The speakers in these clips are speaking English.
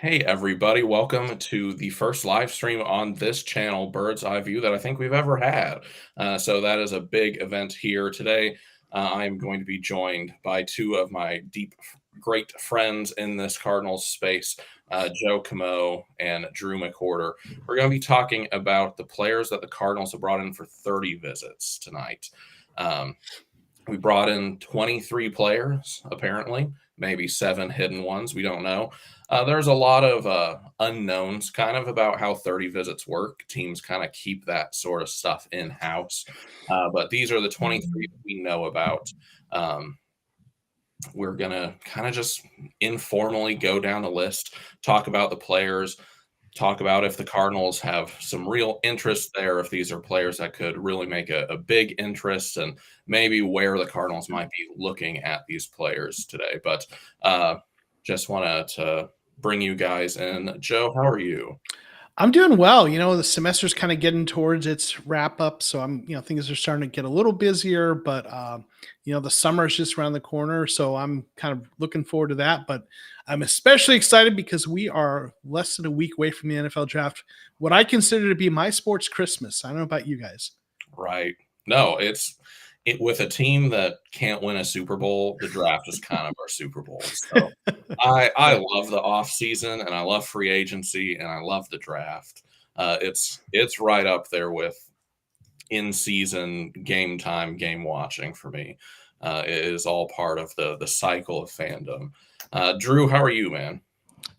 Hey everybody, welcome to the first live stream on this channel, Bird's Eye View, that I think we've ever had. So that is a big event here today. I'm going to be joined by two of my great friends in this Cardinals space, Joe Comeau and Drew McWhortor. We're going to be talking about the players that the Cardinals have brought in for 30 visits tonight. Um, we brought in 23 players, apparently, maybe 7 hidden ones. We don't know. There's a lot of unknowns kind of about how 30 visits work. Teams kind of keep that sort of stuff in house. But these are the 23 that we know about. Um, we're going to kind of just informally go down the list, talk about the players, talk about if the Cardinals have some real interest there, if these are players that could really make a big interest, and maybe where the Cardinals might be looking at these players today. But just wanted to bring you guys in. Joe, how are you? I'm doing well. The semester's kind of getting towards its wrap up, so things are starting to get a little busier. But the summer is just around the corner, so I'm kind of looking forward to that. But I'm especially excited because we are less than a week away from the NFL draft. What I consider to be my sports Christmas. I don't know about you guys. Right. No, it with a team that can't win a Super Bowl, the draft is kind of our Super Bowl. So I love the off season and I love free agency and I love the draft. It's right up there with in season game time game watching for me. It is all part of the cycle of fandom. Drew, how are you, man?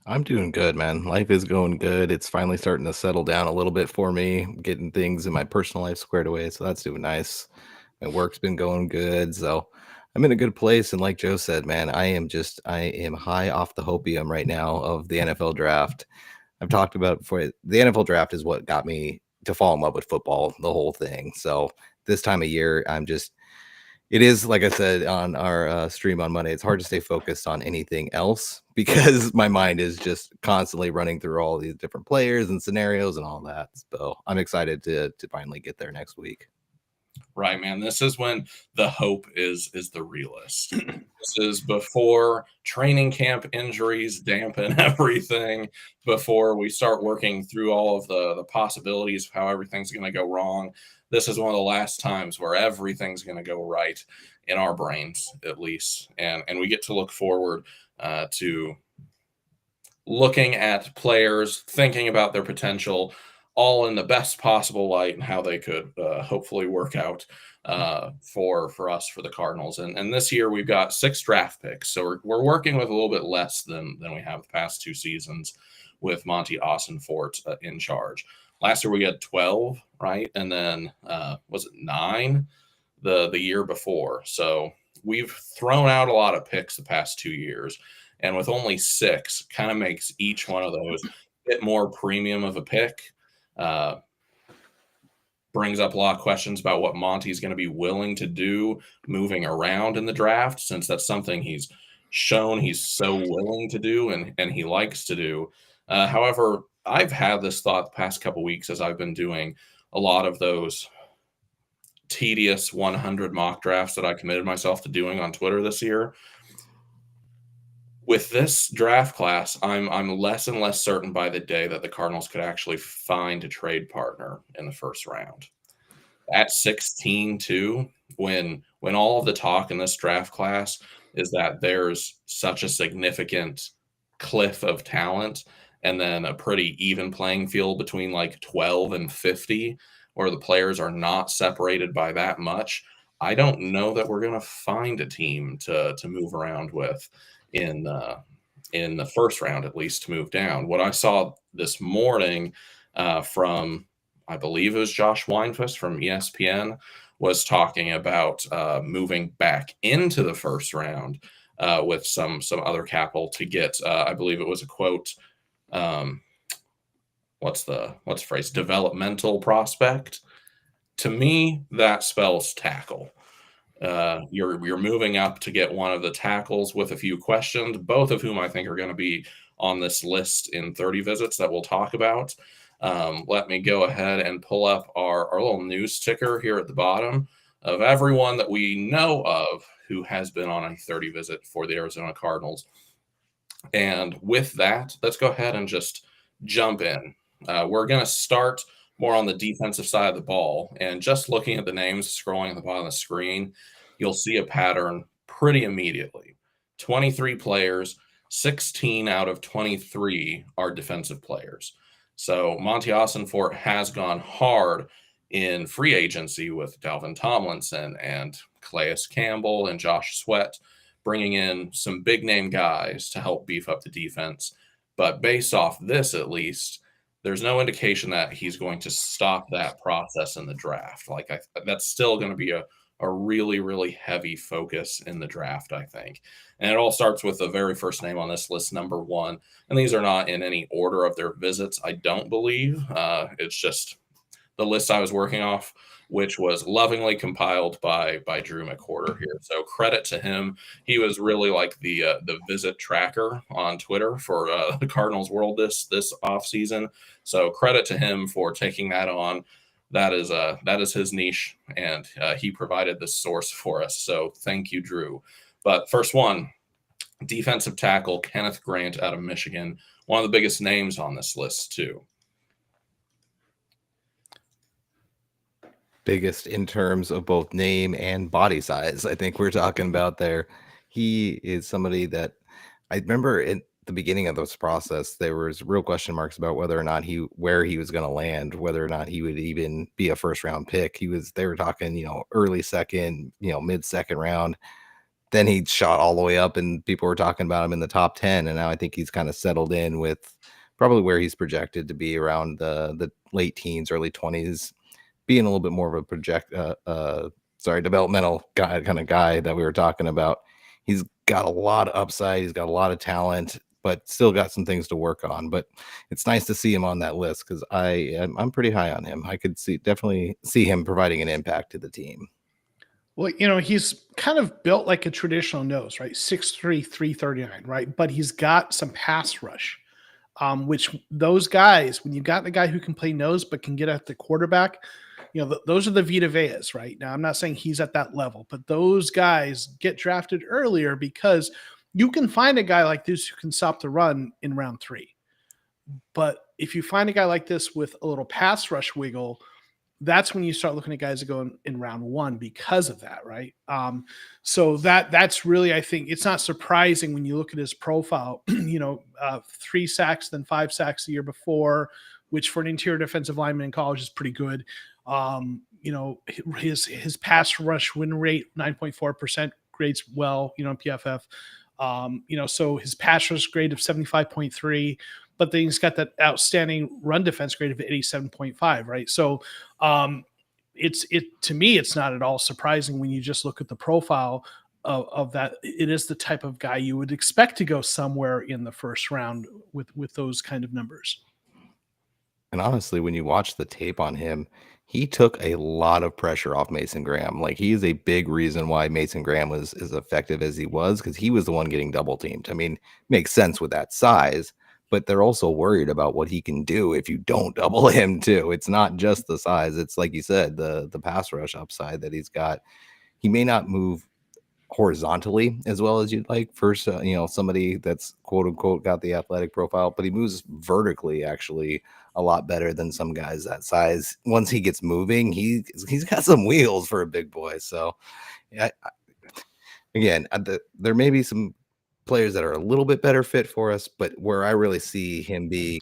I'm doing good, man. Life is going good. It's finally starting to settle down a little bit for me, getting things in my personal life squared away. So that's doing nice. My work's been going good. So I'm in a good place. And like Joe said, man, I am high off the hopium right now of the NFL draft. I've talked about before. The NFL draft is what got me to fall in love with football, the whole thing. So this time of year, it is, like I said on our stream on Monday, it's hard to stay focused on anything else because my mind is just constantly running through all these different players and scenarios and all that. So I'm excited to finally get there next week. Right, man. This is when the hope is the realist. This is before training camp injuries dampen everything, before we start working through all of the possibilities of how everything's going to go wrong. This is one of the last times where everything's going to go right in our brains, at least, and we get to look forward to looking at players, thinking about their potential, all in the best possible light and how they could hopefully work out for us for the Cardinals. And this year we've got 6 draft picks, so we're working with a little bit less than we have the past 2 seasons with Monty Fort in charge. Last year we had 12, right, and then was it 9 the year before? So we've thrown out a lot of picks the past 2 years. And with only 6, kind of makes each one of those a bit more premium of a pick. Uh, Brings up a lot of questions about what Monty's going to be willing to do moving around in the draft, since that's something he's shown he's so willing to do and he likes to do. However, I've had this thought the past couple weeks as I've been doing a lot of those tedious 100 mock drafts that I committed myself to doing on Twitter this year. With this draft class, I'm less and less certain by the day that the Cardinals could actually find a trade partner in the first round. At 16, too, when all of the talk in this draft class is that there's such a significant cliff of talent and then a pretty even playing field between like 12 and 50, where the players are not separated by that much, I don't know that we're going to find a team to move around with in the first round, at least, to move down. What I saw this morning from, I believe it was Josh Weinfuss from ESPN, was talking about moving back into the first round with some other capital to get. I believe it was a quote. What's the phrase? Developmental prospect. To me, that spells tackle. You're moving up to get one of the tackles with a few questions, both of whom I think are going to be on this list in 30 visits that we'll talk about. Let me go ahead and pull up our little news ticker here at the bottom of everyone that we know of who has been on a 30 visit for the Arizona Cardinals. And with that, let's go ahead and just jump in. We're going to start more on the defensive side of the ball. And just looking at the names scrolling at the bottom of the screen, you'll see a pattern pretty immediately. 23 players, 16 out of 23 are defensive players. So Monty Ossenfort has gone hard in free agency with Dalvin Tomlinson and Calais Campbell and Josh Sweat, bringing in some big name guys to help beef up the defense. But based off this, at least, there's no indication that he's going to stop that process in the draft. That's still going to be a really, really heavy focus in the draft, I think. And it all starts with the very first name on this list, number 1. And these are not in any order of their visits, I don't believe. It's just the list I was working off, which was lovingly compiled by Drew McWhortor here. So credit to him. He was really like the visit tracker on Twitter for the Cardinals World this offseason. So credit to him for taking that on. That is his niche, and he provided the source for us. So thank you, Drew. But first one, defensive tackle Kenneth Grant out of Michigan, one of the biggest names on this list too. Biggest in terms of both name and body size, I think we're talking about there. He is somebody that I remember in the beginning of this process, there was real question marks about whether or not where he was going to land, whether or not he would even be a first round pick. They were talking, early second, mid second round. Then he shot all the way up and people were talking about him in the top 10. And now I think he's kind of settled in with probably where he's projected to be around the late teens, early 20s, being a little bit more of a developmental guy that we were talking about. He's got a lot of upside. He's got a lot of talent, but still got some things to work on. But it's nice to see him on that list because I'm pretty high on him. I could definitely see him providing an impact to the team. Well, he's kind of built like a traditional nose, right? 6'3", 339, right? But he's got some pass rush. Which those guys, when you got the guy who can play nose but can get at the quarterback, those are the Vita Veas, right? Now, I'm not saying he's at that level, but those guys get drafted earlier because you can find a guy like this who can stop the run in round 3. But if you find a guy like this with a little pass rush wiggle, that's when you start looking at guys that go in round 1 because of that, right? So that's really, I think, it's not surprising when you look at his profile. 3 sacks, then 5 sacks the year before, which for an interior defensive lineman in college is pretty good. His pass rush win rate 9.4% grades well, in PFF. So his pass rush grade of 75.3. But then he's got that outstanding run defense grade of 87.5, right? So to me, it's not at all surprising when you just look at the profile of that. It is the type of guy you would expect to go somewhere in the first round with those kind of numbers. And honestly, when you watch the tape on him, he took a lot of pressure off Mason Graham. Like, he is a big reason why Mason Graham was as effective as he was, because he was the one getting double teamed. I mean, makes sense with that size, but they're also worried about what he can do if you don't double him too. It's not just the size. It's like you said, the pass rush upside that he's got. He may not move horizontally as well as you'd like for somebody that's quote unquote got the athletic profile, but he moves vertically actually a lot better than some guys that size. Once he gets moving, he's got some wheels for a big boy. So there may be some players that are a little bit better fit for us, but where I really see him be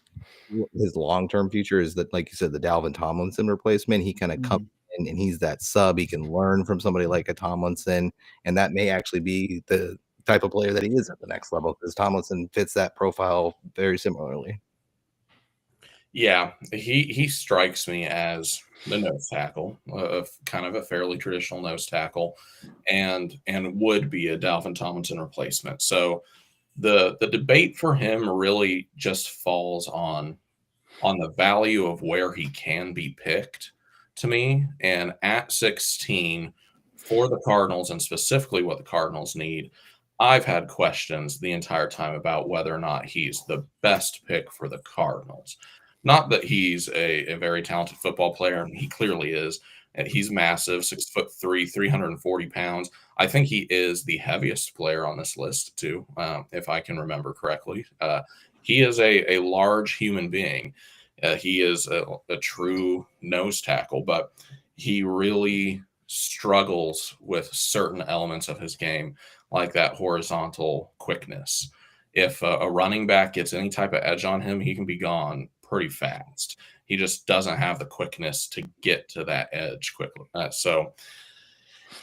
his long-term future is that, like you said, the Dalvin Tomlinson replacement. He kind of comes in and he's that sub. He can learn from somebody like a Tomlinson, and that may actually be the type of player that he is at the next level, because Tomlinson fits that profile very similarly. Yeah, he strikes me as the nose tackle, kind of a fairly traditional nose tackle, and would be a Dalvin Tomlinson replacement. So the debate for him really just falls on the value of where he can be picked to me. And at 16 for the Cardinals, and specifically what the Cardinals need, I've had questions the entire time about whether or not he's the best pick for the Cardinals. Not that he's a very talented football player, and he clearly is, And he's massive, 6'3", 340 pounds. I think he is the heaviest player on this list too, if I can remember correctly. He is a large human being. He is a true nose tackle, but he really struggles with certain elements of his game, like that horizontal quickness. If a running back gets any type of edge on him, he can be gone pretty fast. He just doesn't have the quickness to get to that edge quickly. So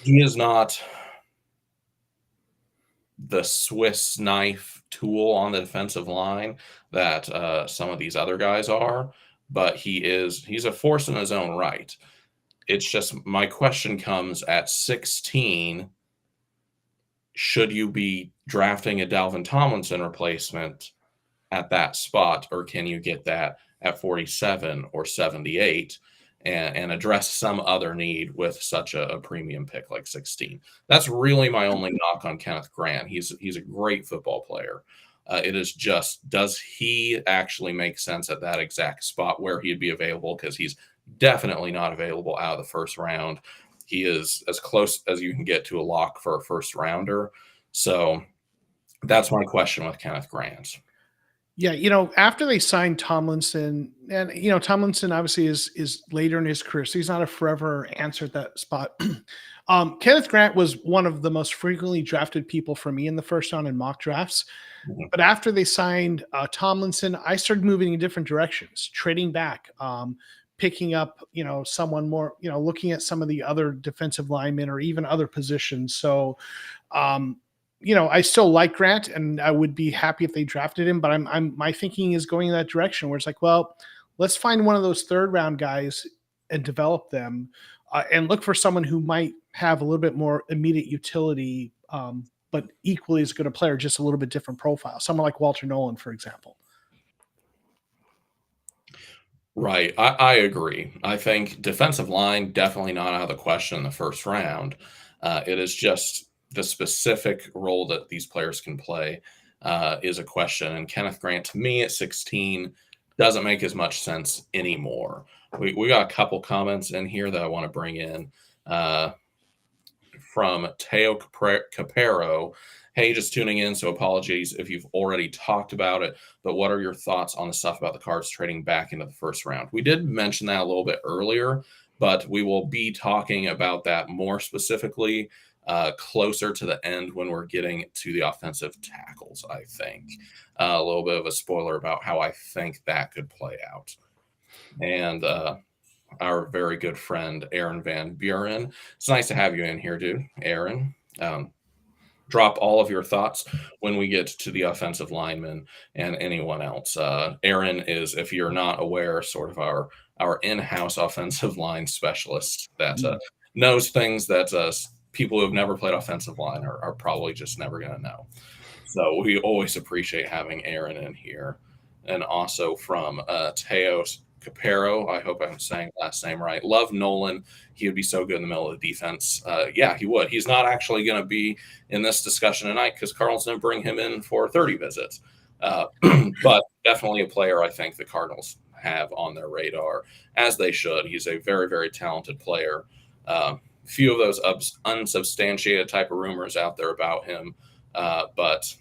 he is not the Swiss knife tool on the defensive line that some of these other guys are, but he's a force in his own right. It's just my question comes at 16. Should you be drafting a Dalvin Tomlinson replacement at that spot, or can you get that at 47 or 78 and address some other need with such a premium pick like 16? That's really my only knock on Kenneth Grant. He's a great football player. It is just, does he actually make sense at that exact spot where he'd be available? Because he's definitely not available out of the first round. He is as close as you can get to a lock for a first rounder. So that's my question with Kenneth Grant. Yeah, after they signed Tomlinson, and Tomlinson obviously is later in his career, so he's not a forever answer at that spot. Kenneth Grant was one of the most frequently drafted people for me in the first round in mock drafts. Mhm. But after they signed Tomlinson, I started moving in different directions, trading back, picking up, someone more, looking at some of the other defensive linemen or even other positions. So, I still like Grant, and I would be happy if they drafted him. But my thinking is going in that direction where it's like, well, let's find one of those third round guys and develop them, and look for someone who might have a little bit more immediate utility, but equally as good a player, just a little bit different profile. Someone like Walter Nolan, for example. Right. I agree. I think defensive line definitely not out of the question in the first round. It is just the specific role that these players can play is a question. And Kenneth Grant, to me, at 16, doesn't make as much sense anymore. We got a couple comments in here that I want to bring in. From Teo Capero. Hey, just tuning in, so apologies if you've already talked about it, but what are your thoughts on the stuff about the Cards trading back into the first round? We did mention that a little bit earlier, but we will be talking about that more specifically closer to the end when we're getting to the offensive tackles, I think. A little bit of a spoiler about how I think that could play out. And our very good friend Aaron Van Buren. It's nice to have you in here, dude. Aaron, drop all of your thoughts when we get to the offensive linemen and anyone else. Aaron is, if you're not aware, sort of our in-house offensive line specialist that knows things that people who have never played offensive line are probably just never going to know. So we always appreciate having Aaron in here. And also from Teos Capero, I hope I'm saying last name right. Love Nolan. He would be so good in the middle of the defense. Yeah, he would. He's not actually going to be in this discussion tonight because Cardinals didn't bring him in for 30 visits. But definitely a player I think the Cardinals have on their radar, as they should. He's a very, very talented player. Few of those unsubstantiated type of rumors out there about him. But,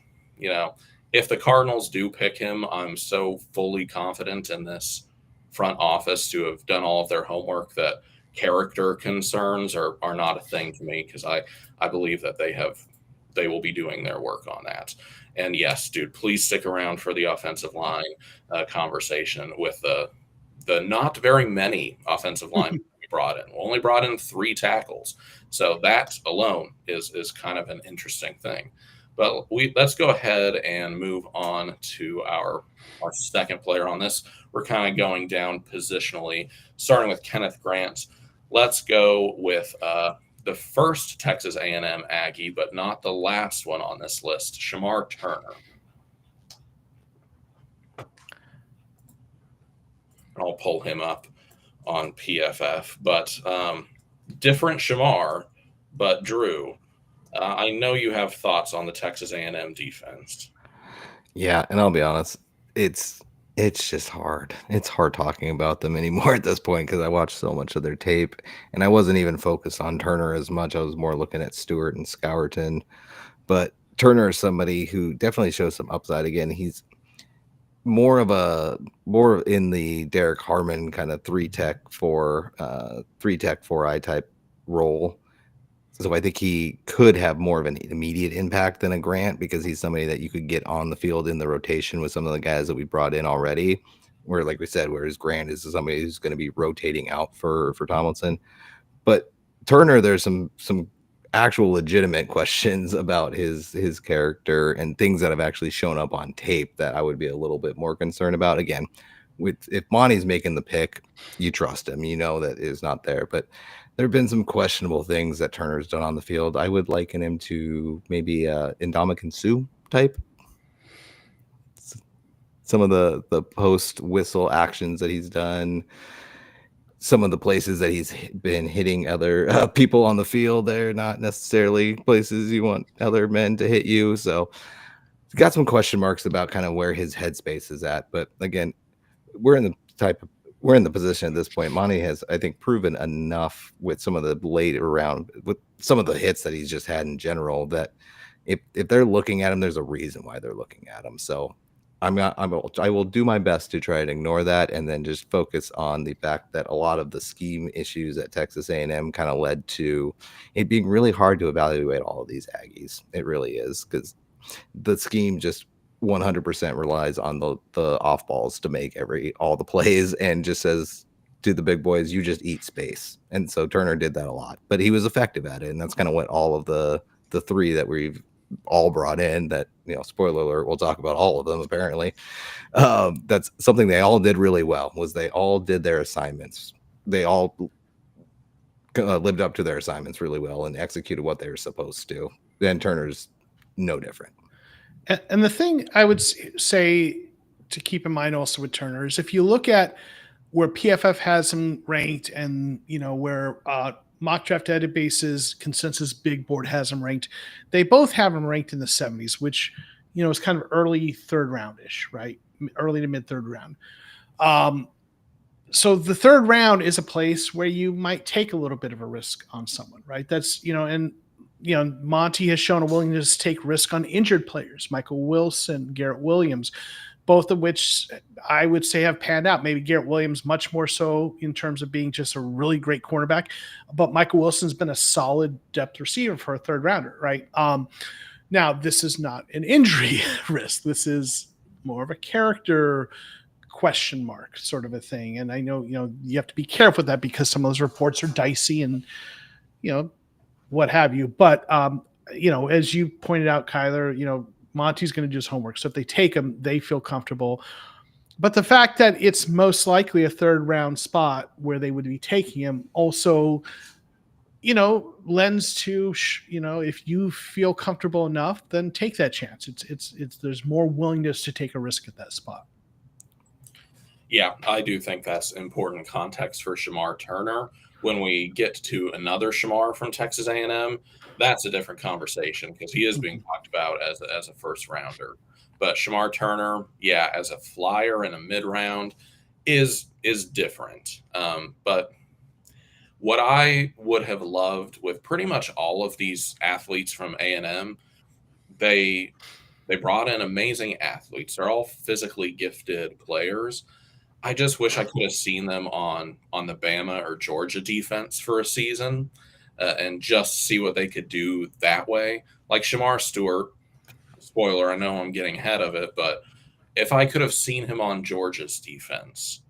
if the Cardinals do pick him, I'm so fully confident in this front office to have done all of their homework that character concerns are not a thing to me, because I believe that they will be doing their work on that. And yes, dude, please stick around for the offensive line conversation with the not very many offensive linemen we brought in. We only brought in 3 tackles. So that alone is kind of an interesting thing. But let's go ahead and move on to our second player on this. We're kind of going down positionally, starting with Kenneth Grant. Let's go with the first Texas A&M Aggie, but not the last one on this list, Shamar Turner. I'll pull him up on PFF, but different Shamar, but Drew, I know you have thoughts on the Texas A&M defense. Yeah, and I'll be honest, it's It's just hard. It's hard talking about them anymore at this point because I watched so much of their tape, and I wasn't even focused on Turner as much. I was more looking at Stewart and Scourton. But Turner is somebody who definitely shows some upside. Again, he's more in the Derek Harmon kind of three tech 4 eye type role. So I think he could have more of an immediate impact than a Grant because he's somebody that you could get on the field in the rotation with some of the guys that we brought in already. Where, like we said, whereas Grant is somebody who's going to be rotating out for Tomlinson. But Turner, there's some actual legitimate questions about his character and things that have actually shown up on tape that I would be a little bit more concerned about. Again, with if Monty's making the pick, you trust him, you know that is not there. But there have been some questionable things that Turner's done on the field. I would liken him to maybe Ndamukong Suh type. Some of the post whistle actions that he's done, some of the places that he's been hitting other people on the field, they're not necessarily places you want other men to hit you. So he's got some question marks about kind of where his headspace is at. But again, we're in the position at this point. Monty has, I think, proven enough with some of the later round, with some of the hits that he's just had in general, that if they're looking at him, there's a reason why they're looking at him. So I will do my best to try and ignore that and then just focus on the fact that a lot of the scheme issues at Texas A&M kind of led to it being really hard to evaluate all of these Aggies. It really is, because the scheme just 100% relies on the off balls to make all the plays and just says to the big boys, you just eat space. And so Turner did that a lot, but he was effective at it. And that's kind of what all of the three that we've all brought in, that, spoiler alert, we'll talk about all of them apparently. That's something they all did really well, was they all did their assignments. They all lived up to their assignments really well and executed what they were supposed to. Then Turner's no different. And the thing I would say to keep in mind also with Turner is if you look at where PFF has him ranked and, where mock draft databases consensus big board has him ranked, they both have him ranked in the 70s, which, is kind of early third roundish, right? Early to mid third round. So the third round is a place where you might take a little bit of a risk on someone, right? That's, and Monty has shown a willingness to take risk on injured players, Michael Wilson, Garrett Williams, both of which I would say have panned out. Maybe Garrett Williams much more so in terms of being just a really great cornerback, but Michael Wilson's been a solid depth receiver for a third rounder, right? Now, this is not an injury risk. This is more of a character question mark sort of a thing. And I know, you have to be careful with that because some of those reports are dicey and, what have you. But, as you pointed out, Kyler, Monty's going to do his homework. So if they take him, they feel comfortable. But the fact that it's most likely a third round spot where they would be taking him also, lends to, if you feel comfortable enough, then take that chance. It's there's more willingness to take a risk at that spot. Yeah, I do think that's important context for Shamar Turner. When we get to another Shamar from Texas A&M, that's a different conversation because he is being talked about as a first rounder. But Shamar Turner, yeah, as a flyer in a mid round is different. But what I would have loved with pretty much all of these athletes from A&M, they brought in amazing athletes. They're all physically gifted players. I just wish I could have seen them on the Bama or Georgia defense for a season and just see what they could do that way. Like Shamar Stewart, spoiler, I know I'm getting ahead of it, but if I could have seen him on Georgia's defense,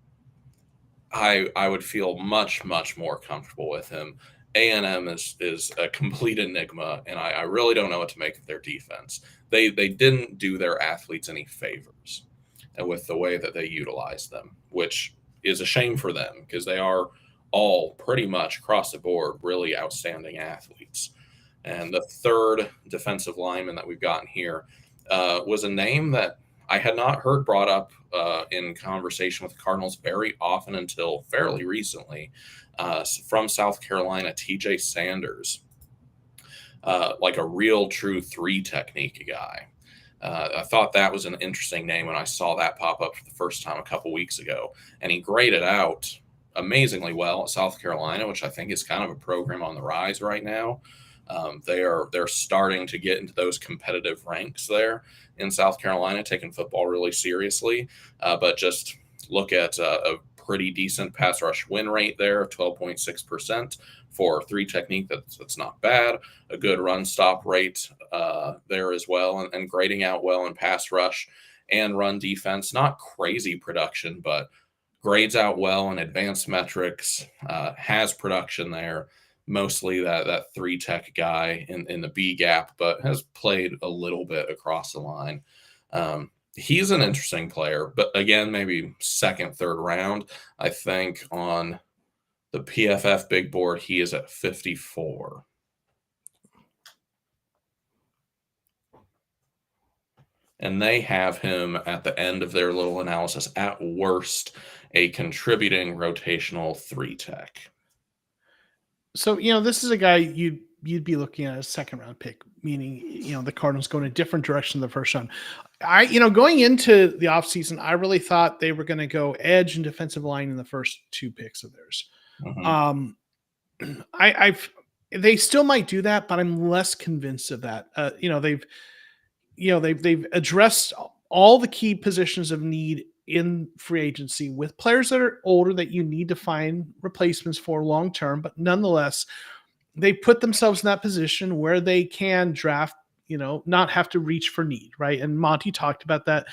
I would feel much, much more comfortable with him. A&M is a complete enigma, and I really don't know what to make of their defense. They didn't do their athletes any favors with the way that they utilize them, which is a shame for them because they are all pretty much across the board really outstanding athletes. And the third defensive lineman that we've gotten here was a name that I had not heard brought up in conversation with the Cardinals very often until fairly recently, from South Carolina, TJ Sanders, like a real true 3 technique guy. I thought that was an interesting name when I saw that pop up for the first time a couple weeks ago. And he graded out amazingly well at South Carolina, which I think is kind of a program on the rise right now. They're starting to get into those competitive ranks there in South Carolina, taking football really seriously. But just look at a pretty decent pass rush win rate there of 12.6% for three technique. That's not bad. A good run stop rate there as well, and grading out well in pass rush and run defense. Not crazy production, but grades out well in advanced metrics, has production there. Mostly that three tech guy in the B gap, but has played a little bit across the line. He's an interesting player, but again, maybe second, third round. I think on the PFF big board, he is at 54. And they have him at the end of their little analysis, at worst, a contributing rotational three tech. So, this is a guy you'd be looking at a second round pick, meaning, the Cardinals going a different direction in the first round. Going into the offseason, I really thought they were going to go edge and defensive line in the first two picks of theirs. Mm-hmm. They still might do that, but I'm less convinced of that. They've addressed all the key positions of need in free agency with players that are older that you need to find replacements for long term, but nonetheless, they put themselves in that position where they can draft, not have to reach for need, right? And Monty talked about that.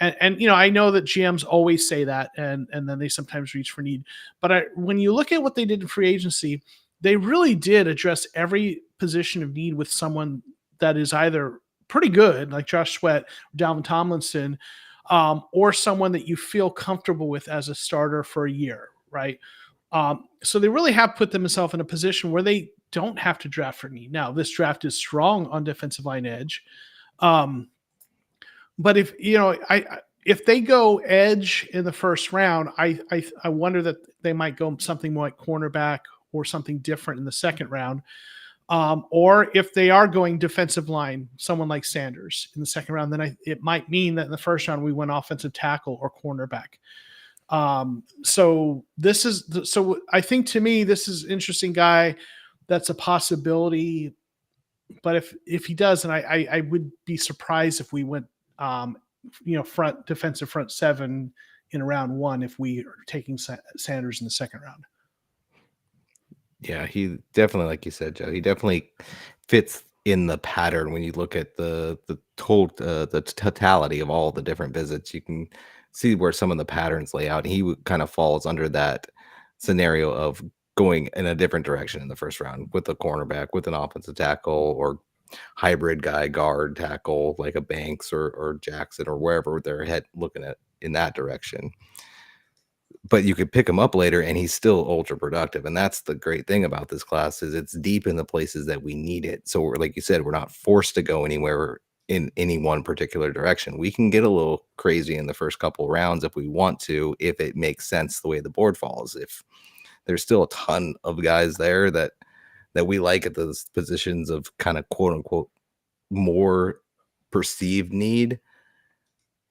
And I know that GMs always say that, and then they sometimes reach for need. But when you look at what they did in free agency, they really did address every position of need with someone that is either pretty good, like Josh Sweat, Dalvin Tomlinson, or someone that you feel comfortable with as a starter for a year, right? So they really have put themselves in a position where they don't have to draft for need. Now, this draft is strong on defensive line edge. But if they go edge in the first round, I wonder that they might go something more like cornerback or something different in the second round. Or if they are going defensive line, someone like Sanders in the second round, then it might mean that in the first round we went offensive tackle or cornerback. So I think, to me, this is an interesting guy. That's a possibility. But if he does, and I would be surprised if we went, defensive front seven in round one, if we are taking Sanders in the second round. Yeah, he definitely, like you said, Joe, he definitely fits in the pattern. When you look at the totality of all the different visits, you can see where some of the patterns lay out. He kind of falls under that scenario of going in a different direction in the first round with a cornerback, with an offensive tackle, or hybrid guy, guard, tackle, like a Banks or Jackson, or wherever they're looking at in that direction. But you could pick him up later and he's still ultra productive. And that's the great thing about this class, is it's deep in the places that we need it. So like you said, we're not forced to go anywhere in any one particular direction. We can get a little crazy in the first couple rounds if we want to, if it makes sense the way the board falls. If there's still a ton of guys there that we like at those positions of kind of quote unquote more perceived need,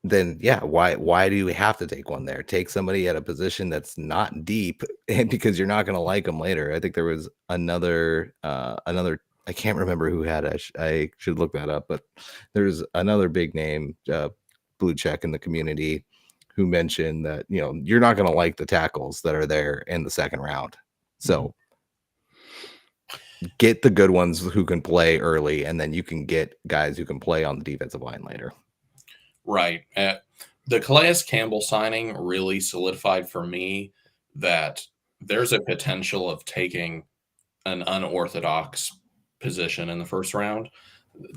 then yeah, why do we have to take one there? Take somebody at a position that's not deep, and because you're not going to like them later. I think there was another I can't remember who had it. I should look that up, but there's another big name blue check in the community who mentioned that you're not going to like the tackles that are there in the second round. So get the good ones who can play early, and then you can get guys who can play on the defensive line later. Right. The Calais Campbell signing really solidified for me that there's a potential of taking an unorthodox position in the first round.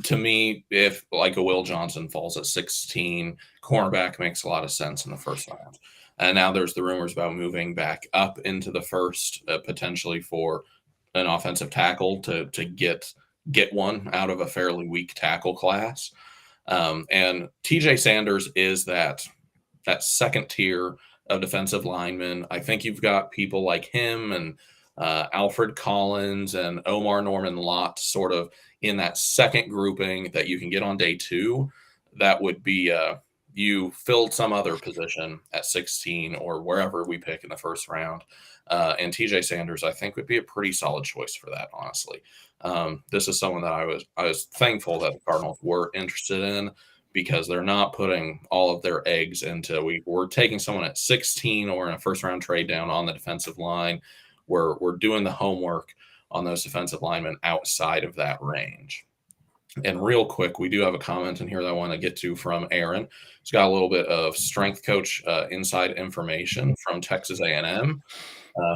To me, if like a Will Johnson falls at 16, cornerback makes a lot of sense in the first round. And now there's the rumors about moving back up into the first, potentially for an offensive tackle to get one out of a fairly weak tackle class. And TJ Sanders is that second tier of defensive linemen. I think you've got people like him and Alfred Collins and Omar Norman Lott sort of in that second grouping that you can get on day two. that would be you filled some other position at 16 or wherever we pick in the first round. And TJ Sanders, I think, would be a pretty solid choice for that, honestly. This is someone that I was thankful that the Cardinals were interested in, because they're not putting all of their eggs into we're taking someone at 16 or in a first round trade down on the defensive line. We're doing the homework on those defensive linemen outside of that range. And real quick, we do have a comment in here that I want to get to from Aaron. He's got a little bit of strength coach inside information from Texas A&M,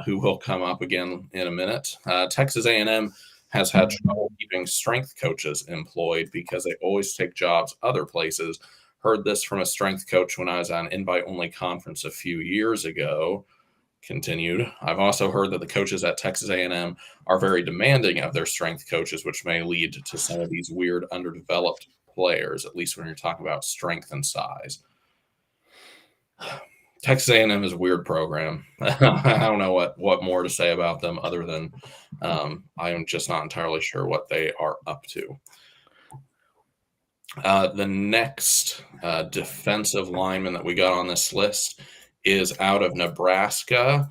who will come up again in a minute. Texas A&M has had trouble keeping strength coaches employed because they always take jobs other places. Heard this from a strength coach when I was on invite-only conference a few years ago. Continued. I've also heard that the coaches at Texas A&M are very demanding of their strength coaches, which may lead to some of these weird underdeveloped players, at least when you're talking about strength and size. Texas A&M is a weird program. I don't know what more to say about them other than I am just not entirely sure what they are up to. The next defensive lineman that we got on this list is out of Nebraska.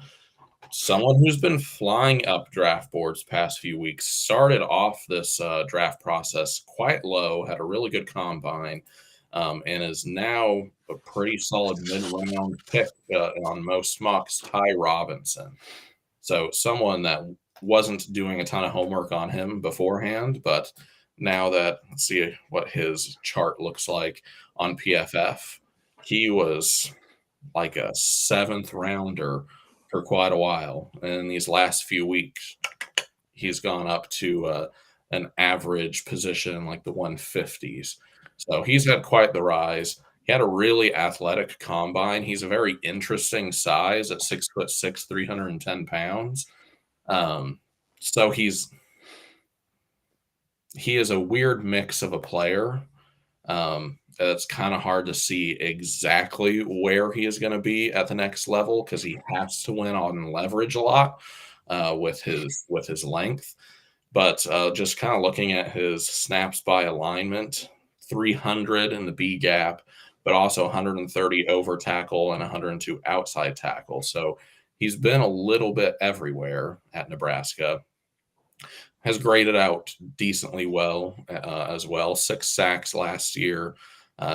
Someone who's been flying up draft boards past few weeks. Started off this draft process quite low, had a really good combine, and is now a pretty solid mid-round pick on most mocks, Ty Robinson. So someone that wasn't doing a ton of homework on him beforehand, but now that, let's see what his chart looks like on PFF, he was like a 7th rounder for quite a while. And in these last few weeks, he's gone up to an average position like the 150s. So he's had quite the rise. He had a really athletic combine. He's a very interesting size at 6'6", 310 pounds. So he is a weird mix of a player. It's kind of hard to see exactly where he is going to be at the next level because he has to win on leverage a lot with his length. But just kind of looking at his snaps by alignment, 300 in the B gap, but also 130 over tackle and 102 outside tackle. So he's been a little bit everywhere at Nebraska. Has graded out decently well as well. 6 sacks last year,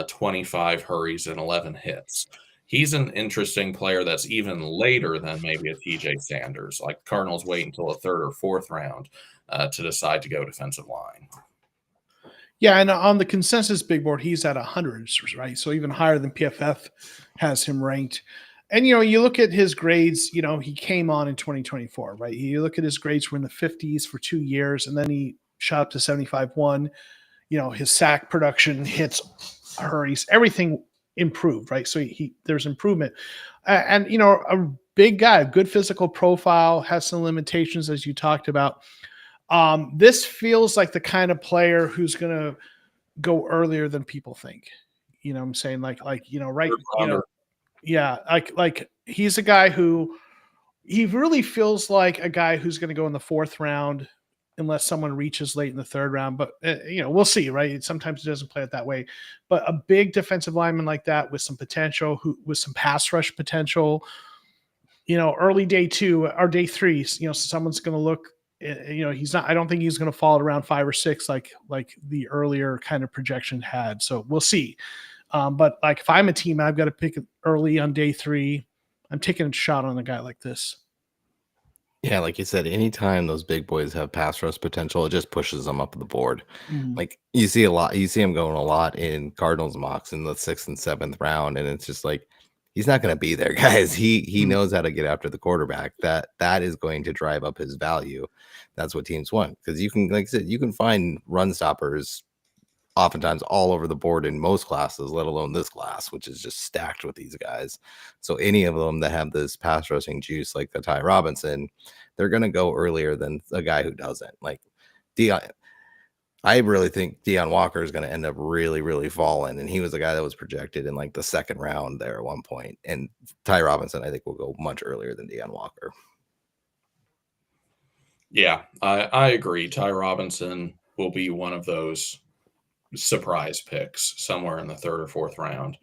25 hurries and 11 hits. He's an interesting player that's even later than maybe a TJ Sanders. Like Cardinals wait until a 3rd or 4th round to decide to go defensive line. Yeah, and on the consensus big board, he's at 100, right? So even higher than PFF has him ranked. And, you look at his grades, he came on in 2024, right? You look at his grades were in the 50s for 2 years, and then he shot up to 75-1. His sack production, hits, hurries, everything improved, right? So there's improvement. And, a big guy, good physical profile, has some limitations, as you talked about. This feels like the kind of player who's going to go earlier than people think. What I'm saying? Yeah, like he's a guy who he really feels like a guy who's going to go in the 4th round unless someone reaches late in the 3rd round. But, we'll see, right? Sometimes it doesn't play it that way. But a big defensive lineman like that with some potential, with some pass rush potential, early day 2 or day 3, someone's going to look, he's not, I don't think he's going to fall at around 5 or 6 like the earlier kind of projection had. So we'll see. But like if I'm a team, I've got to pick it early on day 3. I'm taking a shot on a guy like this. Yeah, like you said, anytime those big boys have pass rush potential, it just pushes them up the board. Like you see him going a lot in Cardinals mocks in the 6th and 7th round, and it's just like he's not going to be there, guys. He knows how to get after the quarterback. That is going to drive up his value. That's what teams want, because you can, like I said, you can find run stoppers oftentimes all over the board in most classes, let alone this class, which is just stacked with these guys. So any of them that have this pass rushing juice, like the Ty Robinson, they're going to go earlier than a guy who doesn't. Like I really think Deion Walker is going to end up really, really falling. And he was the guy that was projected in like the 2nd round there at one point. And Ty Robinson, I think, will go much earlier than Deion Walker. Yeah, I agree. Ty Robinson will be one of those surprise picks somewhere in the 3rd or 4th round.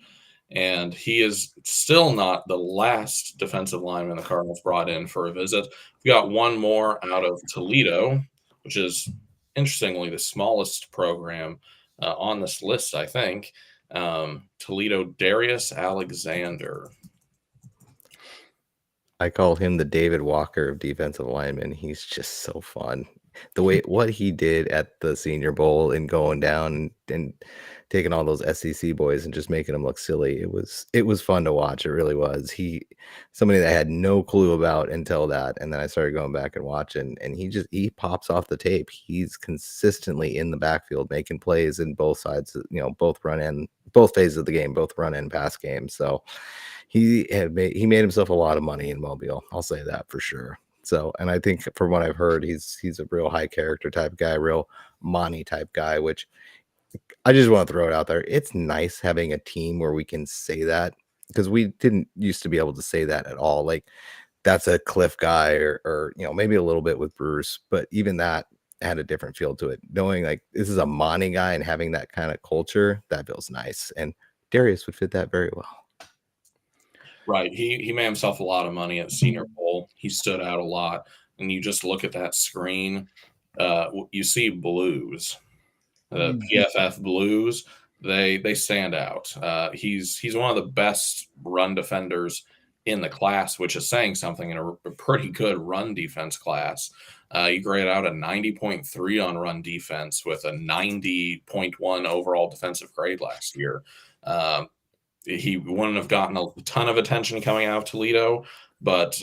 And he is still not the last defensive lineman the Cardinals brought in for a visit. We got one more out of Toledo, which is interestingly the smallest program on this list, I think. Toledo, Darius Alexander. I call him the David Walker of defensive linemen. He's just so fun. The way what he did at the Senior Bowl and going down and taking all those SEC boys and just making them look silly. It was fun to watch. It really was. Somebody that I had no clue about until that, and then I started going back and watching, and he pops off the tape. He's consistently in the backfield making plays in both sides, both phases of the game, both run and pass games. So he made himself a lot of money in Mobile. I'll say that for sure. So, and I think from what I've heard, he's a real high character type guy, real Monty type guy, which I just want to throw it out there. It's nice having a team where we can say that, because we didn't used to be able to say that at all. Like, that's a Cliff guy or maybe a little bit with Bruce, but even that had a different feel to it. Knowing like this is a Monty guy and having that kind of culture, that feels nice. And Darius would fit that very well. Right. He made himself a lot of money at Senior Bowl. He stood out a lot. And you just look at that screen, you see blues. The PFF Blues, they stand out. He's one of the best run defenders in the class, which is saying something in a pretty good run defense class. He graded out a 90.3 on run defense with a 90.1 overall defensive grade last year. He wouldn't have gotten a ton of attention coming out of Toledo, but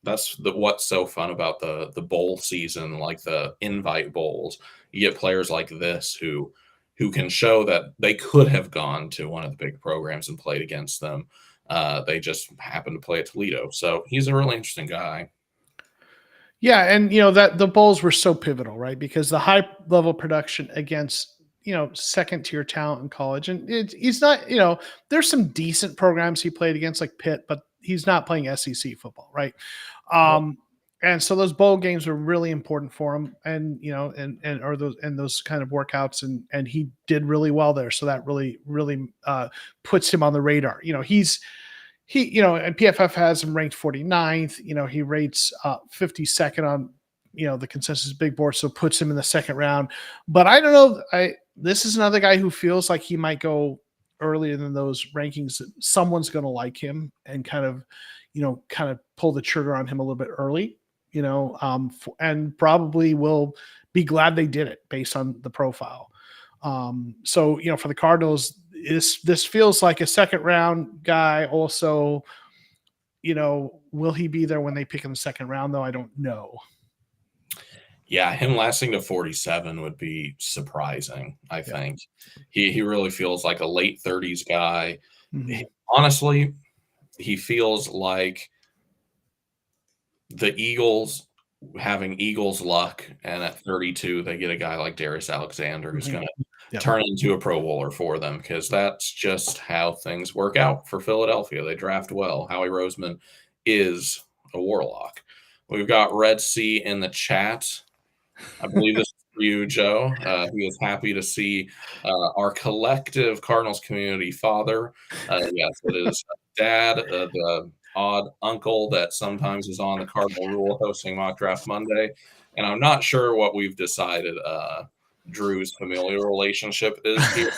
that's what's so fun about the bowl season, like the invite bowls. You get players like this who can show that they could have gone to one of the big programs and played against them. They just happened to play at Toledo. So he's a really interesting guy. Yeah, and that the bowls were so pivotal, right? Because the high level production against second tier talent in college, and he's not, there's some decent programs he played against like Pitt, but he's not playing SEC football, right? And so those bowl games were really important for him, and those kind of workouts, and he did really well there. So that really puts him on the radar. And PFF has him ranked 49th. He rates 52nd on the consensus big board, so puts him in the 2nd round. But I don't know. This is another guy who feels like he might go earlier than those rankings. Someone's going to like him and kind of pull the trigger on him a little bit early, and probably will be glad they did it based on the profile. So, for the Cardinals, this feels like a 2nd round guy. Also, will he be there when they pick in the 2nd round, though? I don't know. Yeah, him lasting to 47 would be surprising, I think. He really feels like a late 30s guy. Mm-hmm. Honestly, he feels like the Eagles having Eagles luck, and at 32, they get a guy like Darius Alexander who's going to turn into a Pro Bowler for them, because that's just how things work out for Philadelphia. They draft well. Howie Roseman is a warlock. We've got Red Sea in the chat. I believe this is for you, Joe. He is happy to see our collective Cardinals community father. Yes, it is Dad, the odd uncle that sometimes is on the Cardinal Rule hosting Mock Draft Monday. And I'm not sure what we've decided Drew's familial relationship is here.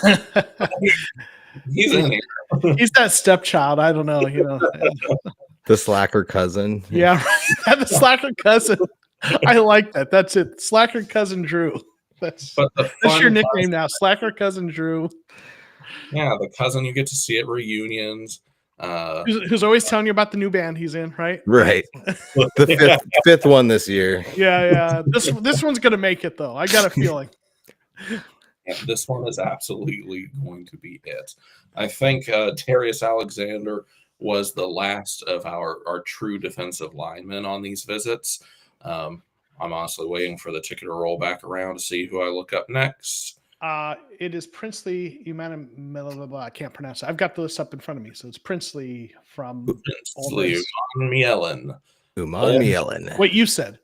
He's in here. He's that stepchild. I don't know. The slacker cousin. Yeah, right. The slacker cousin. I like that. That's it. Slacker cousin Drew. That's your nickname now. Slacker cousin Drew. Yeah, the cousin you get to see at reunions. Who's always telling you about the new band he's in, right? Right. The fifth one this year. Yeah. This one's gonna make it though. I got a feeling. Yeah, this one is absolutely going to be it. I think Darius Alexander was the last of our true defensive linemen on these visits. I'm honestly waiting for the ticket to roll back around to see who I look up next. It is Princely I can't pronounce it. I've got the list up in front of me. So it's Princely from Princely Uman Mielen. Uman Mielen. What you said.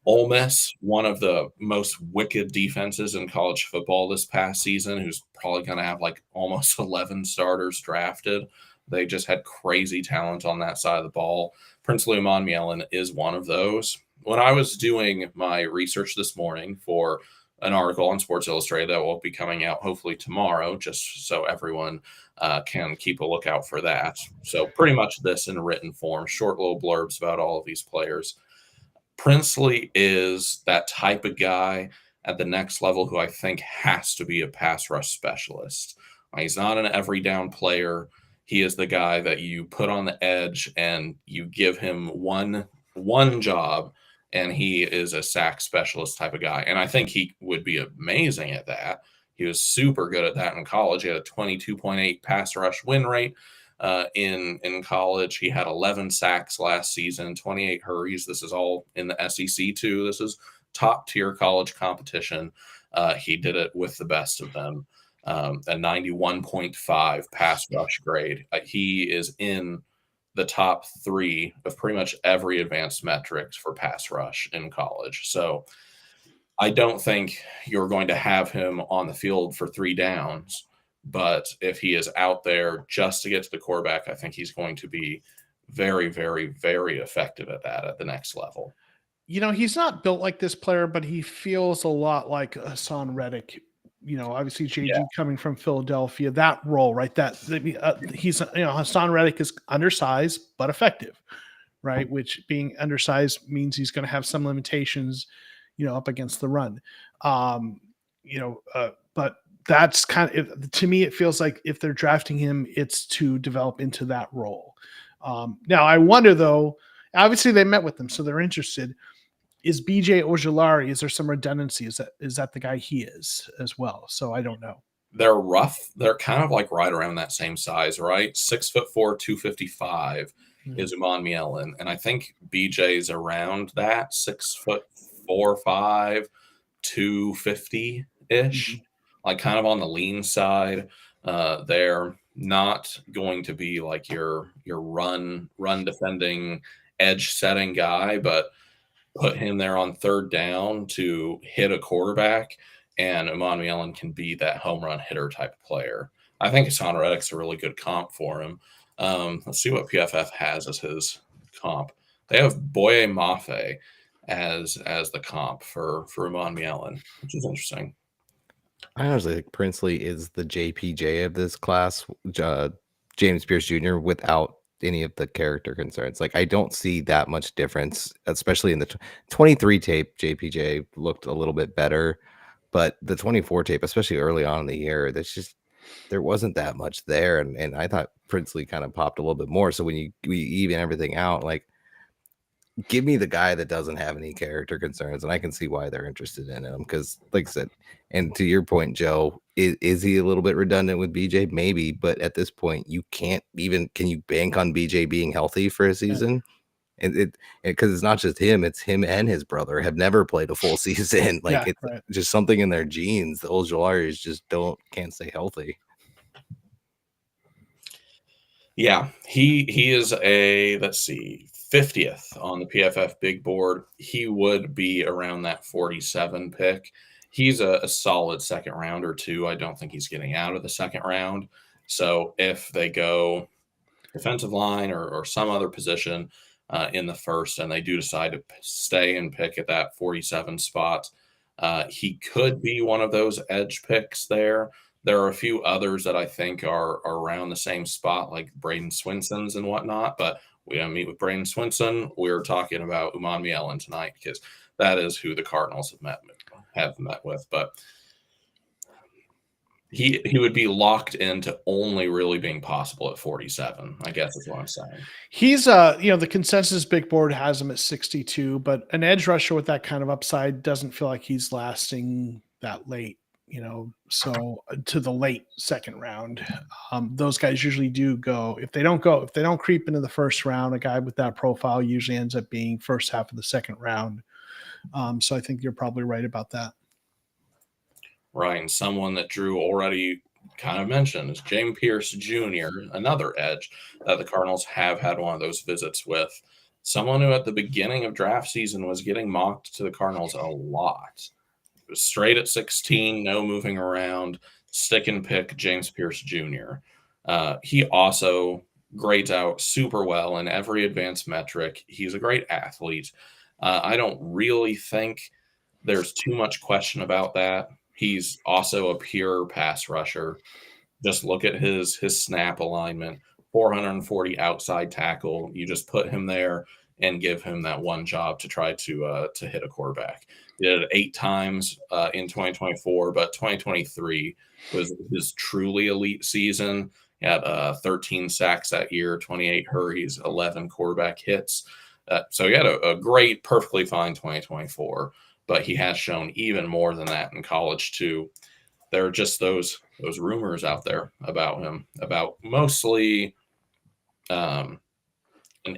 Ole Miss, one of the most wicked defenses in college football this past season, who's probably going to have like almost 11 starters drafted. They just had crazy talent on that side of the ball. Princely Umanmielen is one of those. When I was doing my research this morning for an article on Sports Illustrated that will be coming out hopefully tomorrow, just so everyone can keep a lookout for that. So pretty much this in written form, short little blurbs about all of these players. Princely is that type of guy at the next level who I think has to be a pass rush specialist. He's not an every down player. He is the guy that you put on the edge and you give him one job, and he is a sack specialist type of guy. And I think he would be amazing at that. He was super good at that in college. He had a 22.8 pass rush win rate in college. He had 11 sacks last season, 28 hurries. This is all in the SEC too. This is top tier college competition. He did it with the best of them. A 91.5 pass rush grade. He is in the top 3 of pretty much every advanced metrics for pass rush in college. So I don't think you're going to have him on the field for 3 downs. But if he is out there just to get to the quarterback, I think he's going to be very, very, very effective at that at the next level. He's not built like this player, but he feels a lot like Hassan Reddick. Obviously JG coming from Philadelphia, that role, right? He's, Hassan Reddick is undersized, but effective, right? Which being undersized means he's going to have some limitations, up against the run. But that's kind of, to me, it feels like if they're drafting him, it's to develop into that role. Now I wonder though, obviously they met with them, so they're interested. Is BJ Ojulari, is there some redundancy? Is that the guy he is as well? So I don't know. They're rough. They're kind of like right around that same size, right? 6'4", 255 is Umanmielen. And I think BJ's around that 6'4", 5", 250-ish, like kind of on the lean side. They're not going to be like your run defending, edge setting guy, but put him there on 3rd down to hit a quarterback, and Umanmielen can be that home run hitter type of player. I think Hassan Reddick's a really good comp for him. Let's see what PFF has as his comp. They have Boye Mafe as the comp for Umanmielen, which is interesting. I honestly think Princely is the JPJ of this class, James Pierce Jr., without any of the character concerns. Like, I don't see that much difference, especially in the 23 tape. JPJ looked a little bit better, but the 24 tape, especially early on in the year, there wasn't that much there. And I thought Princely kind of popped a little bit more. So when we even everything out, like, give me the guy that doesn't have any character concerns, and I can see why they're interested in him. Because, like I said, and to your point, Joe, is he a little bit redundant with BJ? Maybe, but at this point, you can't even. Can you bank on BJ being healthy for a season? And because it's not just him; it's him and his brother have never played a full season. Like, it's just something in their genes. The Ojularis just can't stay healthy. Yeah, he is a, let's see, 50th on the PFF big board. He would be around that 47 pick. He's a solid second rounder too. I don't think he's getting out of the second round. So if they go defensive line or some other position in the first, and they do decide to stay and pick at that 47 spot, he could be one of those edge picks there. There are a few others that I think are around the same spot, like Braden Swinson's and whatnot, but we don't meet with Braden Swinson. We're talking about Umanmielen tonight because that is who the Cardinals have met with. But he would be locked into only really being possible at 47, I guess is what I'm saying. He's the consensus big board has him at 62, but an edge rusher with that kind of upside doesn't feel like he's lasting that late. So to the late second round, those guys usually do go. If they don't creep into the first round, a guy with that profile usually ends up being first half of the second round. So I think you're probably right about that. Right. And someone that Drew already kind of mentioned is James Pierce Jr., another edge that the Cardinals have had one of those visits with. someone who at the beginning of draft season was getting mocked to the Cardinals a lot. It was straight at 16, no moving around, stick and pick James Pierce Jr. He also grades out super well in every advanced metric. He's a great athlete. I don't really think there's too much question about that. He's also a pure pass rusher. Just look at his snap alignment, 440 outside tackle. You just put him there and give him that one job to try to hit a quarterback. He did it 8 times in 2024, but 2023 was his truly elite season. He had 13 sacks that year, 28 hurries, 11 quarterback hits. So he had a great, perfectly fine 2024, but he has shown even more than that in college too. There are just those rumors out there about him, about mostly an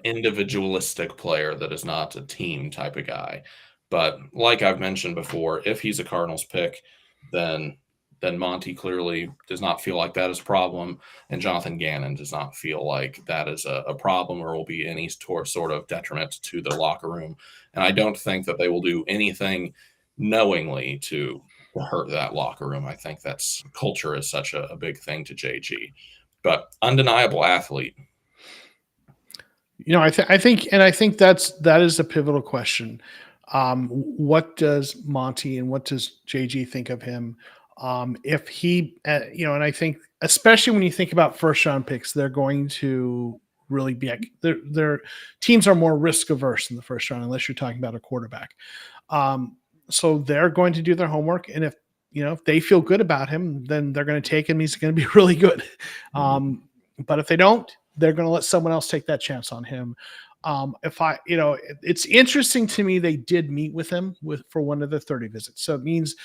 individualistic player that is not a team type of guy. But like I've mentioned before, if he's a Cardinals pick, then Monty clearly does not feel like that is a problem, and Jonathan Gannon does not feel like that is a problem or will be any sort of detriment to the locker room. And I don't think that they will do anything knowingly to hurt that locker room. I think that's culture is such a big thing to JG, but undeniable athlete. You know, I think that is a pivotal question. What does Monty and what does JG think of him? If he, and I think especially when you think about first round picks, they're going to really be their teams are more risk averse in the first round unless you're talking about a quarterback. So they're going to do their homework, and if they feel good about him, then they're going to take him. He's going to be really good. But if they don't, they're going to let someone else take that chance on him. It's interesting to me they did meet with him for one of the 30 visits. So it means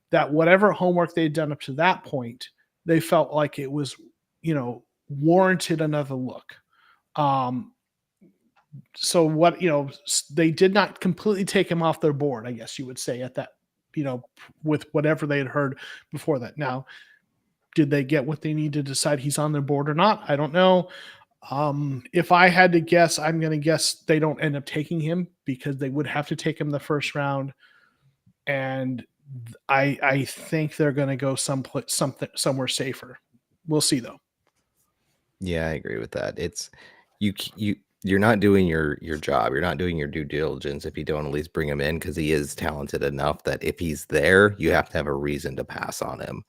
that whatever homework they'd done up to that point, they felt like it was, warranted another look. So what, they did not completely take him off their board, I guess you would say at that, with whatever they had heard before that. Now, did they get what they need to decide he's on their board or not? I don't know. If I had to guess, I'm going to guess they don't end up taking him because they would have to take him the first round. And I think they're going to go somewhere safer. We'll see though. Yeah, I agree with that. It's you're not doing your job. You're not doing your due diligence if you don't at least bring him in, because he is talented enough that if he's there, you have to have a reason to pass on him,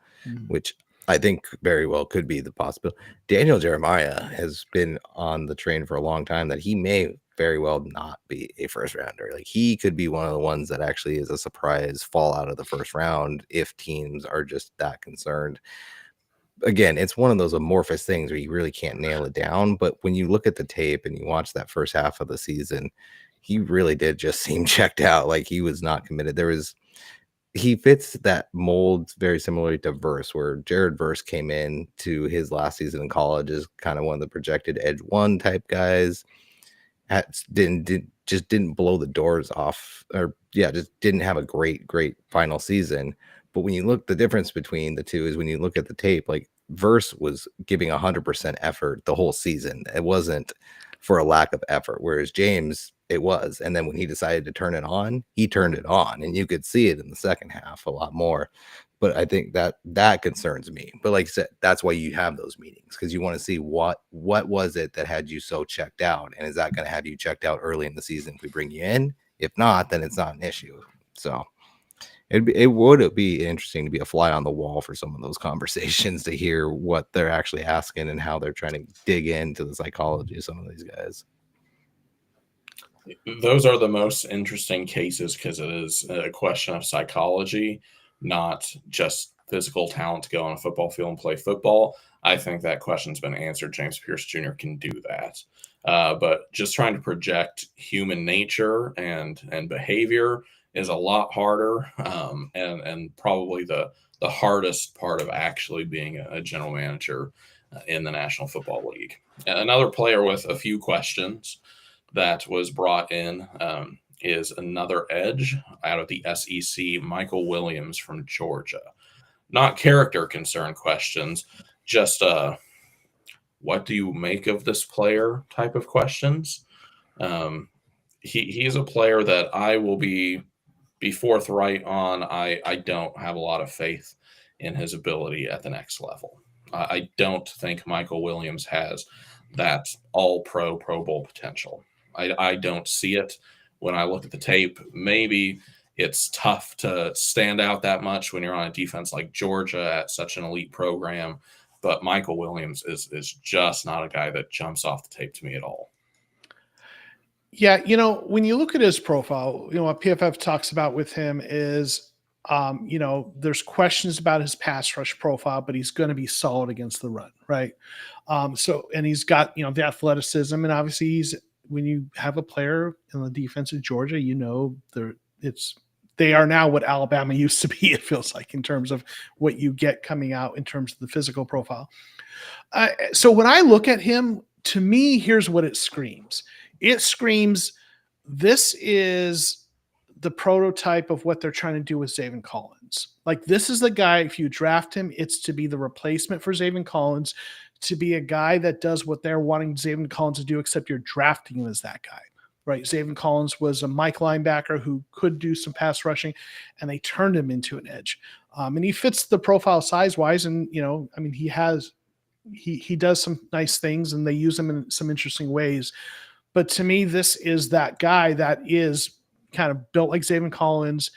which I think very well could be the possibility. Daniel Jeremiah has been on the train for a long time that he may very well not be a first rounder. Like, he could be one of the ones that actually is a surprise fall out of the first round if teams are just that concerned. Again, it's one of those amorphous things where you really can't nail it down. But when you look at the tape and you watch that first half of the season, he really did just seem checked out. Like, he was not committed. He fits that mold very similarly to Verse, where Jared Verse came in to his last season in college as kind of one of the projected edge one type guys. Didn't blow the doors off, just didn't have a great final season. But when you look, the difference between the two is when you look at the tape, like, Verse was giving 100% effort the whole season. It wasn't for a lack of effort, whereas James, it was. And then when he decided to turn it on, he turned it on, and you could see it in the second half a lot more. But I think that concerns me. But like I said, that's why you have those meetings, because you want to see what was it that had you so checked out, and is that going to have you checked out early in the season if we bring you in? If not, then it's not an issue. So it would be interesting to be a fly on the wall for some of those conversations to hear what they're actually asking and how they're trying to dig into the psychology of some of these guys. Those are the most interesting cases because it is a question of psychology, not just physical talent to go on a football field and play football. I think that question's been answered. James Pierce Jr. can do that. But just trying to project human nature and behavior is a lot harder, and probably the hardest part of actually being a general manager in the National Football League. Another player with a few questions that was brought in is another edge out of the SEC, Michael Williams from Georgia. Not character concern questions, just what do you make of this player type of questions. he's a player that I will be forthright on. I don't have a lot of faith in his ability at the next level. I don't think Michael Williams has that all Pro Bowl potential. I don't see it when I look at the tape. Maybe it's tough to stand out that much when you're on a defense like Georgia at such an elite program, but Michael Williams is just not a guy that jumps off the tape to me at all. Yeah, when you look at his profile, what PFF talks about with him is, there's questions about his pass rush profile, but he's going to be solid against the run, right? And he's got, the athleticism, and obviously when you have a player in the defense of Georgia, they are now what Alabama used to be, it feels like, in terms of what you get coming out in terms of the physical profile. So when I look at him, to me, here's what it screams. It screams, this is the prototype of what they're trying to do with Zaven Collins. Like, this is the guy, if you draft him, it's to be the replacement for Zaven Collins, to be a guy that does what they're wanting Zaven Collins to do, except you're drafting him as that guy, right? Zaven Collins was a Mike linebacker who could do some pass rushing, and they turned him into an edge. And he fits the profile size-wise, and, he does some nice things, and they use him in some interesting ways. But to me, this is that guy that is kind of built like Zaven Collins,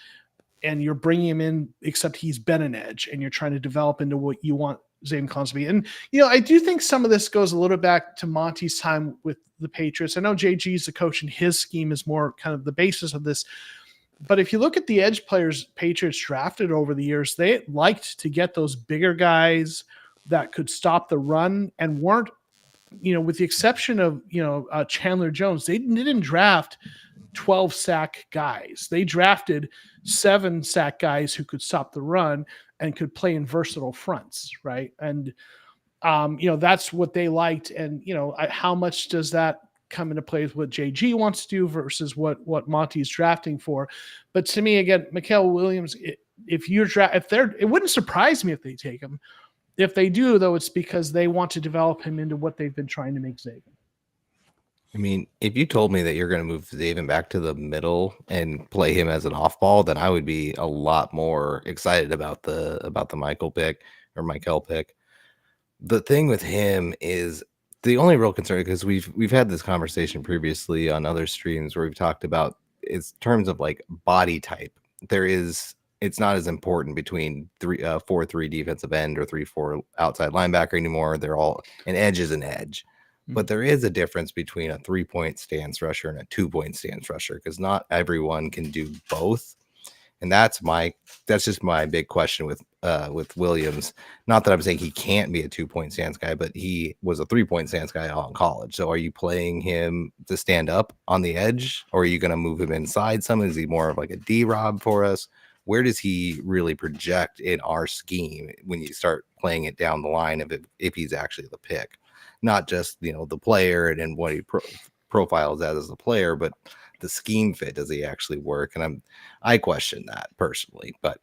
and you're bringing him in, except he's been an edge, and you're trying to develop into what you want Zaven Collins to be. And, I do think some of this goes a little back to Monty's time with the Patriots. I know JG is the coach, and his scheme is more kind of the basis of this. But if you look at the edge players Patriots drafted over the years, they liked to get those bigger guys that could stop the run and weren't, with the exception of, Chandler Jones, they didn't draft 12 sack guys. They drafted 7 sack guys who could stop the run and could play in versatile fronts. Right. And, that's what they liked. And, how much does that come into play with what JG wants to do versus what Monty's drafting for? But to me, again, Michael Williams, it wouldn't surprise me if they take him. If they do, though, it's because they want to develop him into what they've been trying to make Zaven. I mean, if you told me that you're going to move Zaven back to the middle and play him as an off ball, then I would be a lot more excited about the Michael pick. The thing with him is the only real concern, because we've had this conversation previously on other streams where we've talked about is terms of like body type. It's not as important between 4-3 defensive end or 3-4 outside linebacker anymore. They're all an edge is an edge. But there is a difference between a 3-point stance rusher and a 2-point stance rusher, because not everyone can do both. And that's just my big question with Williams. Not that I'm saying he can't be a 2-point stance guy, but he was a 3-point stance guy all in college. So are you playing him to stand up on the edge, or are you going to move him inside some? Is he more of like a D-Rob for us? Where does he really project in our scheme when you start playing it down the line if he's actually the pick? Not just, the player and what he profiles as a player, but the scheme fit. Does he actually work? And I question that personally, but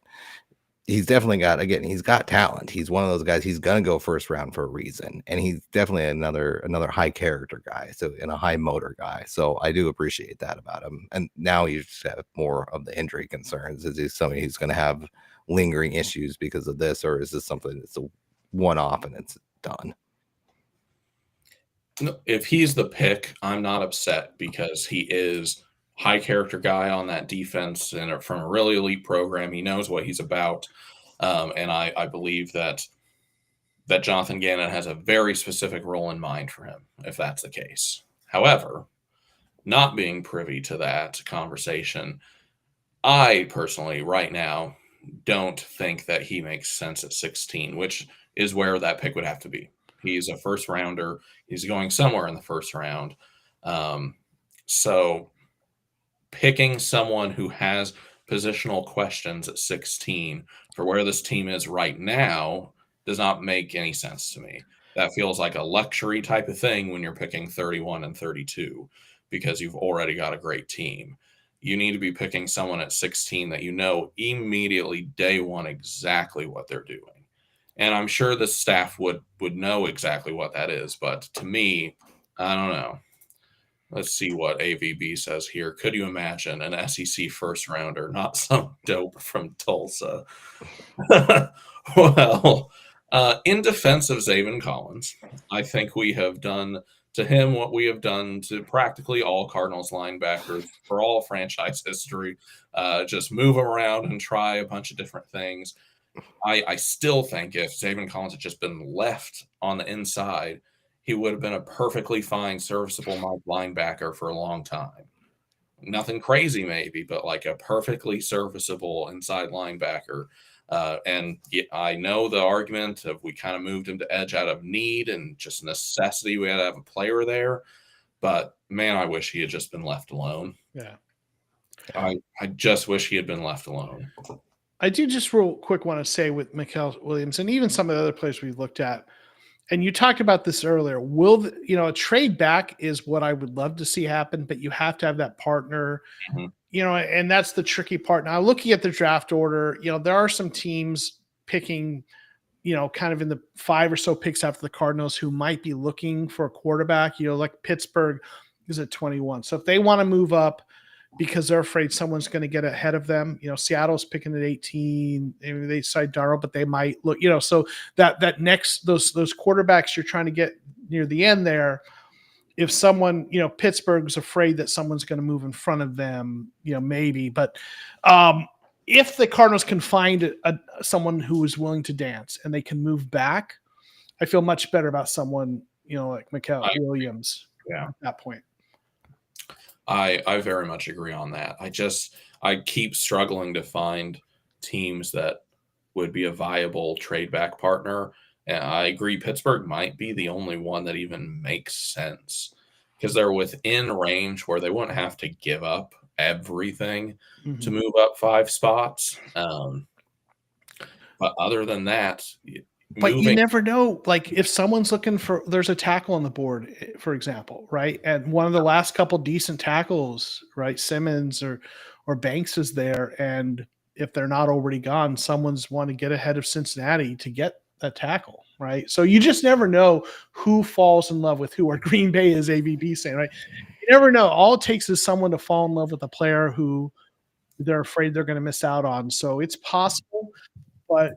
he's definitely he's got talent. He's one of those guys. He's going to go first round for a reason. And he's definitely another high character guy. And a high motor guy. So I do appreciate that about him. And now you just have more of the injury concerns. Is he somebody who's going to have lingering issues because of this, or is this something that's a one-off and it's done? If he's the pick, I'm not upset, because he is high character guy on that defense and from a really elite program. He knows what he's about. And I believe that Jonathan Gannon has a very specific role in mind for him, if that's the case. However, not being privy to that conversation, I personally right now don't think that he makes sense at 16, which is where that pick would have to be. He's a first rounder. He's going somewhere in the first round. So picking someone who has positional questions at 16 for where this team is right now does not make any sense to me. That feels like a luxury type of thing when you're picking 31 and 32, because you've already got a great team. You need to be picking someone at 16 that immediately day one exactly what they're doing. And I'm sure the staff would know exactly what that is. But to me, I don't know. Let's see what AVB says here. Could you imagine an SEC first rounder, not some dope from Tulsa? Well, in defense of Zaven Collins, I think we have done to him what we have done to practically all Cardinals linebackers for all franchise history. Just move them around and try a bunch of different things. I still think if Zaven Collins had just been left on the inside, he would have been a perfectly fine, serviceable linebacker for a long time. Nothing crazy, maybe, but like a perfectly serviceable inside linebacker. I know the argument of we kind of moved him to edge out of need and just necessity. We had to have a player there, but man, I wish he had just been left alone. Yeah. I just wish he had been left alone. I do just real quick want to say with Mikael Williams and even some of the other players we've looked at, and you talked about this earlier, a trade back is what I would love to see happen, but you have to have that partner, and that's the tricky part. Now, looking at the draft order, there are some teams picking, kind of in the 5 or so picks after the Cardinals who might be looking for a quarterback, like Pittsburgh is at 21. So if they want to move up, because they're afraid someone's going to get ahead of them. Seattle's picking at 18. Maybe they decide Darnold, but they might look, so that next, those quarterbacks you're trying to get near the end there, if someone, Pittsburgh's afraid that someone's going to move in front of them, maybe, but if the Cardinals can find someone who is willing to dance and they can move back, I feel much better about someone, like Mikael Williams at that point. I very much agree on that. I keep struggling to find teams that would be a viable trade back partner. And I agree Pittsburgh might be the only one that even makes sense because they're within range where they wouldn't have to give up everything to move up 5 spots. But other than that, but you never know, like if someone's looking for, there's a tackle on the board, for example, right? And one of the last couple decent tackles, right? Simmons or Banks is there. And if they're not already gone, someone's want to get ahead of Cincinnati to get a tackle, right? So you just never know who falls in love with who, or Green Bay is AVB saying, right? You never know. All it takes is someone to fall in love with a player who they're afraid they're going to miss out on. So it's possible, but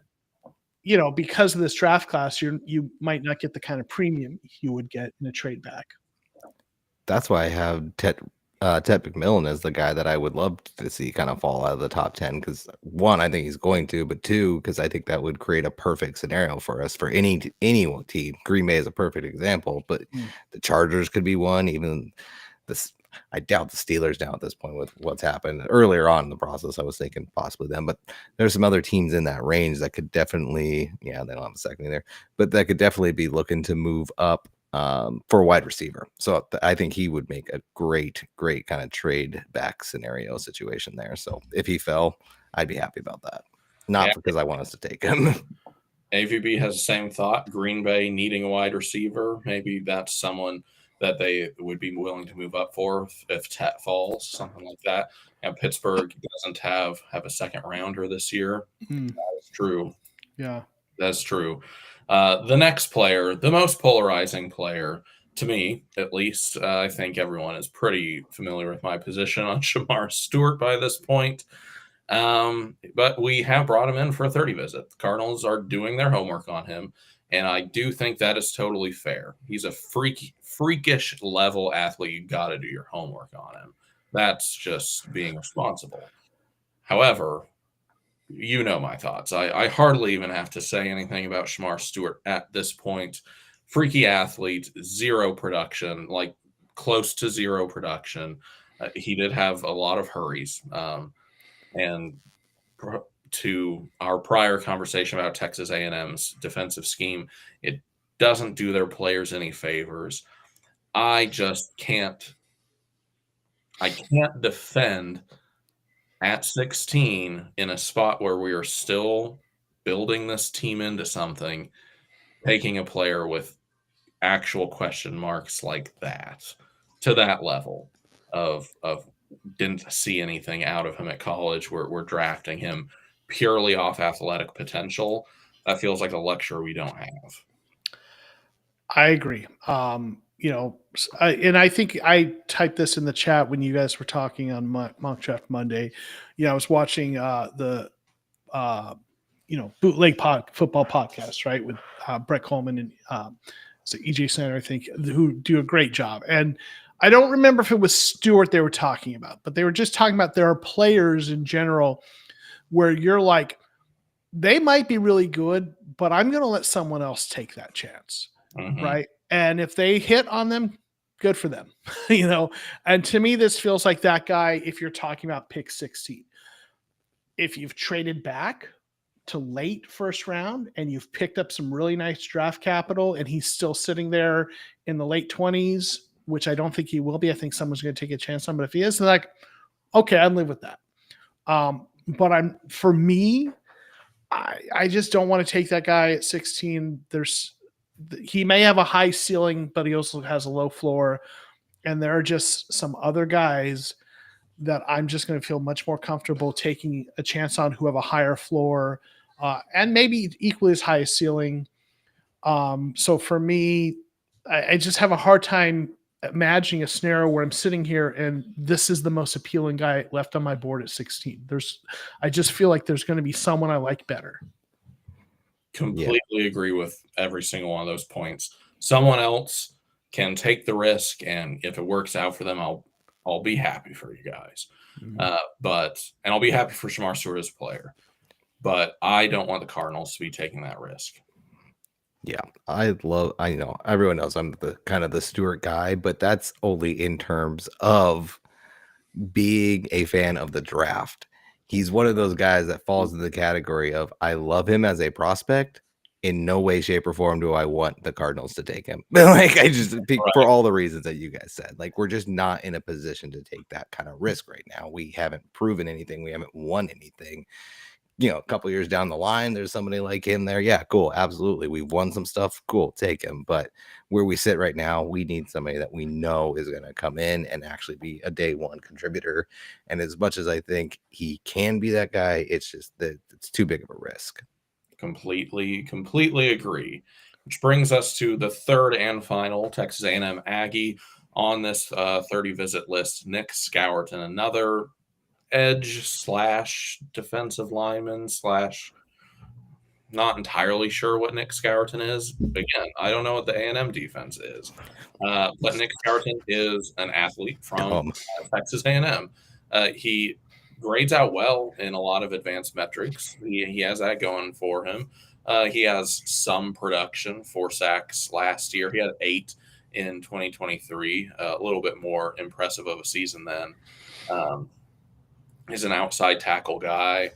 because of this draft class, you might not get the kind of premium you would get in a trade back. That's why I have Ted McMillan as the guy that I would love to see kind of fall out of the top 10. Because 1, I think he's going to, but 2, because I think that would create a perfect scenario for us for any team. Green Bay is a perfect example, but the Chargers could be one. Even this. I doubt the Steelers now at this point with what's happened earlier on in the process. I was thinking possibly them, but there's some other teams in that range that could definitely, they don't have a second there, but that could definitely be looking to move up for a wide receiver. So I think he would make a great kind of trade back scenario situation there. So if he fell, I'd be happy about that. Not because I want us to take him. AVB has the same thought. Green Bay needing a wide receiver. Maybe that's someone that they would be willing to move up for if Tet falls, something like that. And Pittsburgh doesn't have a second rounder this year. That's true. Yeah, that's true. The next player, the most polarizing player to me, at least, I think everyone is pretty familiar with my position on Shamar Stewart by this point. But we have brought him in for a 30 visit. The Cardinals are doing their homework on him. And I do think that is totally fair. He's a freakish level athlete. You got to do your homework on him. That's just being responsible. However, my thoughts. I hardly even have to say anything about Shamar Stewart at this point. Freaky athlete, 0 production, like close to 0 production. He did have a lot of hurries. And to our prior conversation about Texas A&M's defensive scheme, it doesn't do their players any favors. I can't defend at 16 in a spot where we are still building this team into something, taking a player with actual question marks like that to that level of didn't see anything out of him at college. We're drafting him purely off athletic potential. That feels like a luxury we don't have. I agree. and I think I typed this in the chat when you guys were talking on Mock Draft Monday. I was watching the bootleg football podcast, right, with Brett Coleman and so EJ Center, I think, who do a great job. And I don't remember if it was Stewart they were talking about, but they were just talking about there are players in general where you're like, they might be really good, but I'm going to let someone else take that chance, right? And if they hit on them, good for them, And to me, this feels like that guy. If you're talking about pick 16, if you've traded back to late first round and you've picked up some really nice draft capital, and he's still sitting there in the late 20s, which I don't think he will be. I think someone's going to take a chance on, but if he is, like, okay, I'd live with that. But for me, I just don't want to take that guy at 16. He may have a high ceiling, but he also has a low floor. And there are just some other guys that I'm just going to feel much more comfortable taking a chance on who have a higher floor and maybe equally as high a ceiling. So for me, I just have a hard time imagining a scenario where I'm sitting here and this is the most appealing guy left on my board at 16. I just feel like there's going to be someone I like better. Completely agree with every single one of those points. Someone else can take the risk, and if it works out for them, I'll be happy for you guys. And I'll be happy for Shamar Stewart as a player. But I don't want the Cardinals to be taking that risk. Yeah, I know everyone knows I'm the kind of the Stewart guy, but that's only in terms of being a fan of the draft. He's one of those guys that falls into the category of I love him as a prospect. In no way, shape, or form do I want the Cardinals to take him. Like, I just for all the reasons that you guys said, like, we're just not in a position to take that kind of risk right now. We haven't proven anything. We haven't won anything. A couple years down the line, there's somebody like him there. Yeah, cool. Absolutely. We've won some stuff. Cool. Take him. But where we sit right now, we need somebody that we know is going to come in and actually be a day one contributor. And as much as I think he can be that guy, it's just that it's too big of a risk. Completely agree. Which brings us to the third and final Texas A&M Aggie on this 30 visit list, Nick Scourton, another edge / defensive lineman / not entirely sure what Nick Scourton is. Again, I don't know what the A&M defense is. But Nick Scourton is an athlete from Texas A&M. He grades out well in a lot of advanced metrics. He has that going for him. He has some production, 4 sacks last year. He had 8 in 2023, a little bit more impressive of a season then. He's an outside tackle guy.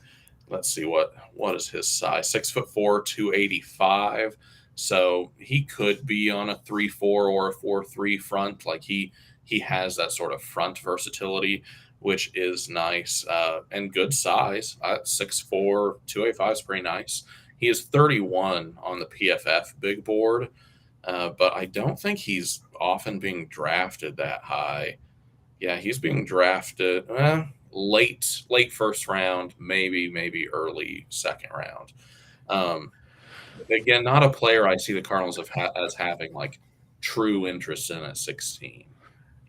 Let's see, what is his size? 6'4", 285. So he could be on a 3-4 or a 4-3 front. Like he has that sort of front versatility, which is nice, and good size. 6'4", 285 is pretty nice. He is 31 on the PFF big board, but I don't think he's often being drafted that high. Yeah, he's being drafted late first round, maybe early second round. Again, not a player I see the Cardinals as having like true interest in at 16.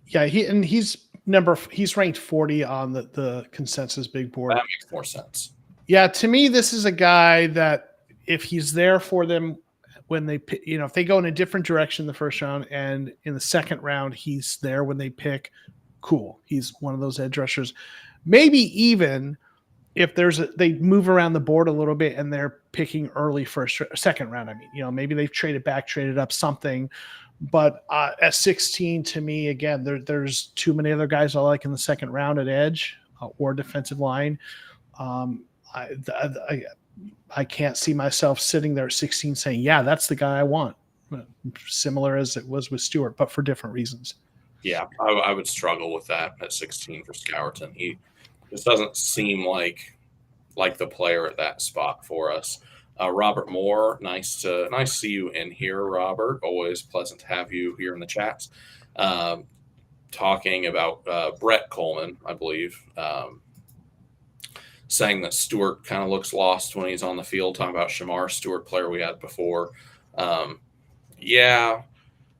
Yeah, he's ranked 40 on the consensus big board. That makes more sense. Yeah, to me, this is a guy that if he's there for them when they, if they go in a different direction in the first round and in the second round, he's there when they pick, cool. He's one of those edge rushers. Maybe even if they move around the board a little bit and they're picking early second round. I mean, maybe they've traded up something. But at 16, to me, again, there's too many other guys I like in the second round at edge or defensive line. I can't see myself sitting there at 16 saying, yeah, that's the guy I want. Similar as it was with Stewart, but for different reasons. Yeah, I would struggle with that at 16 for Scourton. He just doesn't seem like the player at that spot for us. Robert Moore, nice to see you in here, Robert. Always pleasant to have you here in the chats. Talking about Brett Coleman, I believe, saying that Stewart kind of looks lost when he's on the field. Talking about Shamar Stewart, player we had before. Yeah,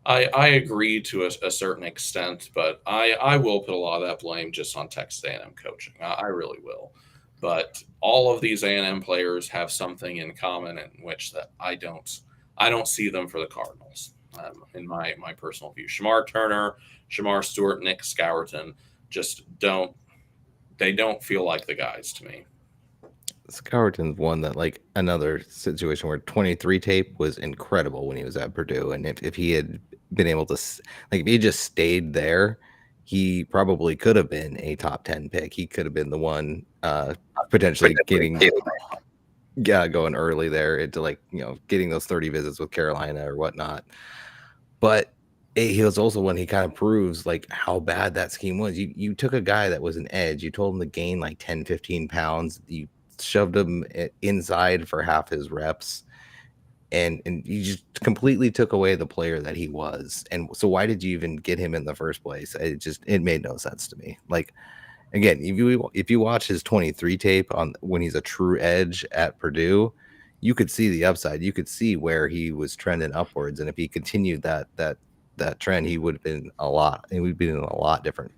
I agree to a certain extent, but I will put a lot of that blame just on Texas A&M coaching. I really will. But all of these A&M players have something in common in which that I don't see them for the Cardinals. In my personal view, Shamar Turner, Shamar Stewart, Nick Scourton just don't feel like the guys to me. Scourton's one that, like, another situation where 23 tape was incredible when he was at Purdue, and if he had been able to, like, if he just stayed there, he probably could have been a top 10 pick. He could have been the one potentially getting going early there into, like, getting those 30 visits with Carolina or whatnot. But he was also when he kind of proves, like, how bad that scheme was. You took a guy that was an edge, you told him to gain like 10, 15 pounds, you shoved him inside for half his reps, and you just completely took away the player that he was. And so why did you even get him in the first place? It made no sense to me. Like, again, if you watch his 23 tape on when he's a true edge at Purdue, you could see the upside. You could see where he was trending upwards, and if he continued that trend, he would have been a lot. He would be in a lot different.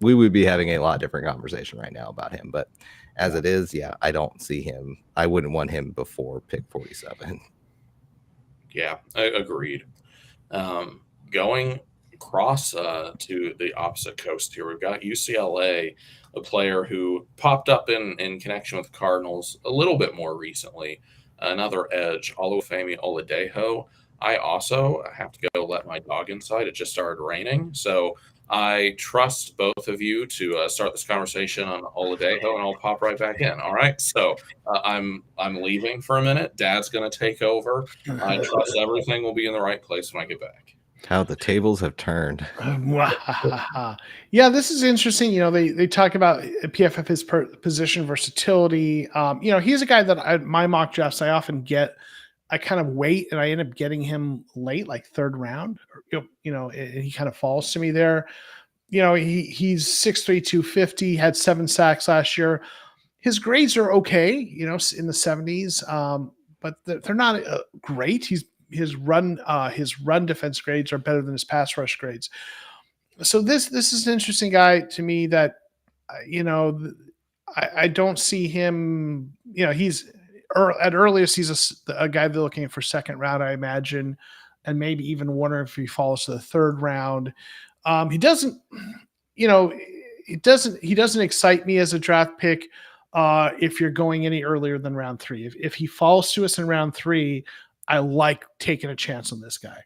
We would be having a lot different conversation right now about him. But as it is, yeah, I don't see him. I wouldn't want him before pick 47. Yeah, agreed. Going across to the opposite coast here, we've got UCLA, a player who popped up in connection with the Cardinals a little bit more recently, another edge, Olufemi Oladejo. I also have to go let my dog inside. It just started raining, so I trust both of you to start this conversation on Oladejo, and I'll pop right back in. All right, so I'm leaving for a minute. Dad's going to take over. I trust everything will be in the right place when I get back. How the tables have turned. Yeah, this is interesting. They talk about PFF's position versatility. He's a guy that my mock drafts I often get. I kind of wait and I end up getting him late, like third round. And he kind of falls to me there. He's 6'3", 250, had 7 sacks last year. His grades are okay, in the 70s, but they're not great. His run defense grades are better than his pass rush grades. So this is an interesting guy to me that I don't see him. He's at earliest he's a guy they're looking for second round, I imagine, and maybe even wonder if he falls to the third round. He doesn't excite me as a draft pick. If you're going any earlier than round 3, if he falls to us in round 3, I like taking a chance on this guy.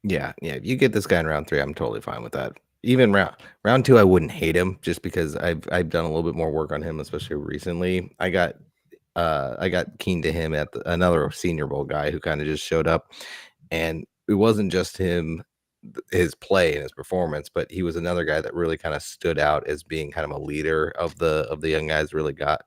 Yeah. If you get this guy in round 3, I'm totally fine with that. Even round 2, I wouldn't hate him just because I've done a little bit more work on him, especially recently. I got keen to him at another Senior Bowl guy who kind of just showed up, and it wasn't just him, his play and his performance, but he was another guy that really kind of stood out as being kind of a leader of the young guys. Really got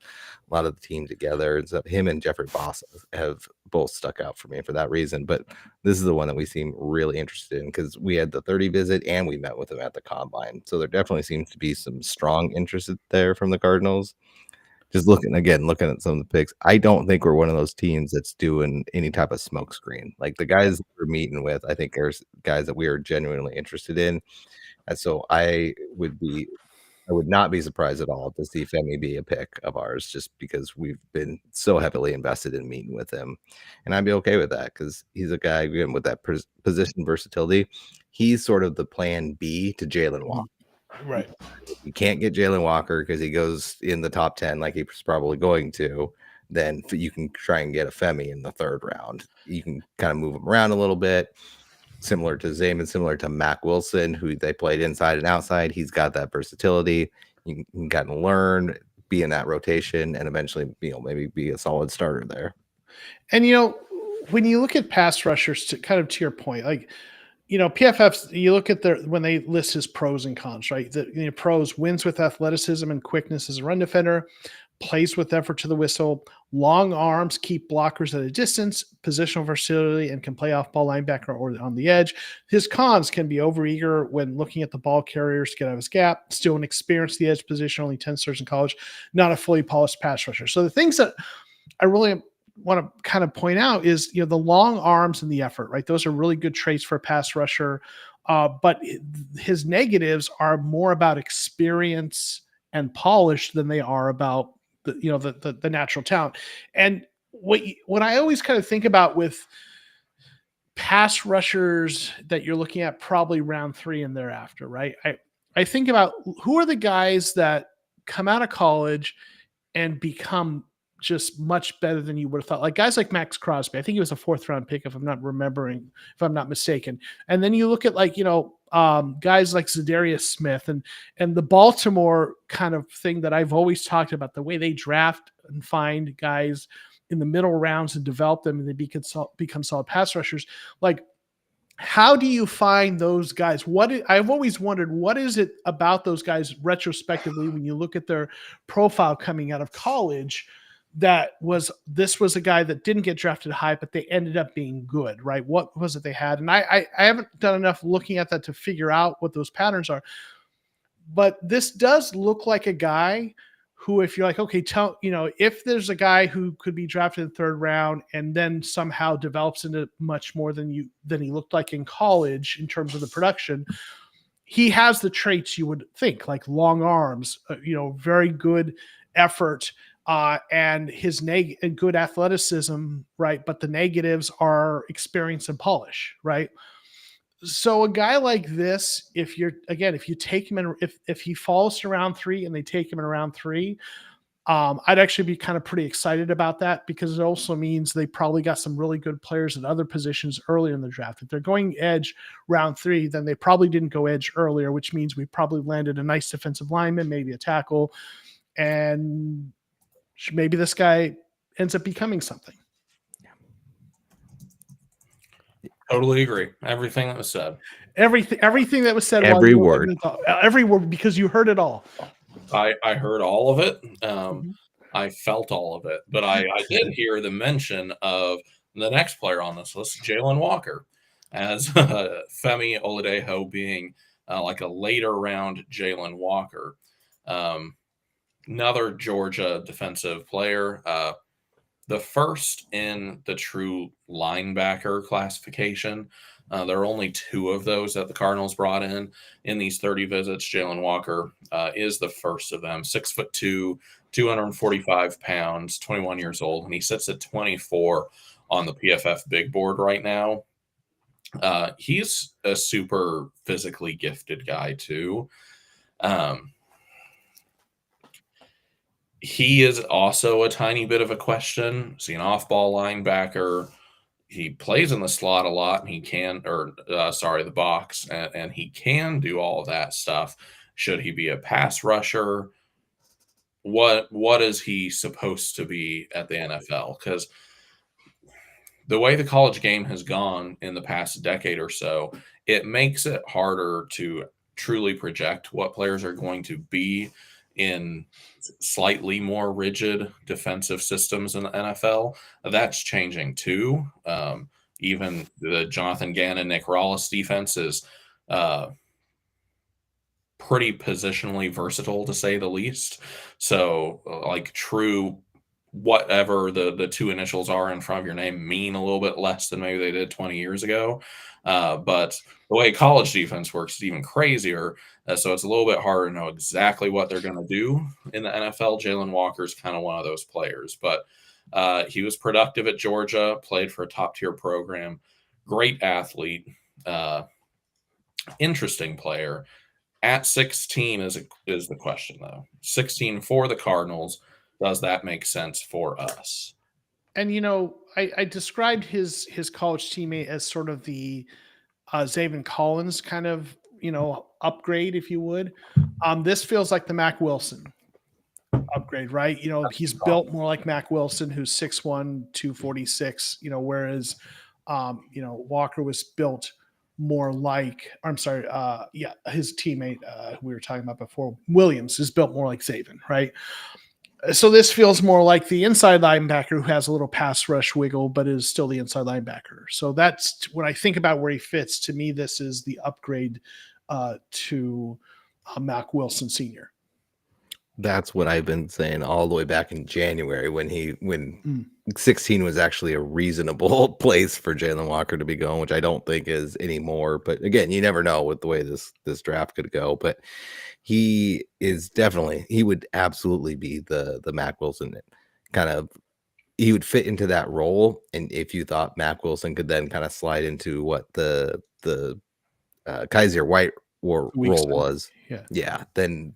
a lot of the team together, and so him and Jeffrey Boss have both stuck out for me for that reason. But this is the one that we seem really interested in because we had the 30 visit and we met with him at the combine, so there definitely seems to be some strong interest there from the Cardinals. Just looking at some of the picks, I don't think we're one of those teams that's doing any type of smoke screen. Like the guys we're meeting with, I think there's guys that we are genuinely interested in. And so I would not be surprised at all to see Femi be a pick of ours just because we've been so heavily invested in meeting with him. And I'd be okay with that because he's a guy, again, with that position versatility. He's sort of the plan B to Jalen Walker. Right. You can't get Jalen Walker because he goes in the top 10 like he's probably going to, then you can try and get a Femi in the third round. You can kind of move him around a little bit, similar to Zayman, similar to Mac Wilson, who they played inside and outside. He's got that versatility. You can kind of learn, be in that rotation, and eventually, maybe be a solid starter there. And, when you look at pass rushers, to your point, like, PFF's, you look at when they list his pros and cons, right? The pros: wins with athleticism and quickness as a run defender, plays with effort to the whistle, long arms, keep blockers at a distance, positional versatility, and can play off ball linebacker or on the edge. His cons can be overeager when looking at the ball carriers to get out of his gap, still inexperienced the edge position, only 10 starts in college, not a fully polished pass rusher. So the things that I really want to kind of point out is, the long arms and the effort, right? Those are really good traits for a pass rusher. But his negatives are more about experience and polish than they are about the natural talent. And what I always kind of think about with pass rushers that you're looking at probably round 3 and thereafter, right? I think about who are the guys that come out of college and become just much better than you would have thought. Like guys like Max Crosby, I think he was a 4th round pick, if I'm not mistaken. And then you look at guys like Zadarius Smith and the Baltimore kind of thing that I've always talked about, the way they draft and find guys in the middle rounds and develop them and they become solid pass rushers. Like, how do you find those guys? I've always wondered, what is it about those guys retrospectively when you look at their profile coming out of college this was a guy that didn't get drafted high, but they ended up being good, right? What was it they had? And I haven't done enough looking at that to figure out what those patterns are. But this does look like a guy who, if you're like, okay, if there's a guy who could be drafted in the 3rd round and then somehow develops into much more than he looked like in college in terms of the production, he has the traits you would think, like long arms, very good effort, and his and good athleticism, right? But the negatives are experience and polish, right? So a guy like this, if you take him in, if he falls to round 3 and they take him in round 3, I'd actually be kind of pretty excited about that, because it also means they probably got some really good players at other positions earlier in the draft. If they're going edge round 3, then they probably didn't go edge earlier, which means we probably landed a nice defensive lineman, maybe a tackle, and maybe this guy ends up becoming something. Totally agree. Everything that was said. Everything that was said. Every word. Every word, because you heard it all. I heard all of it. I felt all of it. But I did hear the mention of the next player on this list, Jalen Walker, as Femi Oladejo being like a later round Jalen Walker. Another Georgia defensive player. The first in the true linebacker classification. There are only 2 of those that the Cardinals brought in these 30 visits. Jalen Walker is the first of them. 6'2", 245 pounds, 21 years old, and he sits at 24 on the PFF big board right now. He's a super physically gifted guy too. He is also a tiny bit of a question. See, an off-ball linebacker. He plays in the slot a lot, and the box, and he can do all of that stuff. Should he be a pass rusher? What is he supposed to be at the NFL? Because the way the college game has gone in the past decade or so, it makes it harder to truly project what players are going to be in slightly more rigid defensive systems in the NFL. That's changing too. Even the Jonathan Gannon, Nick Rallis defense is pretty positionally versatile, to say the least. So like true, whatever the 2 initials are in front of your name mean a little bit less than maybe they did 20 years ago. But the way college defense works is even crazier. So it's a little bit harder to know exactly what they're going to do in the NFL. Jalen Walker's kind of one of those players, but he was productive at Georgia, played for a top-tier program, great athlete, interesting player. At 16 is the question, though. 16 for the Cardinals. Does that make sense for us? And, I described his college teammate as sort of the Zaven Collins kind of, upgrade, if you would. This feels like the Mac Wilson upgrade, right? He's built more like Mac Wilson, who's 6'1", 246, whereas, Walker was built more like, his teammate we were talking about before, Williams, is built more like Zaven, right? So this feels more like the inside linebacker who has a little pass rush wiggle, but is still the inside linebacker. So that's when I think about where he fits. To me, this is the upgrade to Mac Wilson Sr. That's what I've been saying all the way back in January when 16 was actually a reasonable place for Jalen Walker to be going, which I don't think is anymore. But again, you never know with the way this draft could go. But he would absolutely be the Mac Wilson kind of. He would fit into that role, and if you thought Mac Wilson could then kind of slide into what the Kaiser White role was, yeah, then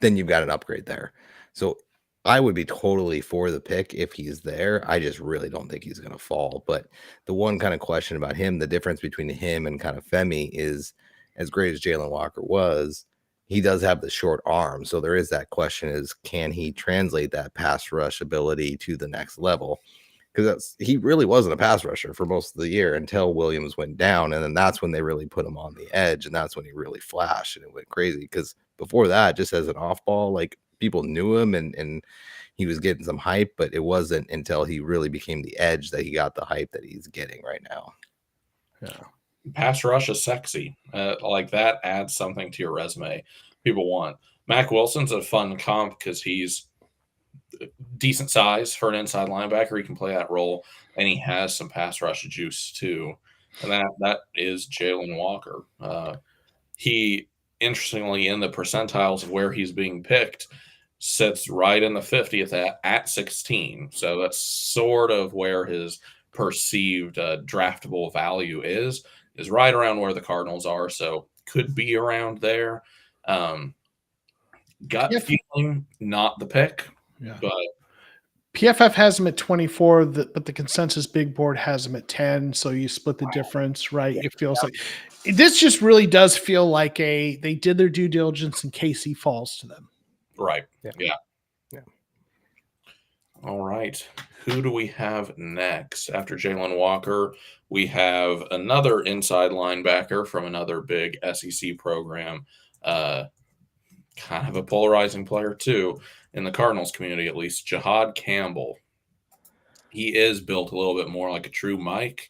you've got an upgrade there. So I would be totally for the pick if he's there. I just really don't think he's going to fall. But the one kind of question about him, the difference between him and kind of Femi is, as great as Jalen Walker was, he does have the short arm. So there is that question: is can he translate that pass rush ability to the next level? Because he really wasn't a pass rusher for most of the year until Williams went down, and then that's when they really put him on the edge, and that's when he really flashed and it went crazy. Because before that, just as an off ball, like people knew him and he was getting some hype, but it wasn't until he really became the edge that he got the hype that he's getting right now. Yeah. Pass rush is sexy. Like that adds something to your resume. People want. Mac Wilson's a fun comp because he's decent size for an inside linebacker. He can play that role, and he has some pass rush juice too. And that is Jalen Walker. He, interestingly, in the percentiles of where he's being picked, sits right in the 50th at 16. So that's sort of where his perceived draftable value is right around where the Cardinals are. So could be around there. Gut feeling, not the pick, but PFF has him at 24, but the consensus big board has him at 10. So you split the difference, right? It feels like this just really does feel like they did their due diligence in case he falls to them. Right. Yeah. All right. Who do we have next? After Jalen Walker, we have another inside linebacker from another big SEC program. Kind of a polarizing player, too, in the Cardinals community, at least, Jihad Campbell. He is built a little bit more like a true Mike,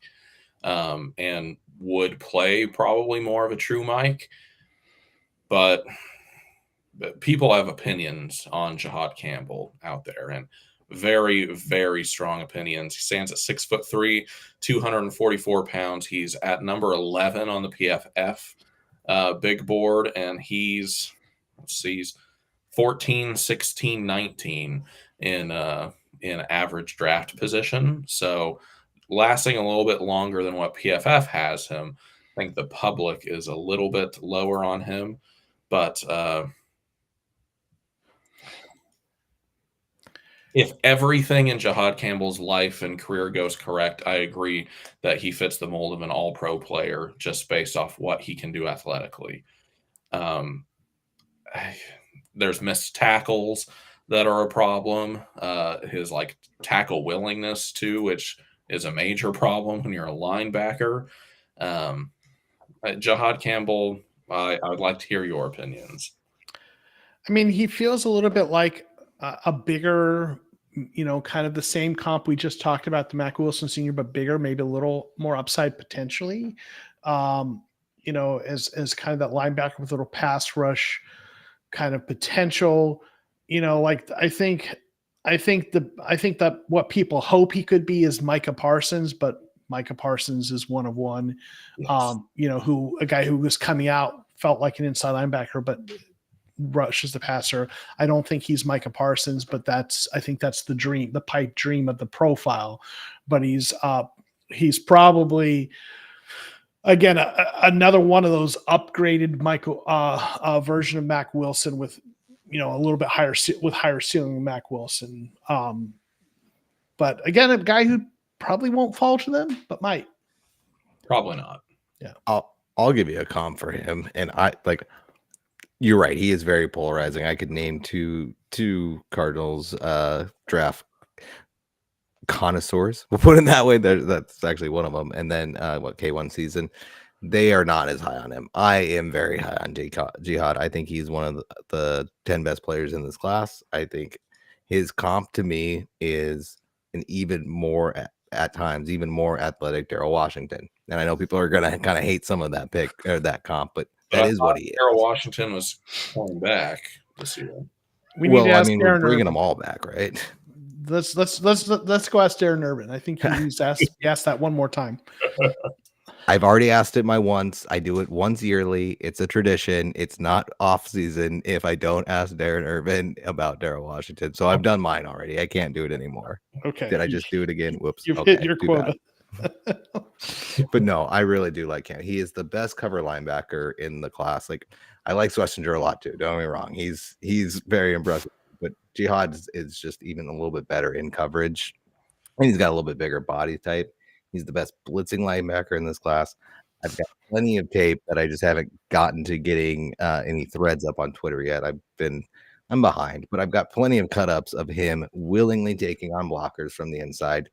and would play probably more of a true Mike. But people have opinions on Jihad Campbell out there, and very, very strong opinions. He stands at 6'3", 244 pounds. He's at number 11 on the PFF big board, and he's 14, 16, 19 in average draft position. So lasting a little bit longer than what PFF has him. I think the public is a little bit lower on him, but if everything in Jihad Campbell's life and career goes correct, I agree that he fits the mold of an all-pro player just based off what he can do athletically. There's missed tackles that are a problem. His tackle willingness too, which is a major problem when you're a linebacker. Jihad Campbell, I would like to hear your opinions. I mean, he feels a little bit like a bigger, kind of the same comp we just talked about, the Mac Wilson Sr., but bigger, maybe a little more upside potentially. As kind of that linebacker with a little pass rush kind of potential. I think that what people hope he could be is Micah Parsons, but Micah Parsons is one of one. Yes. A guy who was coming out felt like an inside linebacker, but rushes the passer. I don't think he's Micah Parsons, but I think that's the dream, the pipe dream of the profile. But he's probably, again, another one of those upgraded version of Mac Wilson with, a little bit higher ceiling than Mac Wilson. But again, a guy who probably won't fall to them, but might. Probably not. Yeah. I'll give you a comp for him, and you're right. He is very polarizing. I could name two Cardinals draft connoisseurs. We'll put it that way. That's actually one of them. And then K1 season, they are not as high on him. I am very high on Jihad. I think he's one of the 10 best players in this class. I think his comp to me is an even more at times even more athletic Darrell Washington. And I know people are gonna kind of hate some of that pick or that comp, but that is what he is. Darrell Washington was pulling back this year. We need to Well, I ask mean, we're Darren bringing Irvin. them all back, right? Let's go ask Darren Irvin. I think he needs to ask that one more time. I've already asked it once. I do it once yearly. It's a tradition. It's not off season if I don't ask Darren Irvin about Darrell Washington. So I've done mine already. I can't do it anymore. Okay. Did I just do it again? Whoops. You've Okay, hit your too quota. bad. But no, I really do like him. He is the best cover linebacker in the class. Like, I like Schlesinger a lot too. Don't get me wrong. He's very impressive. But Jihad is just even a little bit better in coverage. And he's got a little bit bigger body type. He's the best blitzing linebacker in this class. I've got plenty of tape that I just haven't gotten to getting any threads up on Twitter yet. I'm behind, but I've got plenty of cut-ups of him willingly taking on blockers from the inside.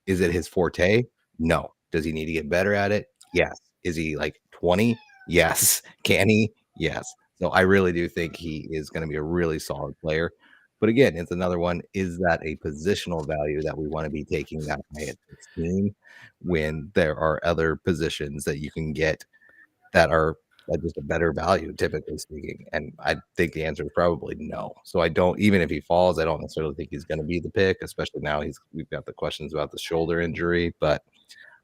Is it his forte? No. Does he need to get better at it? Yes. Is he like 20? Yes. Can he? Yes. So I really do think he is going to be a really solid player. But again, it's another one. Is that a positional value that we want to be taking that high at 16 when there are other positions that you can get that are just a better value, typically speaking? And I think the answer is probably no. So I don't, even if he falls, I don't necessarily think he's going to be the pick, especially now we've got the questions about the shoulder injury, but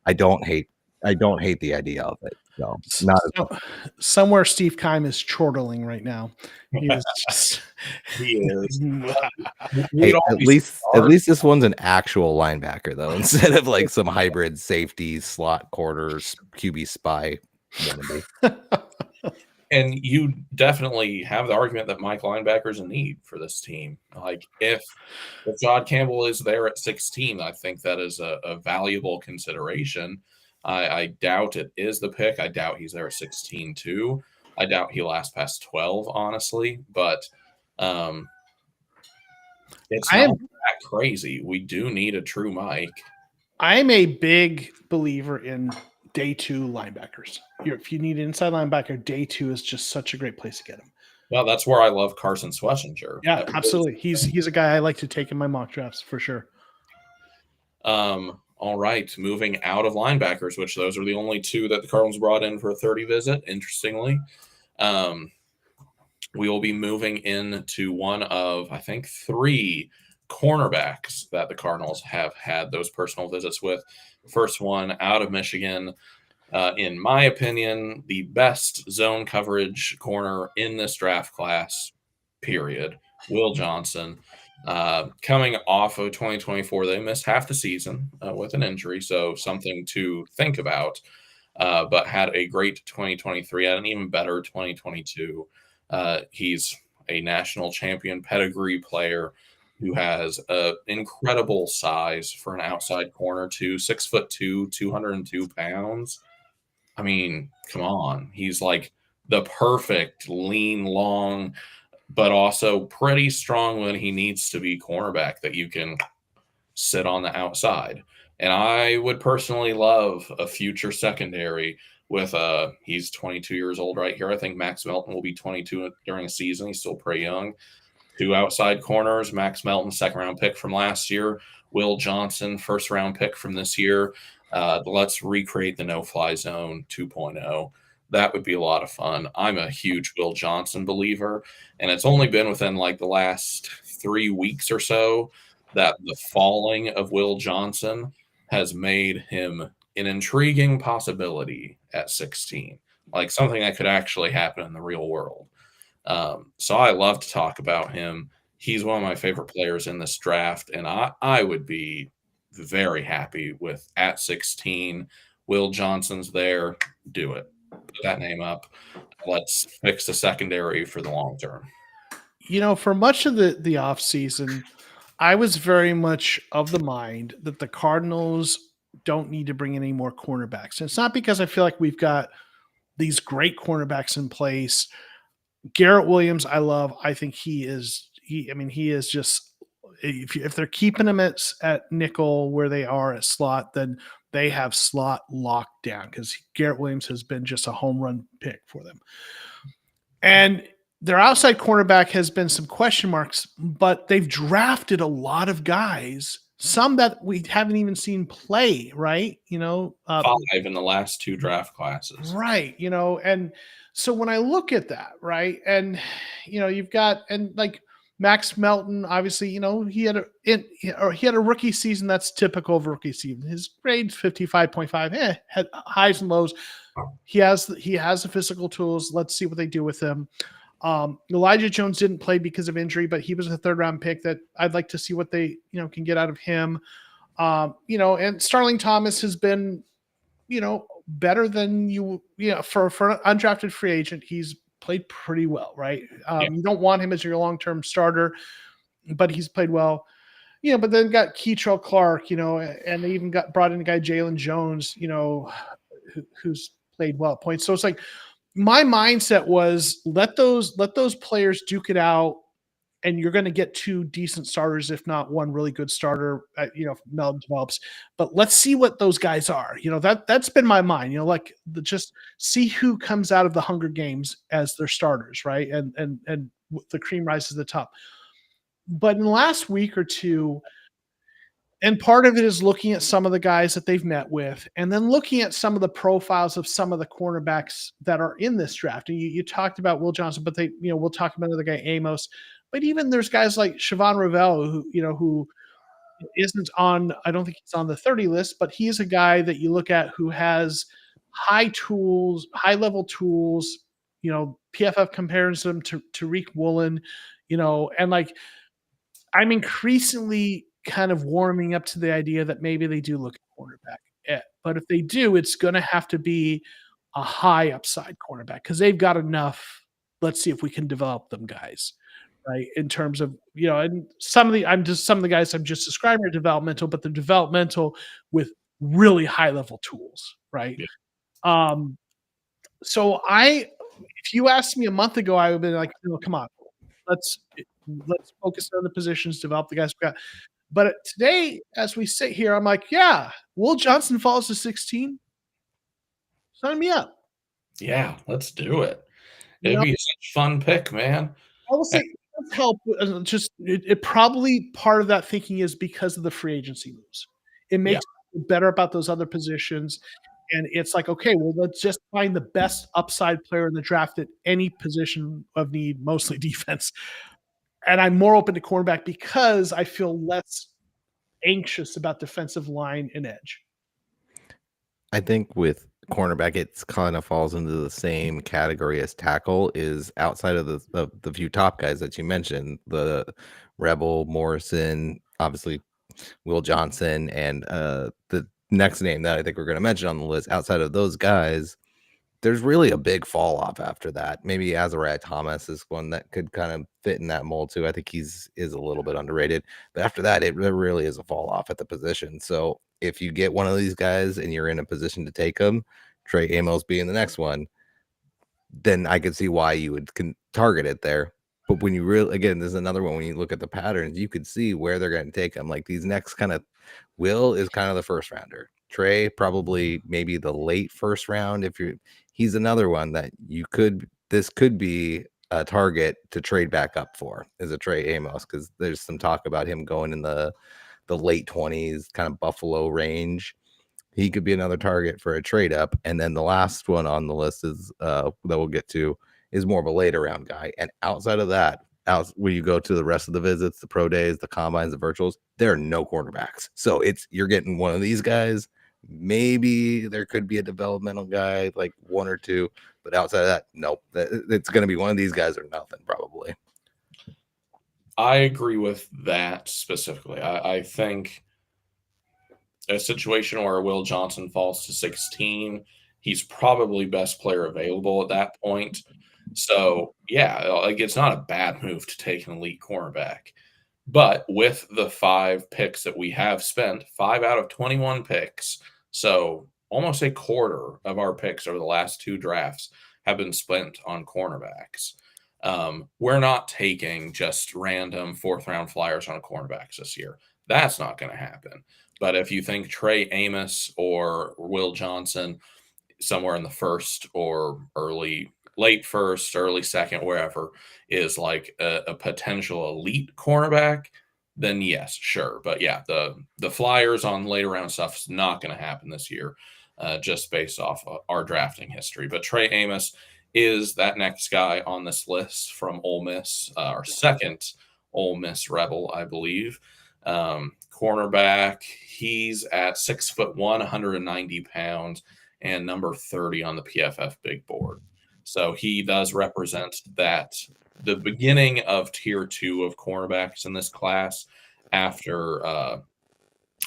I don't hate the idea of it. So Somewhere Steve Keim is chortling right now. He is just He is. Hey, at least this one's an actual linebacker though, instead of like some hybrid safety slot quarters QB spy wannabe. And you definitely have the argument that Mike linebacker's a need for this team. Like if John Campbell is there at 16, I think that is a valuable consideration. I doubt it is the pick. I doubt he's there at 16 too. I doubt he lasts past 12, honestly. But it's not that crazy. We do need a true Mike. I'm a big believer in day 2 linebackers. If you need an inside linebacker, day 2 is just such a great place to get him. Well, that's where I love Carson Schlesinger. Yeah, absolutely. He's a guy I like to take in my mock drafts for sure. All right, moving out of linebackers, which those are the only two that the Cardinals brought in for a 30 visit, interestingly. We will be moving into one of, I think, 3 cornerbacks that the Cardinals have had those personal visits with. First one out of Michigan. In my opinion, the best zone coverage corner in this draft class, period. Will Johnson. Coming off of 2024, they missed half the season with an injury, so something to think about, but had a great 2023, had an even better 2022. He's a national champion pedigree player who has an incredible size for an outside corner too, 6'2", 202 pounds. I mean, come on. He's like the perfect lean, long, but also pretty strong when he needs to be cornerback that you can sit on the outside. And I would personally love a future secondary with he's 22 years old right here. I think Max Melton will be 22 during the season. He's still pretty young. 2 outside corners, Max Melton, second-round pick from last year. Will Johnson, first-round pick from this year. Let's recreate the no-fly zone 2.0. That would be a lot of fun. I'm a huge Will Johnson believer, and it's only been within like the last 3 weeks or so that the falling of Will Johnson has made him an intriguing possibility at 16, like something that could actually happen in the real world. So I love to talk about him. He's one of my favorite players in this draft, and I would be very happy with at 16. Will Johnson's there. Do it. Put that name up. Let's fix the secondary for the long term. For much of the offseason, I was very much of the mind that the Cardinals don't need to bring in any more cornerbacks. And it's not because I feel like we've got these great cornerbacks in place. Garrett Williams, I love. I think he is just, if they're keeping him at nickel where they are at slot, then they have slot locked down because Garrett Williams has been just a home run pick for them. And their outside cornerback has been some question marks, but they've drafted a lot of guys, some that we haven't even seen play, right? 5 in the last 2 draft classes. Right. And so when I look at that, right, and you've got, and like Max Melton, obviously, he had a rookie season that's typical of rookie season. His grade 55.5, had highs and lows. He has the physical tools. Let's see what they do with him. Elijah Jones didn't play because of injury, but he was a 3rd-round pick that I'd like to see what they can get out of him. And Starling Thomas has been better than for an undrafted free agent. He's played pretty well, right? You don't want him as your long-term starter, but he's played well. But then got Keitrell Clark, and they even brought in a guy, Jalen Jones, who's played well at points. So it's like my mindset was let those players duke it out, and you're going to get 2 decent starters, if not one really good starter, if Melton develops. But let's see what those guys are. That's been my mind, just see who comes out of the Hunger Games as their starters, right? And the cream rises to the top. But in the last week or two, and part of it is looking at some of the guys that they've met with, and then looking at some of the profiles of some of the cornerbacks that are in this draft. And you talked about Will Johnson, but we'll talk about another guy, Amos. But even there's guys like Siobhan Ravel, who isn't on, I don't think he's on the 30 list, but he's a guy that you look at who has high level tools. PFF compares him to Tariq Woolen, and like I'm increasingly kind of warming up to the idea that maybe they do look at cornerback. But if they do, it's going to have to be a high upside cornerback because they've got enough. Let's see if we can develop them guys, right? In terms of, and some of the guys I'm just describing are developmental, but they're developmental with really high level tools, right? Yeah. So if you asked me a month ago, I would have been like, come on, let's focus on the positions, develop the guys we got. But today, as we sit here, I'm like, yeah, Will Johnson falls to 16. Sign me up. Yeah, let's do it. It'd be such a fun pick, man. I will say it does help. It probably part of that thinking is because of the free agency moves. It makes it better about those other positions. And it's like, okay, well, let's just find the best upside player in the draft at any position of need, mostly defense. And I'm more open to cornerback because I feel less anxious about defensive line and edge. I think with cornerback, it kind of falls into the same category as tackle. Is outside of the few top guys that you mentioned, the Rebel, Morrison, obviously Will Johnson, and the next name that I think we're going to mention on the list. Outside of those guys, there's really a big fall off after that. Maybe Azariah Thomas is one that could kind of fit in that mold too. I think is a little bit underrated, but after that, there really is a fall off at the position. So if you get one of these guys and you're in a position to take them, Trey Amos being the next one, then I could see why you would target it there. But when you really, again, there's another one, when you look at the patterns, you could see where they're going to take them. Like these next kind of, Will is kind of the first rounder. Trey, probably maybe the late first round. He's another one that this could be a target to trade back up for, is a Trey Amos, because there's some talk about him going in the late 20s, kind of Buffalo range. He could be another target for a trade up. And then the last one on the list is that we'll get to is more of a later round guy. And outside of that, when you go to the rest of the visits, the pro days, the combines, the virtuals, there are no cornerbacks. So you're getting one of these guys. Maybe there could be a developmental guy, like one or two, but outside of that, nope. It's going to be one of these guys or nothing, probably. I agree with that specifically. I think a situation where Will Johnson falls to 16, he's probably best player available at that point. So, yeah, like it's not a bad move to take an elite cornerback. But with the 5 picks that we have spent, 5 out of 21 picks, so almost a quarter of our picks over the last 2 drafts have been spent on cornerbacks. We're not taking just random 4th-round flyers on cornerbacks this year. That's not going to happen. But if you think Trey Amos or Will Johnson somewhere in the first or late first, early second, wherever, is like a potential elite cornerback, then yes, sure. But yeah, the flyers on later round stuff is not going to happen this year, just based off our drafting history. But Trey Amos is that next guy on this list from Ole Miss, our second Ole Miss Rebel, I believe. Cornerback, he's at 6'1", 190 pounds, and number 30 on the PFF big board. So he does represent the beginning of tier 2 of cornerbacks in this class after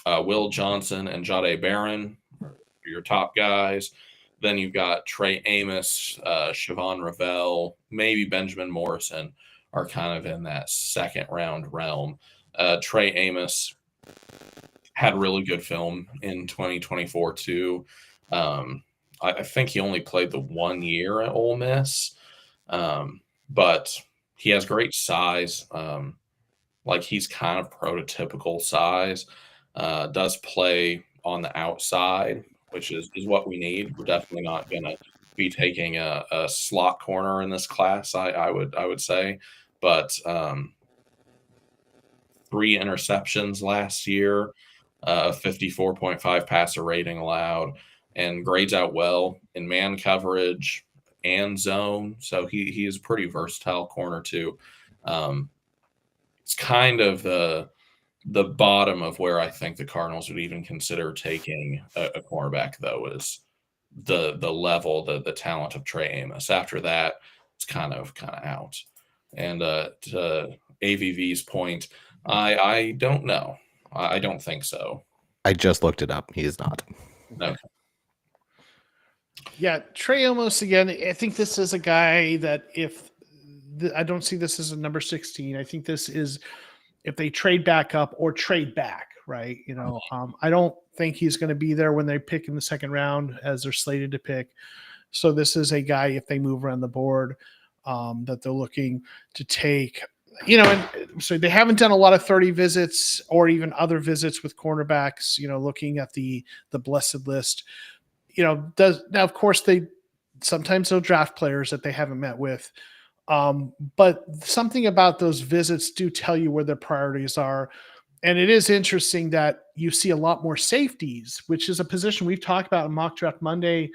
Will Johnson and Jahdae Barron, your top guys. Then you've got Trey Amos, Siobhan Ravel, maybe Benjamin Morrison are kind of in that second round realm. Trey Amos had really good film in 2024 too. I think he only played the 1 year at Ole Miss, but he has great size. Like he's kind of prototypical size. Does play on the outside, which is what we need. We're definitely not going to be taking a slot corner in this class. I would say, but 3 interceptions last year, 54.5 passer rating allowed, and grades out well in man coverage and zone. So he is a pretty versatile corner too. It's kind of the bottom of where I think the Cardinals would even consider taking a cornerback, though, is the level, the talent of Trey Amos. After that, it's kind of out. And to AVV's point, I don't know. I don't think so. I just looked it up. He is not. Okay. Yeah, Trey Amos again. I think this is a guy that I don't see this as a number 16. I think this is if they trade back up or trade back, right? I don't think he's going to be there when they pick in the second round as they're slated to pick. So this is a guy, if they move around the board, that they're looking to take. And so they haven't done a lot of 30 visits or even other visits with cornerbacks, looking at the blessed list. Now, of course, sometimes they'll draft players that they haven't met with. But something about those visits do tell you where their priorities are. And it is interesting that you see a lot more safeties, which is a position we've talked about in Mock Draft Monday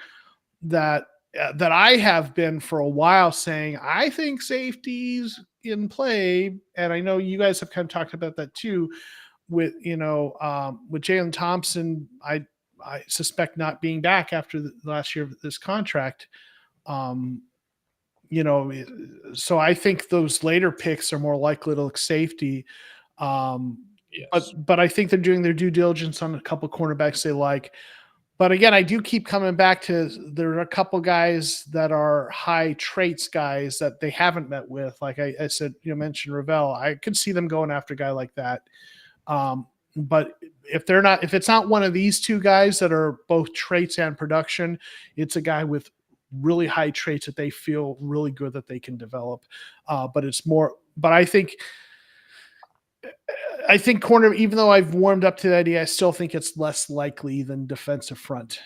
that I have been for a while saying, I think safeties in play. And I know you guys have kind of talked about that too with Jalen Thompson. I suspect not being back after the last year of this contract. So I think those later picks are more likely to look safety. Yes. But I think they're doing their due diligence on a couple of cornerbacks they like. But again, I do keep coming back to there are a couple guys that are high traits guys that they haven't met with. Like I said, mentioned Ravel. I could see them going after a guy like that. But if it's not one of these two guys that are both traits and production, it's a guy with really high traits that they feel really good that they can develop. But I think corner, even though I've warmed up to the idea, I still think it's less likely than defensive front.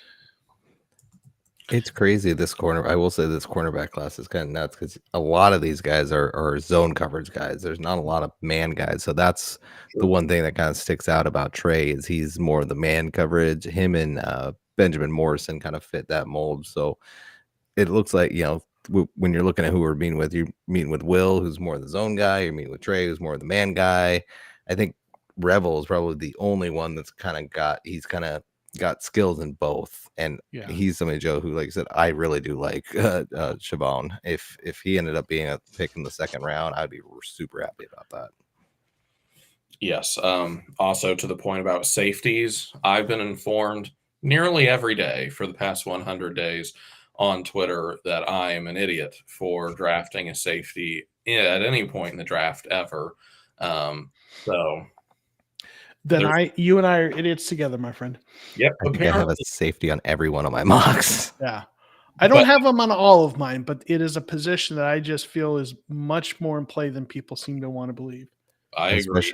It's crazy. I will say this cornerback class is kind of nuts because a lot of these guys are zone coverage guys. There's not a lot of man guys. So that's the one thing that kind of sticks out about Trey is he's more of the man coverage. Him and Benjamin Morrison kind of fit that mold. So it looks like, when you're looking at who we're meeting with, you're meeting with Will, who's more the zone guy. You're meeting with Trey, who's more the man guy. I think Revel is probably the only one that's kind of got skills in both. And he's somebody, Joe, who, like I said, I really do like Siobhan. If he ended up being a pick in the second round, I'd be super happy about that. Yes. Also, to the point about safeties, I've been informed nearly every day for the past 100 days on Twitter that I am an idiot for drafting a safety at any point in the draft ever. So then you and I are idiots together, my friend. Yep. I think I have a safety on every one of my mocks. Yeah. I don't have them on all of mine, but it is a position that I just feel is much more in play than people seem to want to believe. I agree.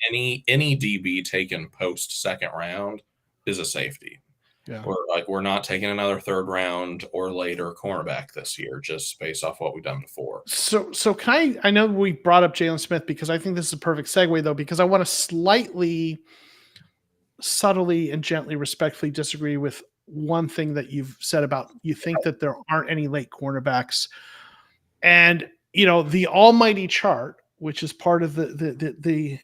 Any DB taken post second round is a safety. Yeah. We're not taking another third round or later cornerback this year, just based off what we've done before. So I know we brought up Jalen Smith because I think this is a perfect segue though, because I want to slightly subtly and gently, respectfully disagree with one thing that you've said about you think that there aren't any late cornerbacks. And, the almighty chart, which is part of the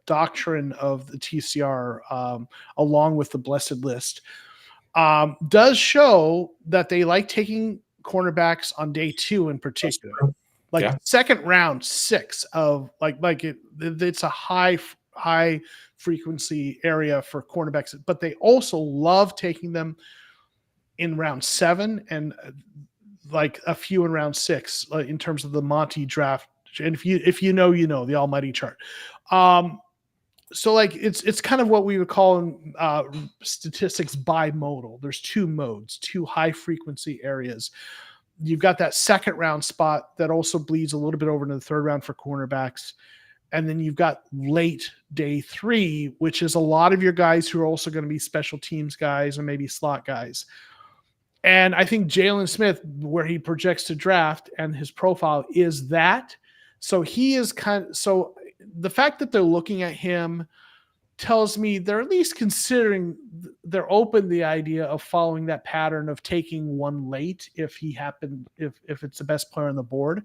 doctrine of the TCR, along with the blessed list, does show that they like taking cornerbacks on day 2 in particular, like second round 6 of it's a high frequency area for cornerbacks, but they also love taking them in round 7 and like a few in round 6, in terms of the Monty draft. And if you know the almighty chart. So like it's kind of what we would call in statistics bimodal. There's 2 modes, 2 high frequency areas. You've got that second round spot that also bleeds a little bit over into the third round for cornerbacks. And then you've got late day 3, which is a lot of your guys who are also going to be special teams guys and maybe slot guys. And I think Jalen Smith, where he projects to draft and his profile is that. So he is so the fact that they're looking at him tells me they're at least considering, they're open to the idea of following that pattern of taking one late if it's the best player on the board.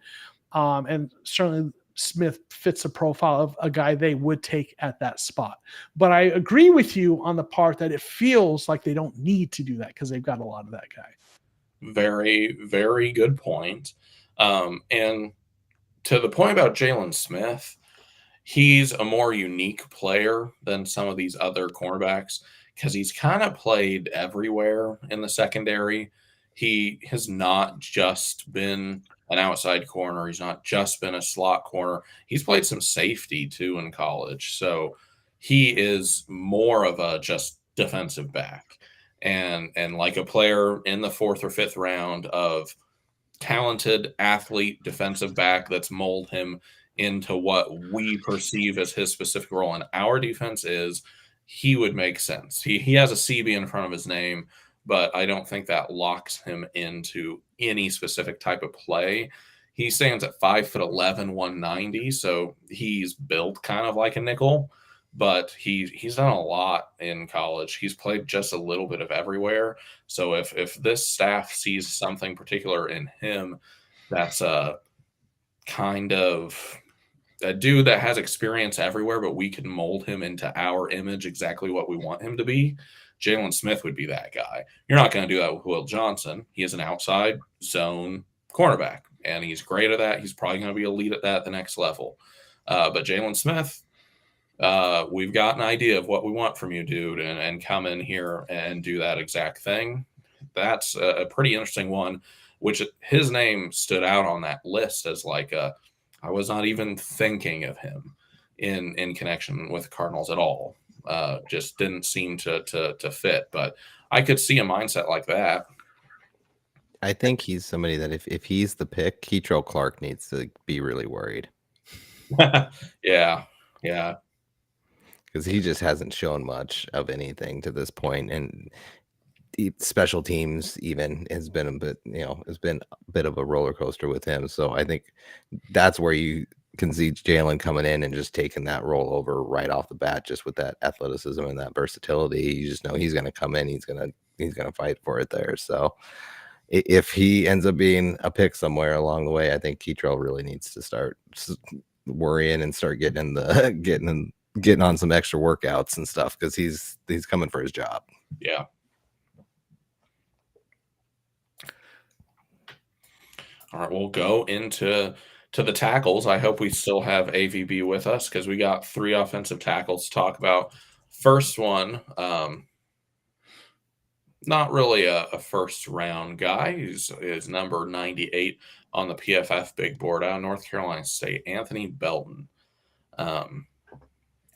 And certainly Smith fits the profile of a guy they would take at that spot. But I agree with you on the part that it feels like they don't need to do that because they've got a lot of that guy. Very, very good point. And to the point about Jalen Smith, he's a more unique player than some of these other cornerbacks because he's kind of played everywhere in the secondary. He has not just been an outside corner. He's not just been a slot corner. He's played some safety too in college. So he is more of a just defensive back and like a player in the 4th or 5th round of talented athlete defensive back that's mold him into what we perceive as his specific role in our defense he would make sense. He has a CB in front of his name, but I don't think that locks him into any specific type of play. He stands at 5'11", 190, so he's built kind of like a nickel, but he's done a lot in college. He's played just a little bit of everywhere. So if this staff sees something particular in him, that's a kind of a dude that has experience everywhere, but we can mold him into our image exactly what we want him to be. Jalen Smith would be that guy. You're not going to do that with Will Johnson. He is an outside zone cornerback, and he's great at that. He's probably going to be elite at that at the next level. But Jalen Smith, we've got an idea of what we want from you, dude, and come in here and do that exact thing. That's a pretty interesting one, which his name stood out on that list as like I was not even thinking of him in connection with Cardinals at all. Just didn't seem to fit, but I could see a mindset like that. I think he's somebody that if he's the pick, Keitrell Clark needs to be really worried. Yeah. Because he just hasn't shown much of anything to this point, and special teams even has been a bit of a roller coaster with him. So I think that's where you can see Jalen coming in and just taking that role over right off the bat, just with that athleticism and that versatility. You just know he's going to come in, he's going to fight for it there. So if he ends up being a pick somewhere along the way, I think Keitrell really needs to start worrying and start getting on some extra workouts and stuff, because he's coming for his job. Yeah. All right, we'll go into the tackles. I hope we still have AVB with us because we got 3 offensive tackles to talk about. First one, not really a first round guy. He's number 98 on the PFF big board out of North Carolina State, Anthony Belton.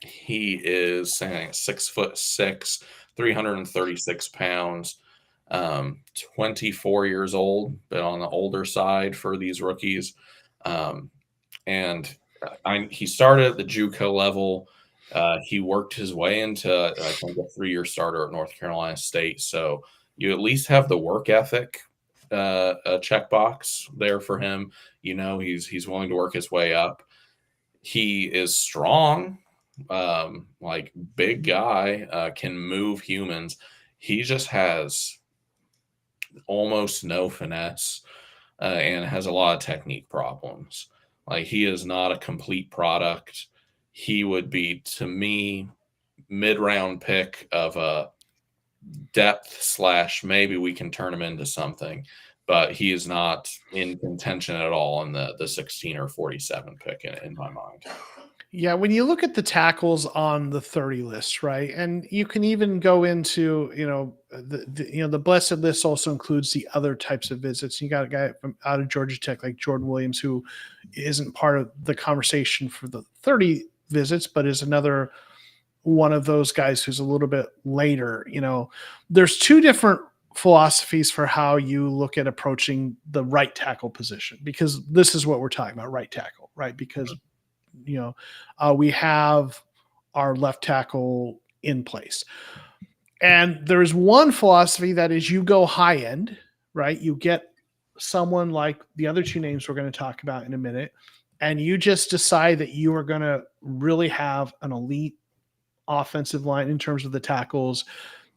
He is 6'6", 336 pounds. 24 years old, but on the older side for these rookies. And he started at the JUCO level. He worked his way into, I think, a 3-year starter at North Carolina State. So you at least have the work ethic checkbox there for him. You know, he's willing to work his way up. He is strong, like big guy, can move humans. He just has almost no finesse and has a lot of technique problems. Like, he is not a complete product. He would be, to me, mid-round pick of a depth / maybe we can turn him into something, but he is not in contention at all in the 16 or 47 pick in my mind. Yeah, when you look at the tackles on the 30 list, right, and you can even go into, the blessed list also includes the other types of visits. You got a guy from out of Georgia Tech like Jordan Williams, who isn't part of the conversation for the 30 visits, but is another one of those guys who's a little bit later. There's two different philosophies for how you look at approaching the right tackle position, because this is what we're talking about, right tackle, right? Because we have our left tackle in place. And there's one philosophy that is you go high end, right? You get someone like the other two names we're going to talk about in a minute, and you just decide that you are going to really have an elite offensive line in terms of the tackles,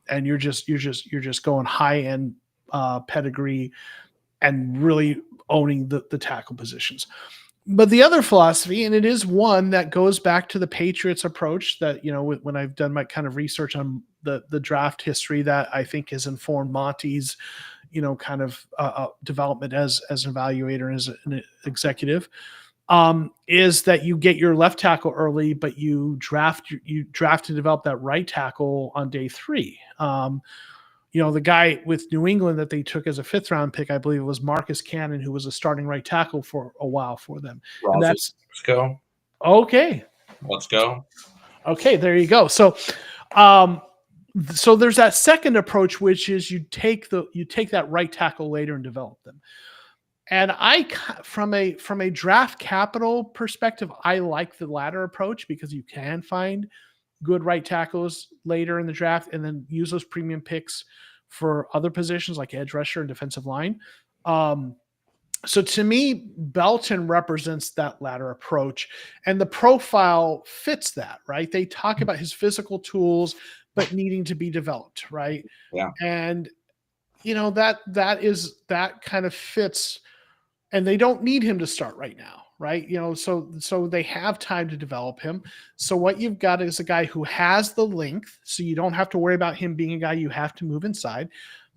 and you're just going high end pedigree and really owning the tackle positions. But the other philosophy, and it is one that goes back to the Patriots approach that, when I've done my kind of research on the draft history that I think has informed Monty's, kind of development as an evaluator, as an executive, is that you get your left tackle early, but you draft to develop that right tackle on day 3. The guy with New England that they took as a 5th round pick, I believe it was Marcus Cannon, who was a starting right tackle for a while for them. And let's go. Okay. Let's go. Okay, there you go. So there's that second approach, which is you take that right tackle later and develop them. And from a draft capital perspective, I like the latter approach because you can find good right tackles later in the draft and then use those premium picks for other positions like edge rusher and defensive line. So to me, Belton represents that latter approach, and the profile fits that, right? They talk about his physical tools, but needing to be developed, right? Yeah. And that kind of fits, and they don't need him to start right now, right? So they have time to develop him. So what you've got is a guy who has the length, so you don't have to worry about him being a guy you have to move inside.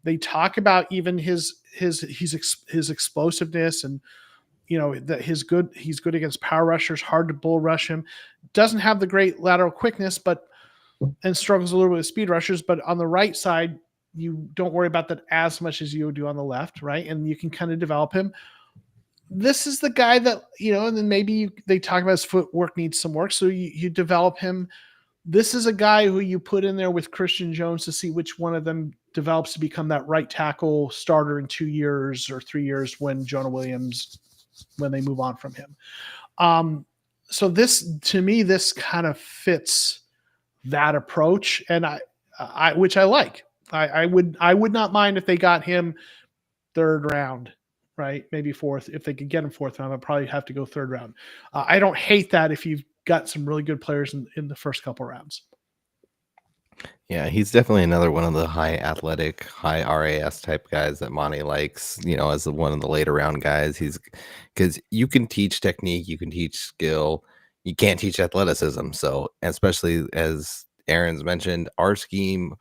They talk about even his explosiveness, and that he's good against power rushers, hard to bull rush him. Doesn't have the great lateral quickness, and struggles a little bit with speed rushers. But on the right side, you don't worry about that as much as you do on the left, right? And you can kind of develop him. This is the guy that, and then maybe they talk about his footwork needs some work. So you develop him. This is a guy who you put in there with Christian Jones to see which one of them develops to become that right tackle starter in 2 years or 3 years when Jonah Williams, when they move on from him. So to me, this kind of fits that approach. And which I like. I would not mind if they got him 3rd round, right? Maybe 4th. If they could get him 4th round, I'd probably have to go 3rd round. I don't hate that if you've got some really good players in the first couple rounds. Yeah, he's definitely another one of the high athletic, high RAS type guys that Monty likes, as one of the later round guys. Because you can teach technique, you can teach skill, you can't teach athleticism. So, especially as Aaron's mentioned, our scheme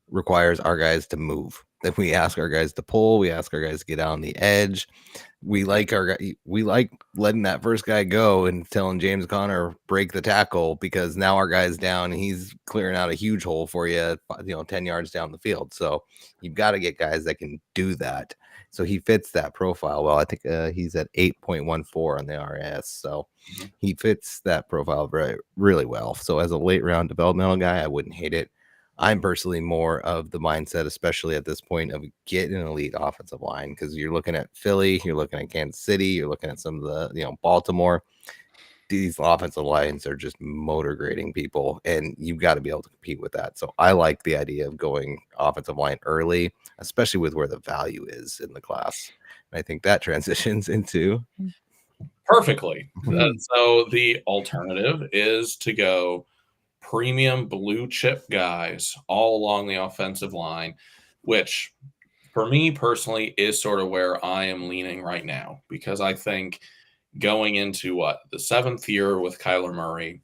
requires our guys to move. Then we ask our guys to pull, we ask our guys to get out on the edge. We like letting that first guy go and telling James Conner break the tackle, because now our guy's down and he's clearing out a huge hole for you, 10 yards down the field. So you've got to get guys that can do that. So he fits that profile well. I think he's at 8.14 on the RS. So he fits that profile really well. So as a late round developmental guy, I wouldn't hate it. I'm personally more of the mindset, especially at this point, of getting an elite offensive line, because you're looking at Philly, you're looking at Kansas City, you're looking at some of the, Baltimore. These offensive lines are just motor grading people, and you've got to be able to compete with that. So I like the idea of going offensive line early, especially with where the value is in the class. And I think that transitions into perfectly. So the alternative is to go premium blue chip guys all along the offensive line, which for me personally is sort of where I am leaning right now, because I think going into the 7th year with Kyler Murray,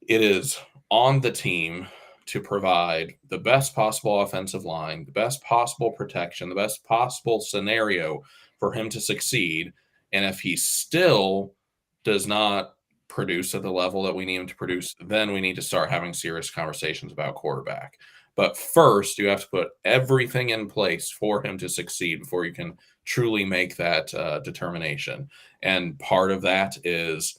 it is on the team to provide the best possible offensive line, the best possible protection, the best possible scenario for him to succeed. And if he still does not produce at the level that we need him to produce, then we need to start having serious conversations about quarterback. But first, you have to put everything in place for him to succeed before you can truly make that determination. And part of that is,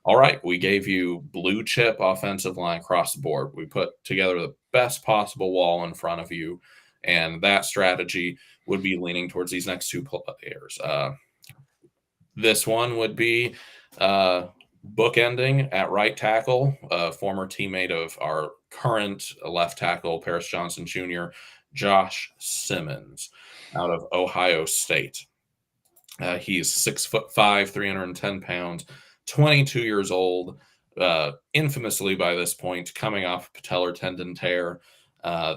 all right, we gave you blue chip offensive line across the board. We put together the best possible wall in front of you. And that strategy would be leaning towards these next two players. This one would be bookending at right tackle, a former teammate of our current left tackle, Paris Johnson Jr., Josh Simmons, out of Ohio State. He's 6'5", 310 pounds, 22 years old, infamously by this point coming off patellar tendon tear,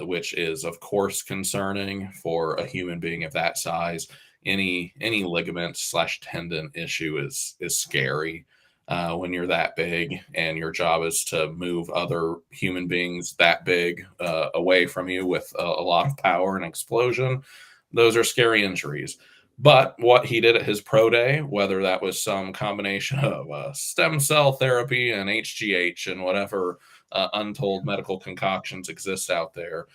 which is, of course, concerning for a human being of that size. Any ligament / tendon issue is scary when you're that big, and your job is to move other human beings that big away from you with a lot of power and explosion. Those are scary injuries. But what he did at his pro day, whether that was some combination of stem cell therapy and HGH and whatever untold medical concoctions exist out there,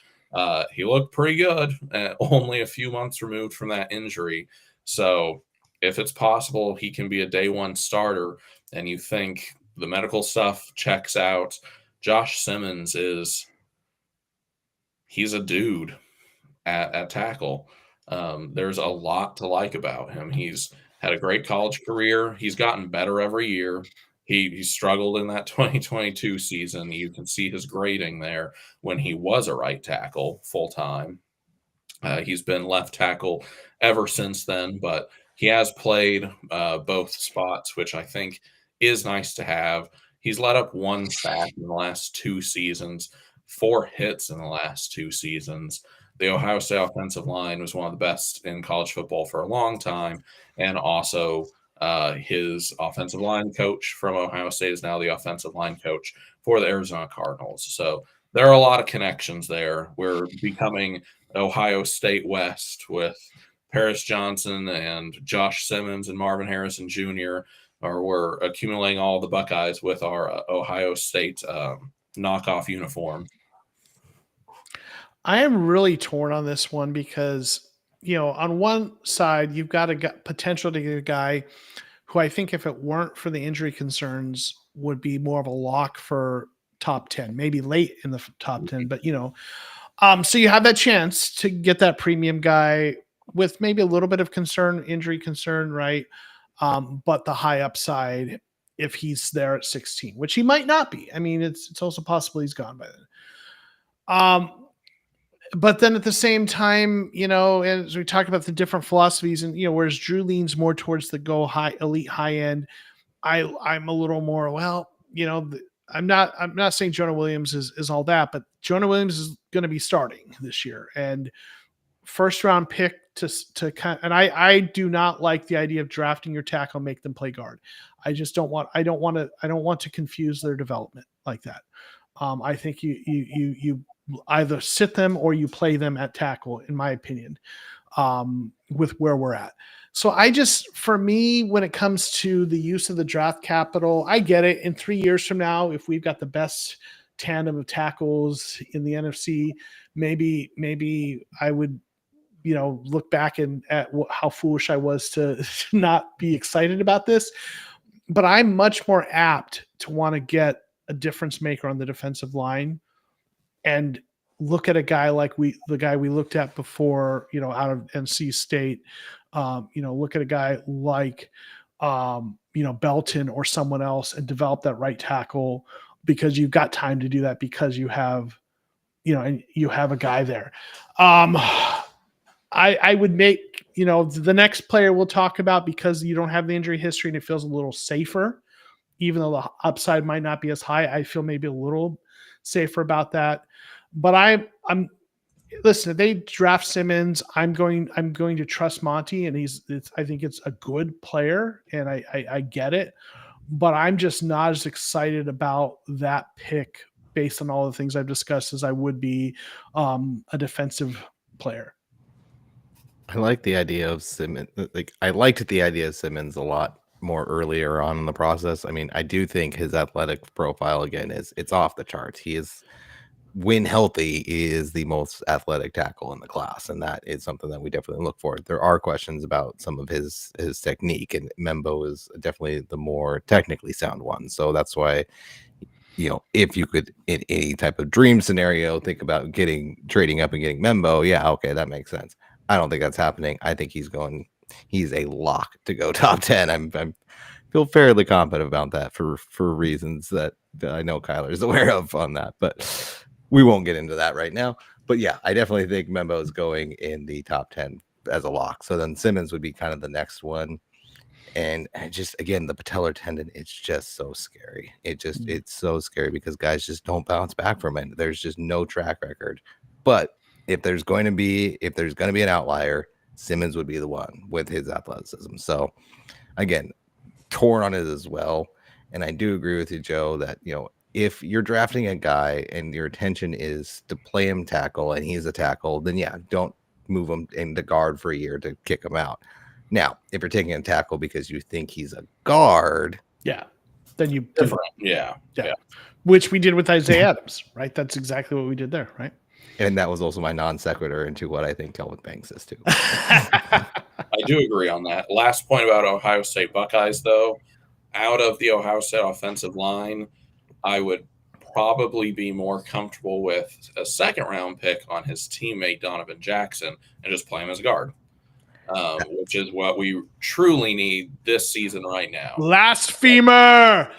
he looked pretty good, only a few months removed from that injury. So if it's possible he can be a day one starter, and you think the medical stuff checks out, Josh Simmons he's a dude at tackle. There's a lot to like about him. He's had a great college career. He's gotten better every year. He struggled in that 2022 season. You can see his grading there when he was a right tackle full time. He's been left tackle ever since then, but he has played both spots, which I think is nice to have. He's let up 1 sack in the last 2 seasons, 4 hits in the last 2 seasons. The Ohio State offensive line was one of the best in college football for a long time, and also his offensive line coach from Ohio State is now the offensive line coach for the Arizona Cardinals. So there are a lot of connections there. We're becoming Ohio State West with Paris Johnson and Josh Simmons and Marvin Harrison Jr., or we're accumulating all the Buckeyes with our Ohio State knockoff uniform. I am really torn on this one because, on one side, you've got a potential to get a guy who I think if it weren't for the injury concerns would be more of a lock for top 10, maybe late in the top 10, but so you have that chance to get that premium guy with maybe a little bit of injury concern, right? But the high upside if he's there at 16, which he might not be. I mean, it's also possible he's gone by then. But then at the same time, as we talk about the different philosophies and, whereas Drew leans more towards the elite high end, I'm a little more, I'm not saying Jonah Williams is all that, but Jonah Williams is going to be starting this year, and first round pick and I do not like the idea of drafting your tackle, make them play guard. I don't want to confuse their development like that. I think you either sit them or you play them at tackle, in my opinion, with where we're at. So for me, when it comes to the use of the draft capital, I get it. In 3 years from now, if we've got the best tandem of tackles in the NFC, maybe I would, look back at how foolish I was to not be excited about this. But I'm much more apt to want to get a difference maker on the defensive line and look at a guy like the guy we looked at before, out of NC State. Look at a guy like, Belton or someone else and develop that right tackle, because you've got time to do that, because you have, and you have a guy there. I would make, the next player we'll talk about, because you don't have the injury history and it feels a little safer, even though the upside might not be as high. I feel maybe a little safer about that. But I'm listen, if they draft Simmons, I'm going to trust Monty, and I think it's a good player, and I get it, but I'm just not as excited about that pick based on all the things I've discussed as I would be a defensive player. I like the idea of Simmons. Like, I liked the idea of Simmons a lot more earlier on in the process. I mean, I do think his athletic profile again it's off the charts. He is, when healthy, is the most athletic tackle in the class, and that is something that we definitely look for. There are questions about some of his technique, and Membo is definitely the more technically sound one. So that's why, if you could, in any type of dream scenario, think about trading up and getting Membo, yeah, okay, that makes sense. I don't think that's happening. I think he's a lock to go top 10. I'm feel fairly confident about that for reasons that I know Kyler is aware of on that, but we won't get into that right now. But yeah, I definitely think Membo is going in the top 10 as a lock. So then Simmons would be kind of the next one. And just, again, the patellar tendon, it's just so scary. It's so scary because guys just don't bounce back from it. There's just no track record. But if there's going to be an outlier, Simmons would be the one with his athleticism. So again, torn on it as well. And I do agree with you, Joe, that, if you're drafting a guy and your intention is to play him tackle and he's a tackle, then yeah, don't move him into guard for a year to kick him out. Now, if you're taking a tackle because you think he's a guard, yeah, then you different. Yeah. Which we did with Isaiah Adams, right? That's exactly what we did there, right? And that was also my non sequitur into what I think Kelvin Banks is too. I do agree on that. Last point about Ohio State Buckeyes, though, out of the Ohio State offensive line, I would probably be more comfortable with a second-round pick on his teammate Donovan Jackson and just play him as a guard, which is what we truly need this season right now. Blasphemer!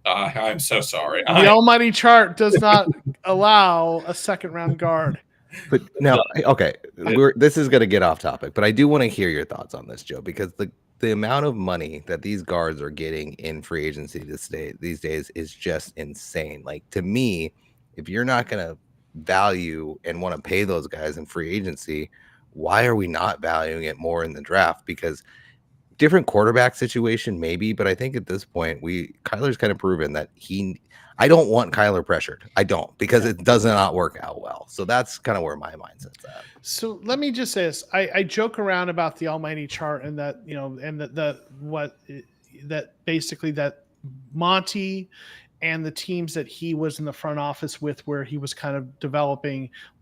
I'm so sorry. The almighty chart does not allow a second-round guard. But now, okay, this is going to get off topic, but I do want to hear your thoughts on this, Joe, because the amount of money that these guards are getting in free agency these days is just insane. Like, to me, if you're not going to value and want to pay those guys in free agency, why are we not valuing it more in the draft? Because different quarterback situation, maybe, but I think at this point, Kyler's kind of proven that I don't want Kyler pressured. I don't, because it does not work out well. So that's kind of where my mindset's at. So let me just say this. I joke around about the almighty chart and that, and that basically that Monty and the teams that he was in the front office with, where he was kind of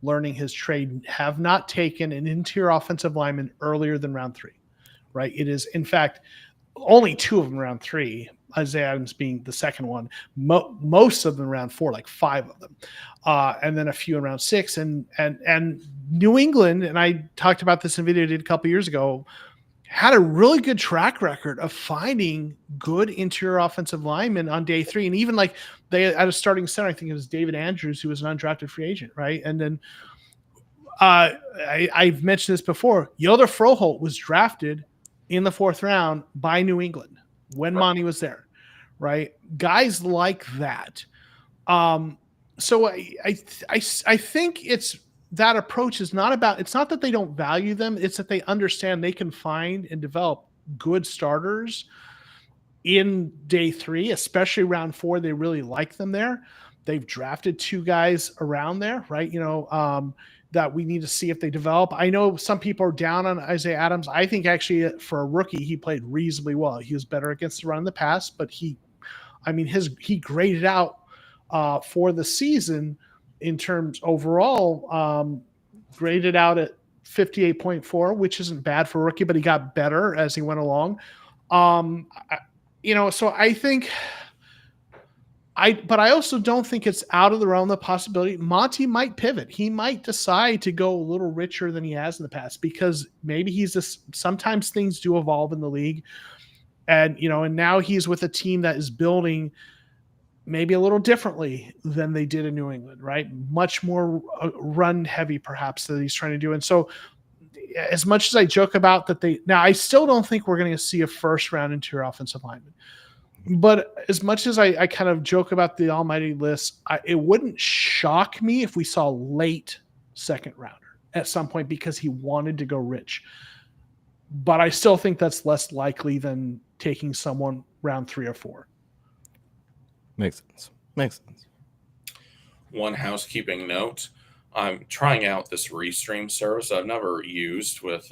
learning his trade, have not taken an interior offensive lineman earlier than round 3, right? It is, in fact, only 2 of them round 3, Isaiah Adams being the second one, most of them round 4, like 5 of them. And then a few in round 6 and New England. And I talked about this in a video I did a couple years ago, had a really good track record of finding good interior offensive linemen on day 3. And even like they had a starting center, I think it was David Andrews, who was an undrafted free agent. Right. And then I've mentioned this before. Yoder Froholt was drafted in the 4th round by New England when Monty was there, right? Guys like that. So I think that approach is not about, it's not that they don't value them. It's that they understand they can find and develop good starters in day 3, especially round 4. They really like them there. They've drafted 2 guys around there, right? That we need to see if they develop. I know some people are down on Isaiah Adams. I think actually for a rookie, he played reasonably well. He was better against the run in the pass, but he graded out for the season in terms overall, graded out at 58.4, which isn't bad for a rookie, but he got better as he went along. So I think but I also don't think it's out of the realm of the possibility. Monty might pivot. He might decide to go a little richer than he has in the past, because maybe sometimes things do evolve in the league. And, and now he's with a team that is building maybe a little differently than they did in New England, right? Much more run heavy, perhaps, that he's trying to do. And so as much as I joke about that now I still don't think we're going to see a 1st round interior offensive lineman. But as much as I kind of joke about the almighty list, it wouldn't shock me if we saw late 2nd rounder. at some point because he wanted to go rich. But I still think that's less likely than taking someone round 3 or 4. Makes sense. Makes sense. One housekeeping note: I'm trying out this Restream service I've never used with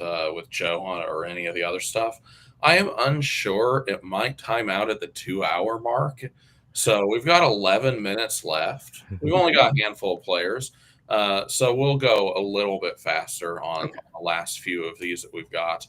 Joe on or any of the other stuff. I am unsure; it might time out at the 2-hour mark. So we've got 11 minutes left. We've only got a handful of players, so we'll go a little bit faster on the last few of these that we've got.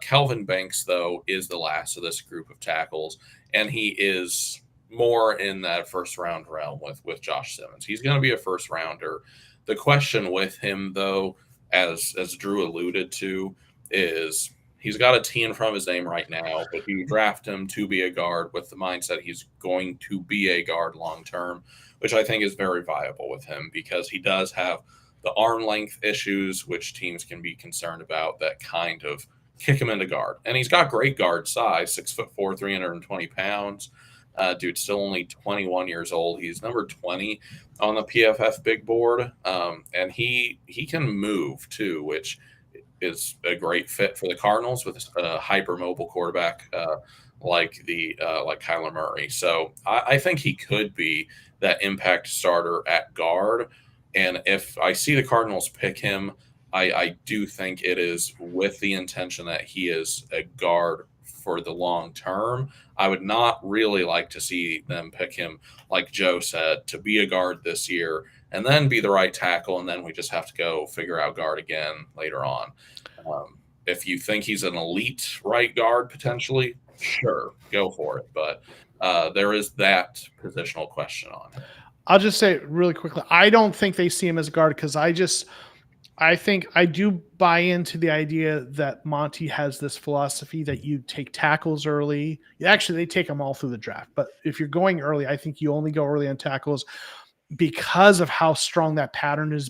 Kelvin Banks, though, is the last of this group of tackles, and he is more in that first round realm with Josh Simmons. He's going to be a first rounder. The question with him, though, as Drew alluded to, is he's got a T in front of his name right now, but you draft him to be a guard with the mindset he's going to be a guard long term, which I think is very viable with him because he does have the arm length issues, which teams can be concerned about, that kind of kick him into guard. And he's got great guard size, 6'4", 320 pounds. Dude's still only 21 years old. He's number 20 on the PFF big board. And he can move too, which is a great fit for the Cardinals with a hypermobile quarterback like Kyler Murray. So I think he could be that impact starter at guard. And if I see the Cardinals pick him, I do think it is with the intention that he is a guard for the long term. I would not really like to see them pick him, like Joe said, to be a guard this year and then be the right tackle, and then we just have to go figure out guard again later on. If you think he's an elite right guard potentially, sure, go for it. But there is that positional question on it. I'll just say really quickly, I don't think they see him as a guard because I think I do buy into the idea that Monty has this philosophy that you take tackles early. Actually, they take them all through the draft. But if you're going early, I think you only go early on tackles because of how strong that pattern is.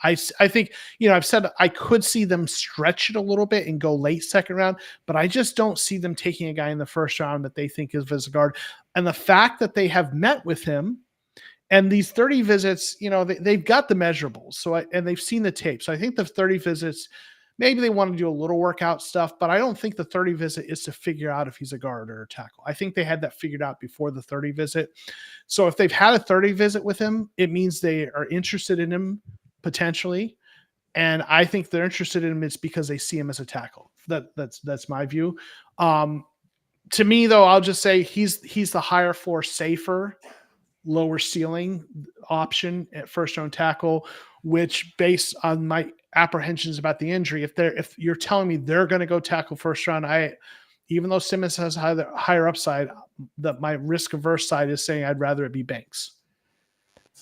I think, I've said I could see them stretch it a little bit and go late second round, but I just don't see them taking a guy in the first round that they think is as a guard. And the fact that they have met with him, and these 30 visits, they've got the measurables. And they've seen the tape. So I think the 30 visits, maybe they want to do a little workout stuff, but I don't think the 30 visit is to figure out if he's a guard or a tackle. I think they had that figured out before the 30 visit. So if they've had a 30 visit with him, it means they are interested in him potentially. And I think they're interested in him is because they see him as a tackle. That's my view. To me, though, I'll just say he's the higher floor, safer, lower ceiling option at first round tackle, which based on my apprehensions about the injury, if you're telling me they're going to go tackle first round, even though Simmons has higher upside, that my risk averse side is saying I'd rather it be Banks.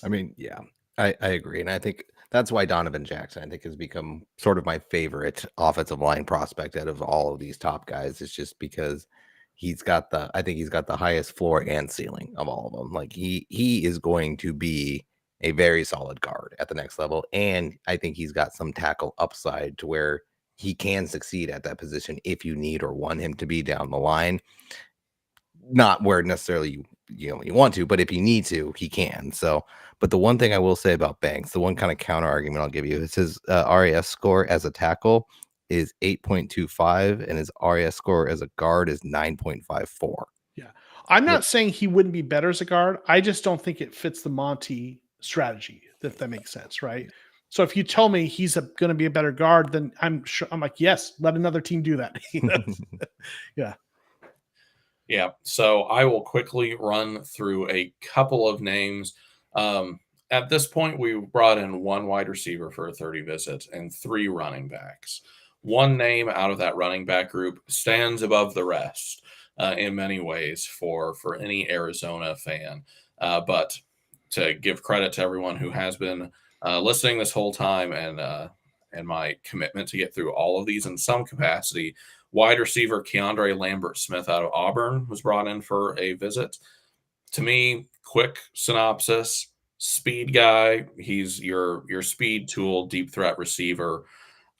I mean, yeah, I agree. And I think that's why Donovan Jackson, I think, has become sort of my favorite offensive line prospect out of all of these top guys. It's just because I think he's got the highest floor and ceiling of all of them. Like he is going to be a very solid guard at the next level. And I think he's got some tackle upside to where he can succeed at that position if you need or want him to be down the line. Not where necessarily you want to, but if you need to, he can. So, but the one thing I will say about Banks, the one kind of counter argument I'll give you, is his RAS score as a tackle is 8.25 and his RAS score as a guard is 9.54. Yeah. I'm not saying he wouldn't be better as a guard. I just don't think it fits the Monty strategy, if that makes sense, right? So if you tell me he's going to be a better guard, then I'm like, yes, let another team do that. Yeah. Yeah. So I will quickly run through a couple of names. At this point, we brought in one wide receiver for 30 visits and 3 running backs. One name out of that running back group stands above the rest in many ways for any Arizona fan. But to give credit to everyone who has been listening this whole time and my commitment to get through all of these in some capacity, wide receiver Keandre Lambert-Smith out of Auburn was brought in for a visit. To me, quick synopsis, speed guy. He's your speed tool, deep threat receiver.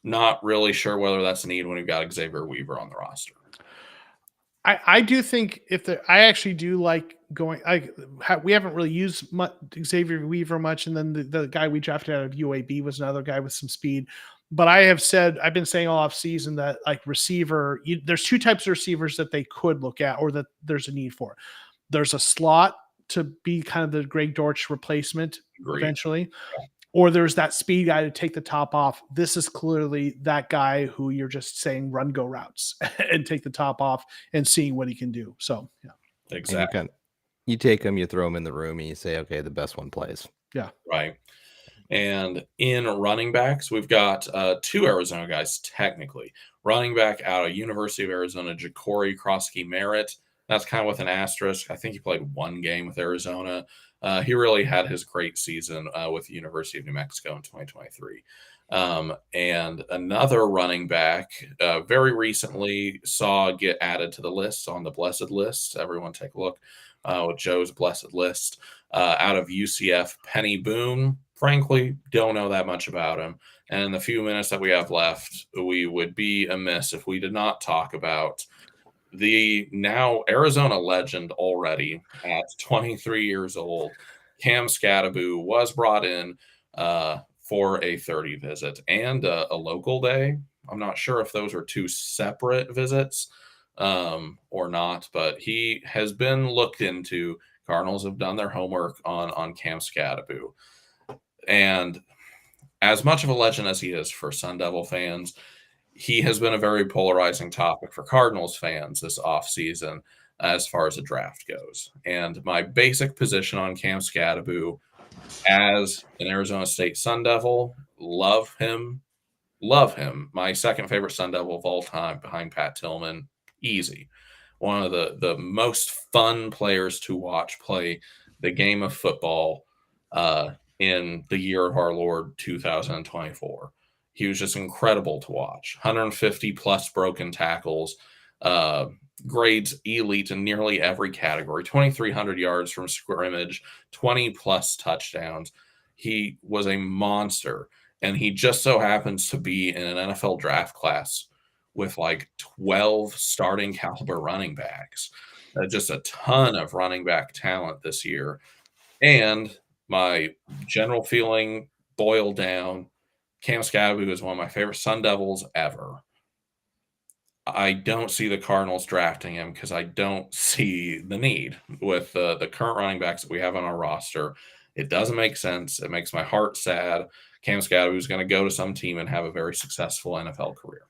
Not really sure whether that's a need when you've got Xavier Weaver on the roster. I do think I actually do like going. We haven't really used Xavier Weaver much, and then the guy we drafted out of UAB was another guy with some speed. But I've been saying all off season that like receiver, there's two types of receivers that they could look at, or that there's a need for. There's a slot to be kind of the Greg Dortch replacement Agreed. eventually, or there's that speed guy to take the top off. This is clearly that guy who you're just saying run go routes and take the top off and seeing what he can do. So yeah, Exactly. You take him, you throw him in the room, and you say, okay, the best one plays. Yeah. Right. And in running backs, we've got two Arizona guys, technically. Running back out of University of Arizona, Ja'Cory Krosky-Merritt. That's kind of with an asterisk. I think he played one game with Arizona. He really had his great season with the University of New Mexico in 2023. And another running back very recently saw get added to the list on the blessed list. Everyone take a look with Joe's blessed list out of UCF, Penny Boone. Frankly, don't know that much about him. And in the few minutes that we have left, we would be amiss if we did not talk about the now Arizona legend already at 23 years old. Cam Scadaboo was brought in for a 30 visit and a local day. I'm not sure if those are two separate visits or not, but he has been looked into. Cardinals have done their homework on Cam Scadaboo. And as much of a legend as he is for Sun Devil fans, he has been a very polarizing topic for Cardinals fans this offseason as far as the draft goes. And my basic position on Cam Scadaboo as an Arizona State Sun Devil, love him. Love him. My second favorite Sun Devil of all time behind Pat Tillman. Easy. One of the most fun players to watch play the game of football in the year of our Lord 2024. He was just incredible to watch. 150 plus broken tackles, grades elite in nearly every category, 2,300 yards from scrimmage, 20 plus touchdowns. He was a monster, and he just so happens to be in an NFL draft class with like 12 starting caliber running backs. Just a ton of running back talent this year. And my general feeling boiled down, Cam Scadaboo is one of my favorite Sun Devils ever. I don't see the Cardinals drafting him because I don't see the need with the current running backs that we have on our roster. It doesn't make sense. It makes my heart sad. Cam Scadaboo is going to go to some team and have a very successful NFL career.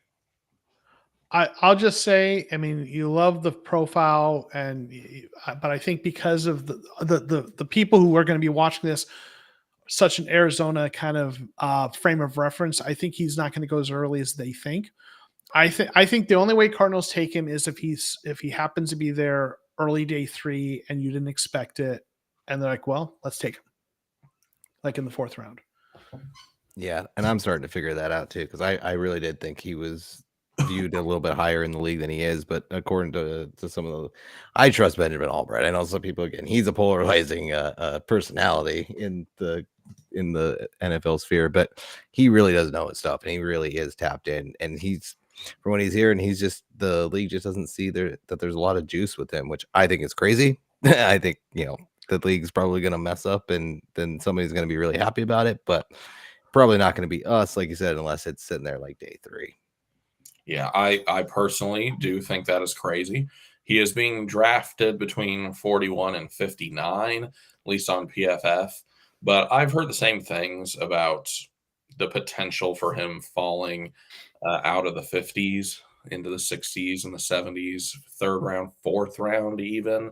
I'll just say, I mean, you love the profile, but I think because of the people who are going to be watching this, such an Arizona kind of frame of reference, I think he's not going to go as early as they think. I think the only way Cardinals take him is if he happens to be there early day 3 and you didn't expect it, and they're like, well, let's take him, like in the 4th round. Yeah, and I'm starting to figure that out too, because I really did think he was viewed a little bit higher in the league than he is, but according to some of the, I trust Benjamin Albright. I know some people, again, he's a polarizing personality in the NFL sphere, but he really does know his stuff, and he really is tapped in, and he's, from when he's here, and he's just, the league just doesn't see that there's a lot of juice with him, which I think is crazy. I think, the league's probably going to mess up, and then somebody's going to be really happy about it, but probably not going to be us, like you said, unless it's sitting there like day 3. Yeah, I personally do think that is crazy. He is being drafted between 41 and 59, at least on PFF. But I've heard the same things about the potential for him falling out of the 50s into the 60s and the 70s, 3rd round, 4th round even.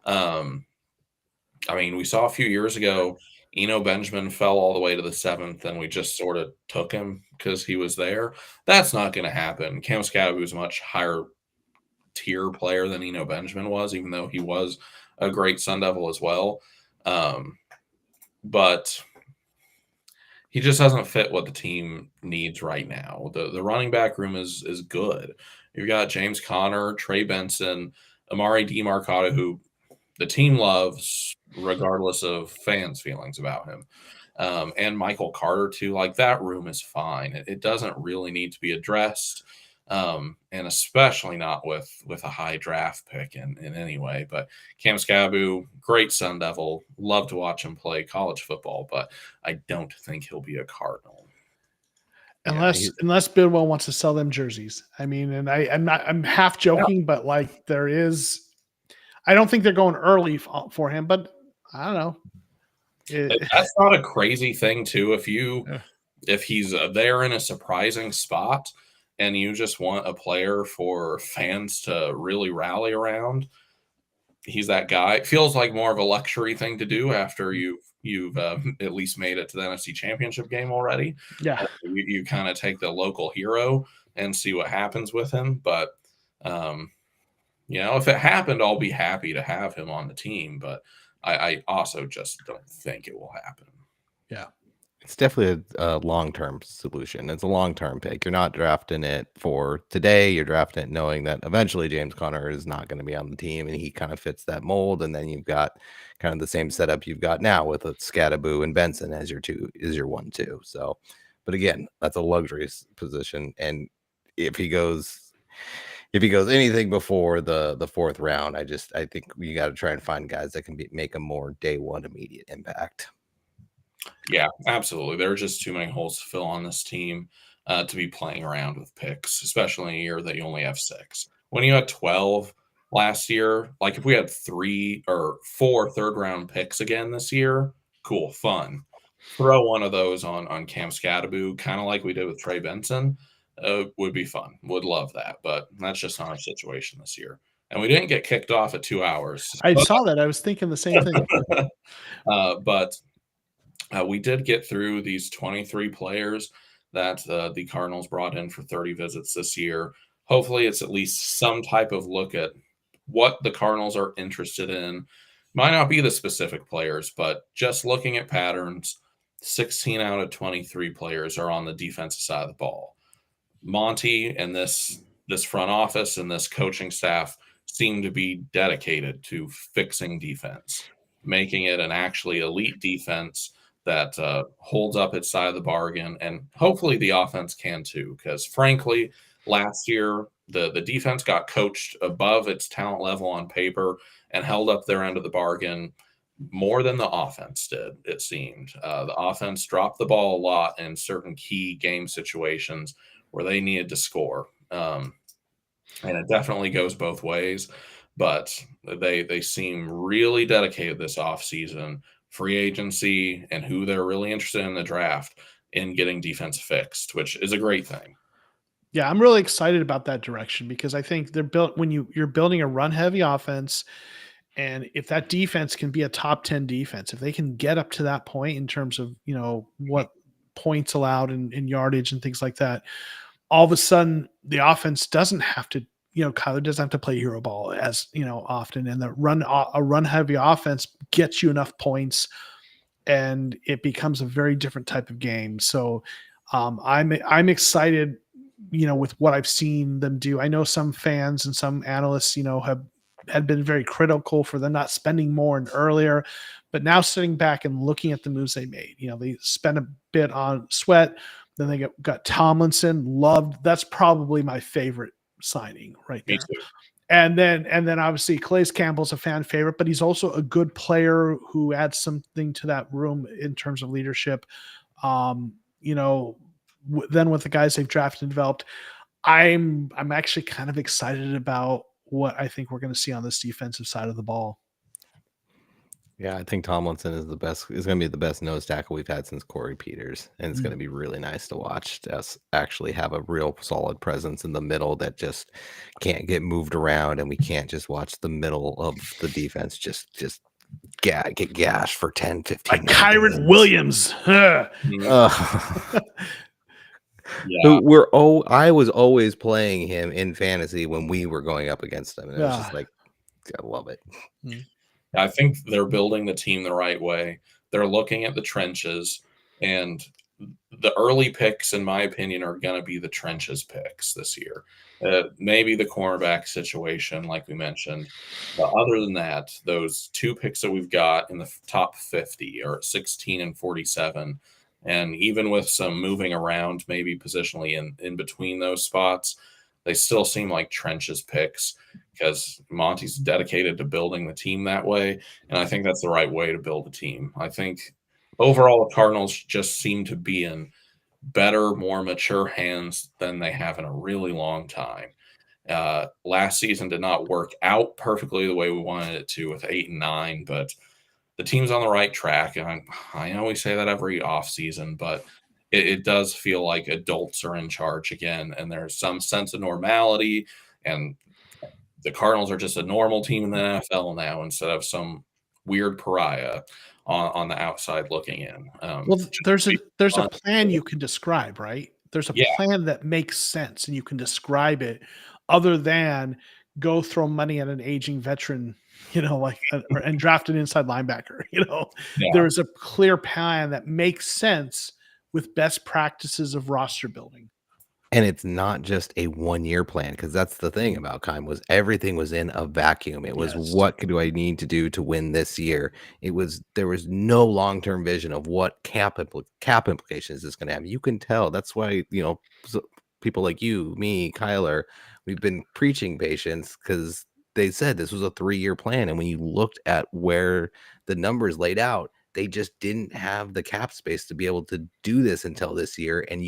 I mean, we saw a few years ago, Eno Benjamin fell all the way to the 7th, and we just sort of took him because he was there. That's not going to happen. Cam Scadaboo is a much higher tier player than Eno Benjamin was, even though he was a great Sun Devil as well. But he just doesn't fit what the team needs right now. The running back room is good. You've got James Conner, Trey Benson, Amari DiMarcado, who the team loves regardless of fans' feelings about him. And Michael Carter, too. Like, that room is fine. It doesn't really need to be addressed. And especially not with a high draft pick in any way. But Cam Scaboo, great Sun Devil. Love to watch him play college football, but I don't think he'll be a Cardinal. Unless Bidwell wants to sell them jerseys. I mean, and I'm half joking, but like I don't think they're going early for him, but I don't know. That's not a crazy thing too. If he's there in a surprising spot and you just want a player for fans to really rally around, he's that guy. It feels like more of a luxury thing to do after you've at least made it to the NFC Championship game already. Yeah, you kind of take the local hero and see what happens with him. But if it happened, I'll be happy to have him on the team. But I also just don't think it will happen. Yeah. It's definitely a long-term solution. It's a long-term pick. You're not drafting it for today. You're drafting it knowing that eventually James Conner is not going to be on the team, and he kind of fits that mold. And then you've got kind of the same setup you've got now with a Scadaboo and Benson as your 1-2. So, but again, that's a luxury position. And if he goes anything before the fourth round, I think you got to try and find guys that can make a more day one immediate impact. Yeah, absolutely. There are just too many holes to fill on this team to be playing around with picks, especially in a year that you only have 6. When you had 12 last year, like if we had 3 or 4 third-round picks again this year, cool, fun. Throw one of those on Cam Scadaboo, kind of like we did with Trey Benson, would be fun. Would love that, but that's just not our situation this year. And we didn't get kicked off at 2 hours. I saw that. I was thinking the same thing. But we did get through these 23 players that the Cardinals brought in for 30 visits this year. Hopefully, it's at least some type of look at what the Cardinals are interested in. Might not be the specific players, but just looking at patterns, 16 out of 23 players are on the defensive side of the ball. Monty and this front office and this coaching staff seem to be dedicated to fixing defense, making it an actually elite defense that holds up its side of the bargain, and hopefully the offense can too, because frankly, last year the defense got coached above its talent level on paper and held up their end of the bargain more than the offense did, it seemed. The offense dropped the ball a lot in certain key game situations where they needed to score, and it definitely goes both ways, but they seem really dedicated this offseason, free agency, and who they're really interested in the draft in getting defense fixed, which is a great thing. Yeah, I'm really excited about that direction because I think they're built when you're building a run heavy offense. And if that defense can be a top 10 defense, if they can get up to that point in terms of, what points allowed in yardage and things like that, all of a sudden the offense doesn't have to, Kyler doesn't have to play hero ball as, often. And a run heavy offense gets you enough points and it becomes a very different type of game. So I'm excited, with what I've seen them do. I know some fans and some analysts, had been very critical for them not spending more and earlier, but now sitting back and looking at the moves they made, they spent a bit on Sweat. Then they got Tomlinson. That's probably my favorite signing right there. And then obviously Calais Campbell's a fan favorite, but he's also a good player who adds something to that room in terms of leadership. Then with the guys they've drafted and developed, I'm actually kind of excited about what I think we're going to see on this defensive side of the ball. Yeah, I think Tomlinson is going to be the best nose tackle we've had since Corey Peters. And it's going to be really nice to watch us actually have a real solid presence in the middle that just can't get moved around. And we can't just watch the middle of the defense just get gashed for 10, 15 minutes. Like Kyron Williams. Yeah. I was always playing him in fantasy when we were going up against him. And it was just like, I love it. I think they're building the team the right way. They're looking at the trenches, and the early picks, in my opinion, are going to be the trenches picks this year. Maybe the cornerback situation, like we mentioned. But other than that, those 2 picks that we've got in the top 50 are 16 and 47. And even with some moving around, maybe positionally in between those spots, They still seem like trenches picks because Monty's dedicated to building the team that way. And I think that's the right way to build a team. I think overall, the Cardinals just seem to be in better, more mature hands than they have in a really long time. Last season did not work out perfectly the way we wanted it to with 8 and 9, but the team's on the right track. And I know we say that every offseason, but it does feel like adults are in charge again, and there's some sense of normality. And the Cardinals are just a normal team in the NFL now instead of some weird pariah on the outside looking in. Well, there's a fun. plan you can describe, right? There's a Yeah, plan that makes sense, and you can describe it other than go throw money at an aging veteran, and draft an inside linebacker. yeah, There is a clear plan that makes sense with best practices of roster building. And it's not just a 1-year plan, because that's the thing about Keim was everything was in a vacuum. It was, Yes. what do I need to do to win this year? There was no long-term vision of what cap implications is going to have. You can tell. That's why, people like you, me, Kyler, we've been preaching patience, because they said this was a 3-year plan. And when you looked at where the numbers laid out, they just didn't have the cap space to be able to do this until this year. And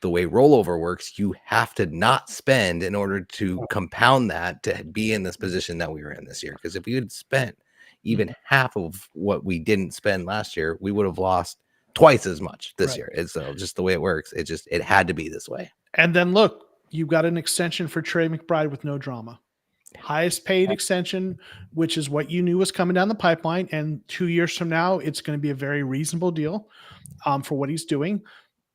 the way rollover works, you have to not spend in order to compound that to be in this position that we were in this year. Because if we had spent even half of what we didn't spend last year, we would have lost twice as much this Right. year. It's just the way it works. It had to be this way. And then look, you got an extension for Trey McBride with no drama. Highest paid extension, which is what you knew was coming down the pipeline. And 2 years from now, it's going to be a very reasonable deal for what he's doing.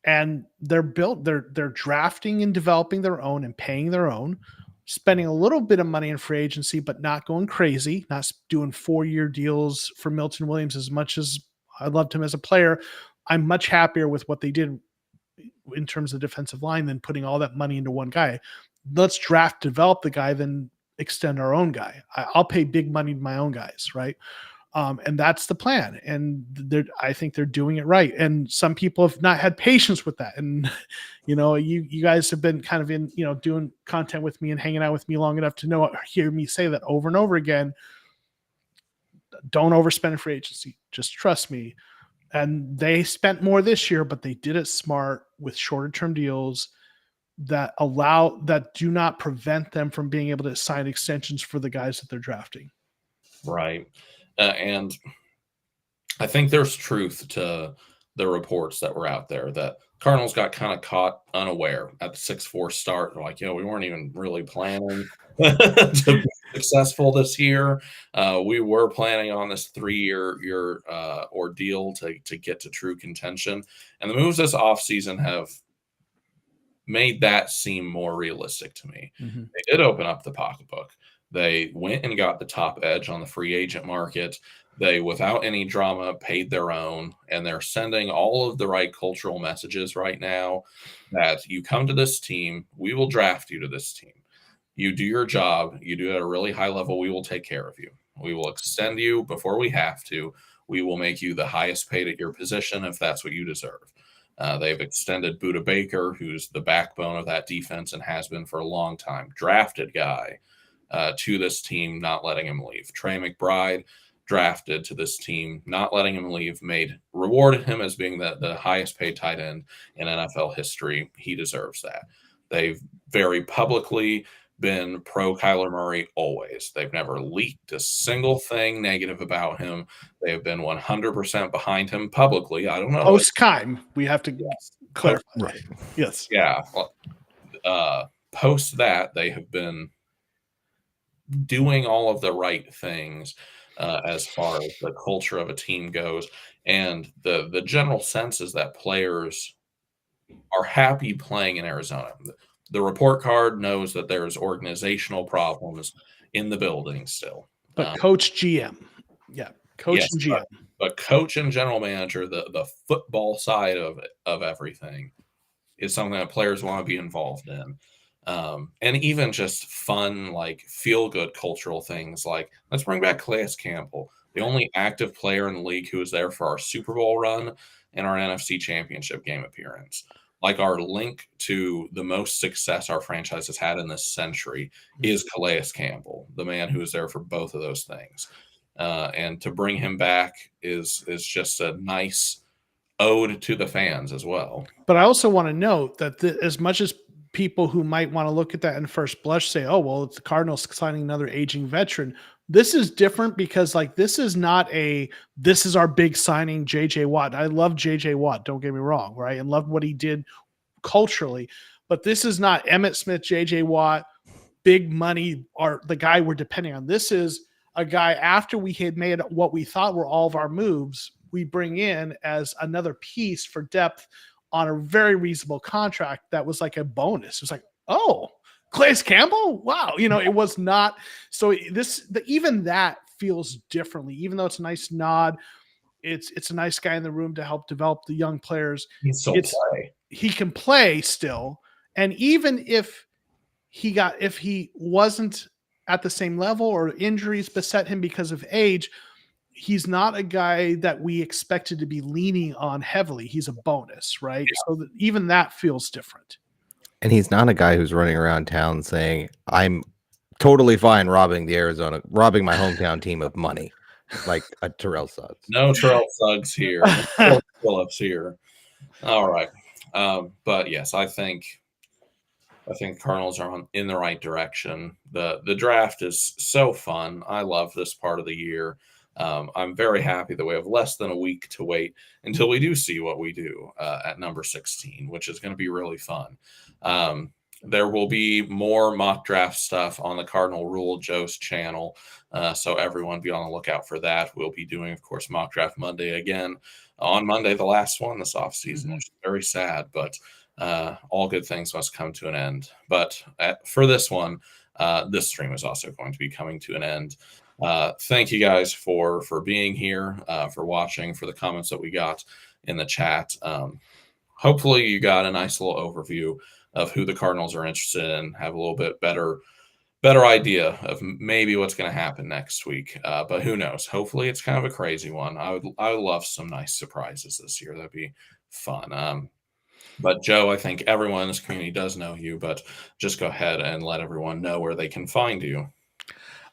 And they're drafting and developing their own and paying their own, spending a little bit of money in free agency, but not going crazy, not doing 4-year deals for Milton Williams. As much as I loved him as a player, I'm much happier with what they did in terms of defensive line than putting all that money into one guy. Let's develop the guy, then extend our own guy. I'll pay big money to my own guys, right? And that's the plan. And I think they're doing it right. And some people have not had patience with that. And, you guys have been kind of in, doing content with me and hanging out with me long enough to hear me say that over and over again. Don't overspend in free agency. Just trust me. And they spent more this year, but they did it smart with shorter term deals that do not prevent them from being able to sign extensions for the guys that they're drafting. right. And I think there's truth to the reports that were out there that Cardinals got kind of caught unaware at the 6-4 start. They're like, we weren't even really planning to be successful this year. We were planning on this 3-year ordeal to get to true contention. And the moves this offseason have made that seem more realistic to me. Mm-hmm. They did open up the pocketbook. They went and got the top edge on the free agent market. They, without any drama, paid their own, and they're sending all of the right cultural messages right now that you come to this team, we will draft you to this team. You do your job, you do it at a really high level, we will take care of you. We will extend you before we have to. We will make you the highest paid at your position if that's what you deserve. They've extended Budda Baker, who's the backbone of that defense and has been for a long time. Drafted guy to this team, not letting him leave. Trey McBride, drafted to this team, not letting him leave, rewarded him as being the highest paid tight end in NFL history. He deserves that. They've very publicly been pro Kyler Murray always. They've never leaked a single thing negative about him. They have been 100% behind him publicly. I don't know. Post-Keim, we have to clarify. Right. Yes. Yeah. Post that, they have been doing all of the right things as far as the culture of a team goes. And the general sense is that players are happy playing in Arizona. The report card knows that there's organizational problems in the building still. But coach GM. Yeah. Coach yes, and GM. But coach and general manager, the football side of everything is something that players want to be involved in. And even just fun, like feel-good cultural things like, let's bring back Calais Campbell, the only active player in the league who was there for our Super Bowl run and our NFC Championship game appearance. like our link to the most success our franchise has had in this century is Calais Campbell, the man who was there for both of those things. And to bring him back is just a nice ode to the fans as well. But I also want to note that as much as people who might want to look at that in first blush say, oh, well, it's the Cardinals signing another aging veteran. This is different because like, this is our big signing, JJ Watt. I love JJ Watt. Don't get me wrong. Right. And loved what he did culturally, but this is not Emmitt Smith, JJ Watt, big money, or the guy we're depending on. This is a guy after we had made what we thought were all of our moves, we bring in as another piece for depth on a very reasonable contract that was like a bonus. It was like, oh, Calais Campbell? Wow. It was not. So even that feels differently, even though it's a nice nod. It's a nice guy in the room to help develop the young players. He can play still. And even if he wasn't at the same level or injuries beset him because of age, he's not a guy that we expected to be leaning on heavily. He's a bonus, right? Yeah. So even that feels different. And he's not a guy who's running around town saying, I'm totally fine robbing my hometown team of money, like a Terrell Suggs. No Terrell Suggs here. Phillips here. All right. But yes, I think Cardinals are in the right direction. The draft is so fun. I love this part of the year. I'm very happy that we have less than a week to wait until we do see what we do at number 16, which is going to be really fun. There will be more mock draft stuff on the Cardinal Rule, Joe's channel. So everyone be on the lookout for that. We'll be doing, of course, Mock Draft Monday again on Monday, the last one this offseason, which is very sad, but all good things must come to an end. But for this one, this stream is also going to be coming to an end. Thank you guys for being here, for watching, for the comments that we got in the chat. Hopefully you got a nice little overview of who the Cardinals are interested in, have a little bit better idea of maybe what's going to happen next week. But who knows? Hopefully it's kind of a crazy one. I would love some nice surprises this year. That'd be fun. But Joe, I think everyone in this community does know you, but just go ahead and let everyone know where they can find you.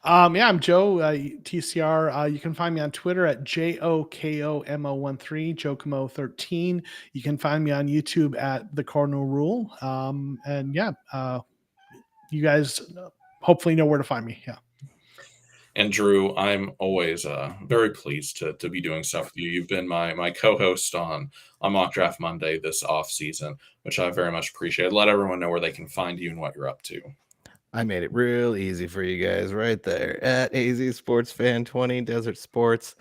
Yeah, I'm Joe, TCR. You can find me on Twitter at JOKOMO13, Joe Comeau 13. You can find me on YouTube at the Cardinal Rule. And yeah, you guys hopefully know where to find me. Yeah. And Drew, I'm always very pleased to be doing stuff with you. You've been my co-host on Mock Draft Monday this off season, which I very much appreciate. Let everyone know where they can find you and what you're up to. I made it real easy for you guys right there at AZ Sports Fan 20 Desert Sports.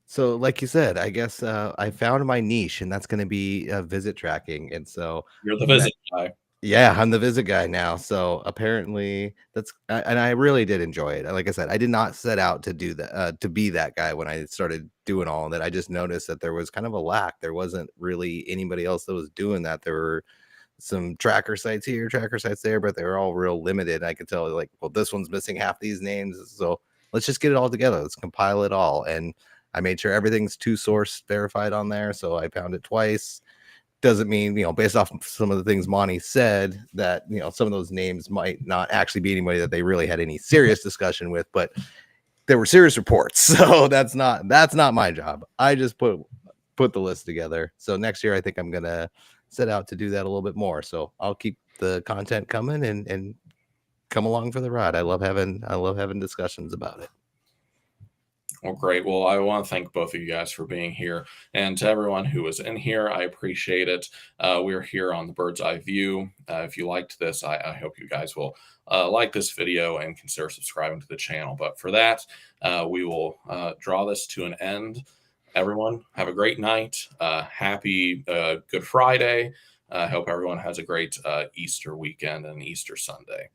So like you said, I guess I found my niche, and that's going to be visit tracking. And so you're the visit guy. Yeah, I'm the visit guy now. So apparently and I really did enjoy it. Like I said, I did not set out to do that, to be that guy when I started doing all of that. I just noticed that there was kind of a lack. There wasn't really anybody else that was doing that. There were some tracker sites here, tracker sites there, but they were all real limited. I could tell, like, well, this one's missing half these names. So let's just get it all together. Let's compile it all. And I made sure everything's 2-source verified on there. So I found it twice. Doesn't mean, based off some of the things Monty said, that, some of those names might not actually be anybody that they really had any serious discussion with, but there were serious reports. So that's not my job. I just put the list together. So next year, I think I'm going to set out to do that a little bit more. So I'll keep the content coming and come along for the ride. I love having discussions about it. Well, great. Well, I want to thank both of you guys for being here, and to everyone who was in here, I appreciate it. We're here on the Bird's Eye View. If you liked this, I hope you guys will like this video and consider subscribing to the channel. But for that, we will draw this to an end. Everyone, have a great night. Happy Good Friday. I hope everyone has a great Easter weekend and Easter Sunday.